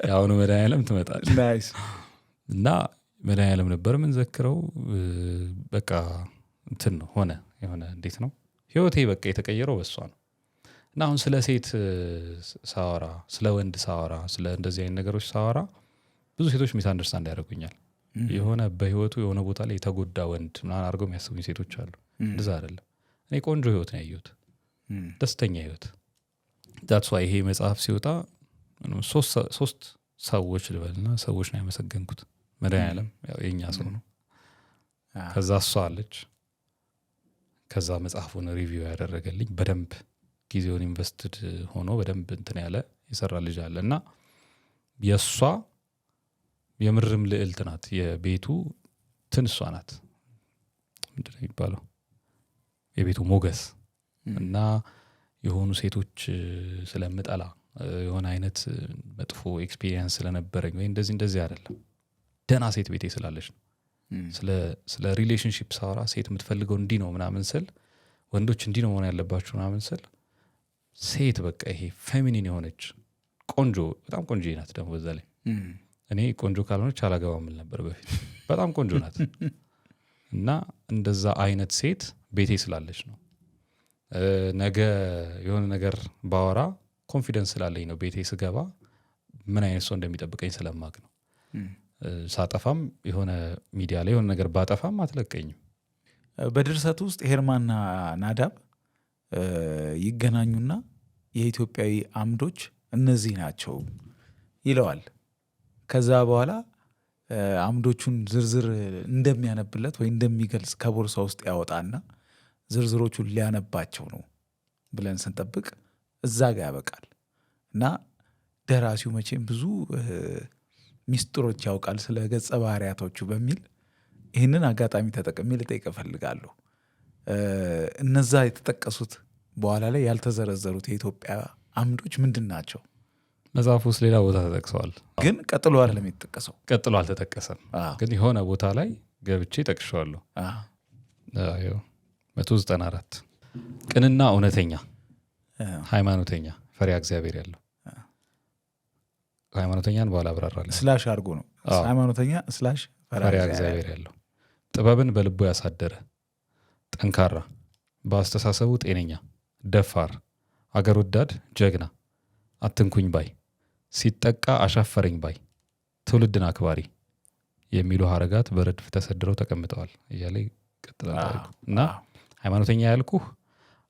የአሁኑ መድኃኒዓለም ትመጣለህ። ናይስ። እና መድኃኒዓለም ነበር የምንዘክረው። በቃ እንትን ነው ሆነ የሆነ እንዴት ነው ህይወቴ በቃ የተቀየረው በሷ ነው። እና አሁን ስለ ሴት ሳወራ፣ ስለ ወንድ ሳወራ፣ ስለ እንደዚህ አይነት ነገሮች ሳወራ ብዙ ሴቶች ሚስ አንደርስታንድ ያደርጉኛል። የሆነ በህይወቱ የሆነ ቦታ ላይ የተጎዳ ወንድ ምናምን አድርገው የሚያስቡኝ ሴቶች አሉ። እንደዛ አይደለም። እኔ ቆንጆ ህይወት ነው ያየሁት፣ ደስተኛ ህይወት። ዳትስ ዋይ ይሄ መጽሐፍ ሲወጣ 3 ሰዎች ልበልና ሰዎች ነው ያመሰገንኩት። መድኃኒዓለም ያው የኛ ሰው ነው። ከዛ እሷ አለች። ከዛ መጽሐፉን ሪቪው ያደረገልኝ በደንብ ጊዜውን ኢንቨስትድ ሆኖ በደንብ እንትን ያለ የሰራ ልጅ አለ እና የሷ የምርም ልዕልት ናት የቤቱ ትንሷ ናት ምንድነው የሚባለው የቤቱ ሞገስ እና የሆኑ ሴቶች ስለምጠላ የሆነ አይነት መጥፎ ኤክስፒሪየንስ ስለነበረኝ ወይ እንደዚህ አይደለም ደና ሴት ቤቴ ስላለች ነው ስለ ሪሌሽንሺፕ ሳወራ ሴት የምትፈልገው እንዲህ ነው ምናምን ስል ወንዶች እንዲህ ነው መሆን ያለባቸው ምናምን ስል ሴት በቃ ይሄ ፌሚኒን የሆነች ቆንጆ በጣም ቆንጆ ናት ደግሞ በዛ ላይ እኔ ቆንጆ ካልሆነች አላገባም ነበር በፊት በጣም ቆንጆ ናት እና እንደዛ አይነት ሴት ቤቴ ስላለች ነው ነገ የሆነ ነገር ባወራ ኮንፊደንስ ስላለኝ ነው ቤቴ ስገባ ምን አይነት ሰው እንደሚጠብቀኝ ስለማቅ ነው ሳጠፋም የሆነ ሚዲያ ላይ የሆነ ነገር ባጠፋም አትለቀኝም በድርሰቱ ውስጥ ሄርማና ናዳብ ይገናኙና የኢትዮጵያዊ አምዶች እነዚህ ናቸው ይለዋል ከዛ በኋላ አምዶቹን ዝርዝር እንደሚያነብለት ወይ እንደሚገልጽ ከቦርሳ ውስጥ ያወጣና ዝርዝሮቹን ሊያነባቸው ነው ብለን ስንጠብቅ እዛ ጋር ያበቃል እና ደራሲው መቼም ብዙ ሚስጥሮች ያውቃል ስለ ገጸ ባህሪያቶቹ በሚል ይህንን አጋጣሚ ተጠቅሜ ልጠይቅ እፈልጋለሁ እነዛ የተጠቀሱት በኋላ ላይ ያልተዘረዘሩት የኢትዮጵያ አምዶች ምንድን ናቸው መጽሐፍ ውስጥ ሌላ ቦታ ተጠቅሰዋል ግን ቀጥሎ አይደለም የተጠቀሰው ቀጥሎ አልተጠቀሰም ግን የሆነ ቦታ ላይ ገብቼ ጠቅሼዋለሁ 194 ቅንና እውነተኛ ሃይማኖተኛ ፈሪሃ እግዚአብሔር ያለው ሃይማኖተኛን በኋላ አብራራለሁ ስላሽ አድርጎ ነው ሃይማኖተኛ ስላሽ ፈሪሃ እግዚአብሔር ያለው ጥበብን በልቡ ያሳደረ ጠንካራ በአስተሳሰቡ ጤነኛ ደፋር አገር ወዳድ ጀግና አትንኩኝ ባይ ሲጠቃ አሻፈረኝ ባይ ትውልድን አክባሪ የሚሉ ሐረጋት በረድፍ ተሰድረው ተቀምጠዋል እያለ ይቀጥላል እና ሃይማኖተኛ ያልኩህ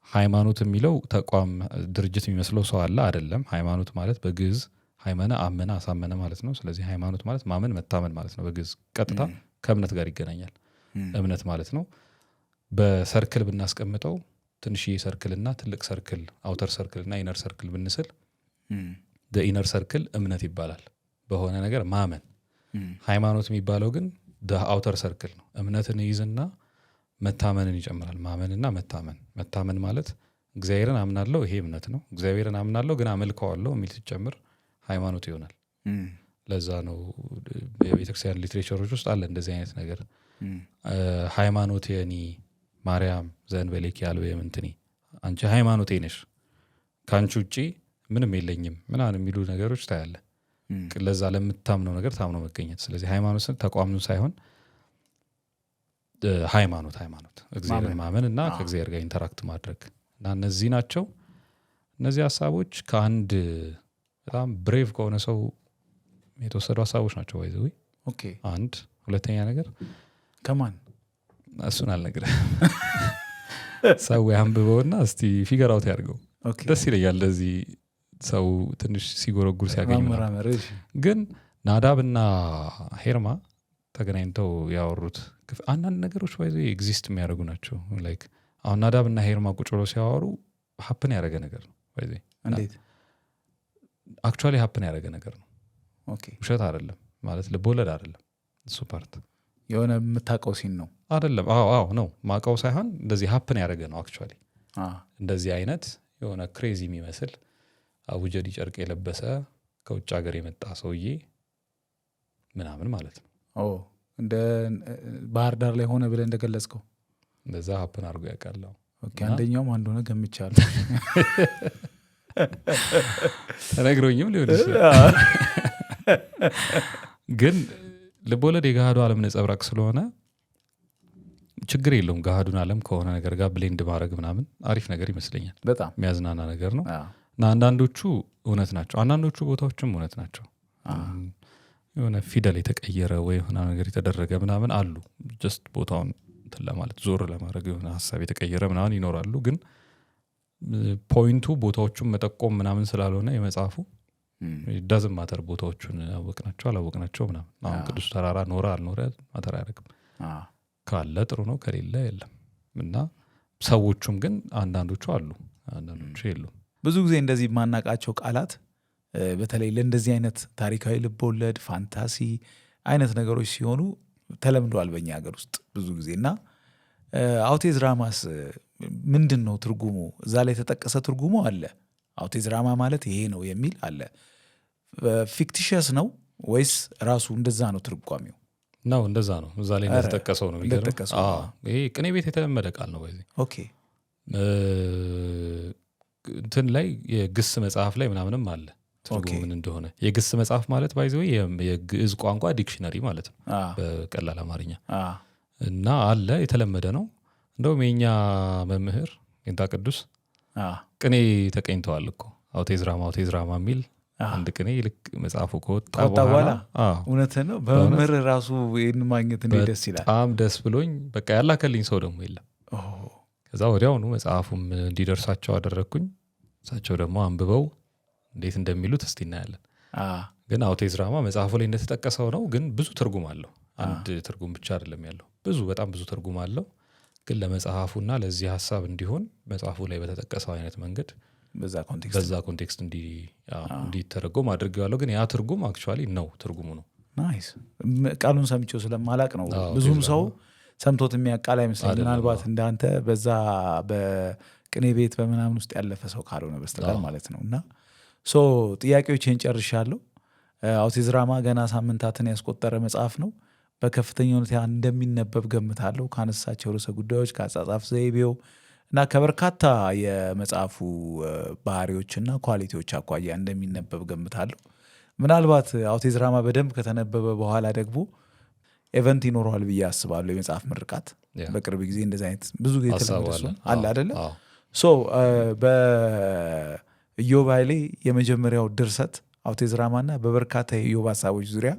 ሃይማኖት የሚለው ተቋም ድርጅት የሚመስለው ሰው አለ አይደለም ሃይማኖት ማለት በግዕዝ ሃይመነ አመነ አሳመነ ማለት ነው ስለዚህ ሃይማኖት ማለት ማመን መታመን ማለት ነው በግዕዝ ቀጥታ ከእምነት ጋር ይገናኛል እምነት ማለት ነው በሰርክል ብናስቀምጠው ትንሽዬ ሰርክልና ትልቅ ሰርክል አውተር ሰርክልና ኢነር ሰርክል ብንስል ኢነር ሰርክል እምነት ይባላል በሆነ ነገር ማመን ሃይማኖት የሚባለው ግን አውተር ሰርክል ነው እምነትን ይይዝና መታመንን ይጨምራል ማመንና መታመን ማለት እግዚአብሔርን አምናለሁ ይሄ እምነት ነው እግዚአብሔርን አምናለሁ ግን አመልከዋለሁ የሚል ሲጨምር ሃይማኖት ይሆናል ለዛ ነው የቤተክርስቲያን ሊትሬቸሮች ውስጥ አለ እንደዚህ አይነት ነገር ሃይማኖት የኒ ማርያም ዘንበሌክ ያለው የምንትኒ አንቺ ሃይማኖቴ ነሽ ካንቺ ውጪ ምንም የለኝም ምናምን የሚሉ ነገሮች ታያለ ለዛ ለምታምነው ነገር ታምነው መገኘት ስለዚህ ሃይማኖት ተቋምኑ ሳይሆን ሃይማኖት እግዚአብሔርን ማመን እና ከእግዚአብሔር ጋር ኢንተራክት ማድረግ እና እነዚህ ናቸው እነዚህ ሐሳቦች ከአንድ በጣም ብሬቭ ከሆነ ሰው የተወሰዱ ሐሳቦች ናቸው ወይዘው ኦኬ አንድ ሁለተኛ ነገር ከማን እሱን አልነግርህም ሰው ያንብበውና እስቲ ፊገር አውት ያድርገው ደስ ይለኛል ለዚህ ሰው ትንሽ ሲጎረጉር ሲያገኝ ግን ናዳብና ሄርማ ተገናኝተው ያወሩት አንዳንድ ነገሮች ባይዘው ኤግዚስት የሚያደርጉ ናቸው ላይክ አሁን ናዳብና ሄርማ ቁጭ ብለው ሲያወሩ ሀፕን ያደረገ ነገር ነው ባይዘው እንዴት አክቹዋሊ ሀፕን ያደረገ ነገር ነው ኦኬ ውሸት አይደለም ማለት ልቦለድ አይደለም እሱ ፓርት የሆነ የምታውቀው ሲን ነው አይደለም አዎ ነው ማውቀው ሳይሆን እንደዚህ ሀፕን ያደረገ ነው አክቹዋሊ እንደዚህ አይነት የሆነ ክሬዚ የሚመስል አቡጀዲ ጨርቅ የለበሰ ከውጭ ሀገር የመጣ ሰውዬ ምናምን ማለት ነው እንደ ባህር ዳር ላይ ሆነ ብለህ እንደገለጽከው እንደዛ ሀፕን አድርጎ ያውቃል ኦኬ አንደኛውም አንድ ሆነ ገምቻለሁ ተነግሮኝም ሊሆን ይችላል ግን ልቦለድ የገሃዱ ዓለም ነጸብራቅ ስለሆነ ችግር የለውም ገሃዱን ዓለም ከሆነ ነገር ጋር ብሌንድ ማድረግ ምናምን አሪፍ ነገር ይመስለኛል በጣም የሚያዝናና ነገር ነው እና አንዳንዶቹ እውነት ናቸው አንዳንዶቹ ቦታዎችም እውነት ናቸው የሆነ ፊደል የተቀየረ ወይ የሆነ ነገር የተደረገ ምናምን አሉ ጀስት ቦታውን እንትን ለማለት ዞር ለማድረግ የሆነ ሀሳብ የተቀየረ ምናምን ይኖራሉ ግን ፖይንቱ ቦታዎቹን መጠቆም ምናምን ስላልሆነ የመጽሐፉ ዳዝም ማተር ቦታዎቹን አወቅናቸው አላወቅናቸው ምናምን አሁን ቅዱስ ተራራ ኖረ አልኖረ ማተር አያደርግም ካለ ጥሩ ነው ከሌለ የለም እና ሰዎቹም ግን አንዳንዶቹ አሉ አንዳንዶቹ የሉም። ብዙ ጊዜ እንደዚህ የማናቃቸው ቃላት በተለይ ለእንደዚህ አይነት ታሪካዊ ልቦለድ ፋንታሲ አይነት ነገሮች ሲሆኑ ተለምደዋል በእኛ ሀገር ውስጥ ብዙ ጊዜ እና አውቴዝራማስ ምንድን ነው ትርጉሙ? እዛ ላይ የተጠቀሰ ትርጉሙ አለ። አውቴዝራማ ማለት ይሄ ነው የሚል አለ። ፊክቲሽስ ነው ወይስ ራሱ እንደዛ ነው ትርጓሜው? ነው እንደዛ ነው። እዛ ላይ እንደተጠቀሰው ነው። ይሄ ቅኔ ቤት የተለመደ ቃል ነው። በዚህ ኦኬ እንትን ላይ የግስ መጽሐፍ ላይ ምናምንም አለ ትርጉሙ ምን እንደሆነ። የግስ መጽሐፍ ማለት ባይዘው የግዕዝ ቋንቋ ዲክሽነሪ ማለት ነው በቀላል አማርኛ እና አለ የተለመደ ነው። እንደውም የኛ መምህር ጌታ ቅዱስ ቅኔ ተቀኝተዋል እኮ አውቴዝራማ የሚል አንድ ቅኔ ልክ መጽሐፉ ከወጣ በኋላ እውነትህ ነው። በመምህር ራሱ ይህን ማግኘት እንዴት ደስ ይላል። በጣም ደስ ብሎኝ በቃ ያላከልኝ ሰው ደግሞ የለም። ከዛ ወዲያውኑ መጽሐፉም እንዲደርሳቸው አደረግኩኝ። እሳቸው ደግሞ አንብበው እንዴት እንደሚሉት እስቲ እናያለን። ግን አውቴዝራማ መጽሐፉ ላይ እንደተጠቀሰው ነው። ግን ብዙ ትርጉም አለው። አንድ ትርጉም ብቻ አይደለም ያለው፣ በጣም ብዙ ትርጉም አለው። ግን ለመጽሐፉና ለዚህ ሀሳብ እንዲሆን መጽሐፉ ላይ በተጠቀሰው አይነት መንገድ በዛ ኮንቴክስት እንዲተረጎም አድርጌዋለሁ። ግን ያ ትርጉም አክቹዋሊ ነው ትርጉሙ ነው። ናይስ። ቃሉን ሰምቼው ስለማላቅ ነው። ብዙም ሰው ሰምቶት የሚያቃል አይመስለኝ። ምናልባት እንዳንተ በዛ በቅኔ ቤት በምናምን ውስጥ ያለፈ ሰው ካልሆነ በስተቀር ማለት ነው። እና ጥያቄዎችን ጨርሻለሁ። አውቴዝራማ ገና ሳምንታትን ያስቆጠረ መጽሐፍ ነው። በከፍተኛ ሁኔታ እንደሚነበብ ገምታለሁ። ካነሳቸው ርዕሰ ጉዳዮች፣ ከአጻጻፍ ዘይቤው እና ከበርካታ የመጽሐፉ ባህሪዎችና ኳሊቲዎች አኳያ እንደሚነበብ ገምታለሁ። ምናልባት አውቴዝራማ በደንብ ከተነበበ በኋላ ደግሞ ኤቨንት ይኖረዋል ብዬ አስባለሁ። የመጽሐፍ ምርቃት በቅርብ ጊዜ እንደዚህ አይነት ብዙ ጊዜ ተለምዶ አለ አይደለ? በኢዮብ ኃይሌ የመጀመሪያው ድርሰት አውቴዝራማና በበርካታ የኢዮብ ሀሳቦች ዙሪያ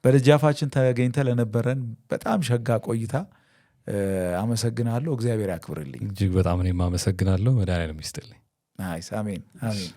በደጃፋችን ተገኝተ ለነበረን በጣም ሸጋ ቆይታ አመሰግናለሁ። እግዚአብሔር ያክብርልኝ። እጅግ በጣም እኔም አመሰግናለሁ። መድኃኒዓለም ይስጥልኝ። አሜን አሜን።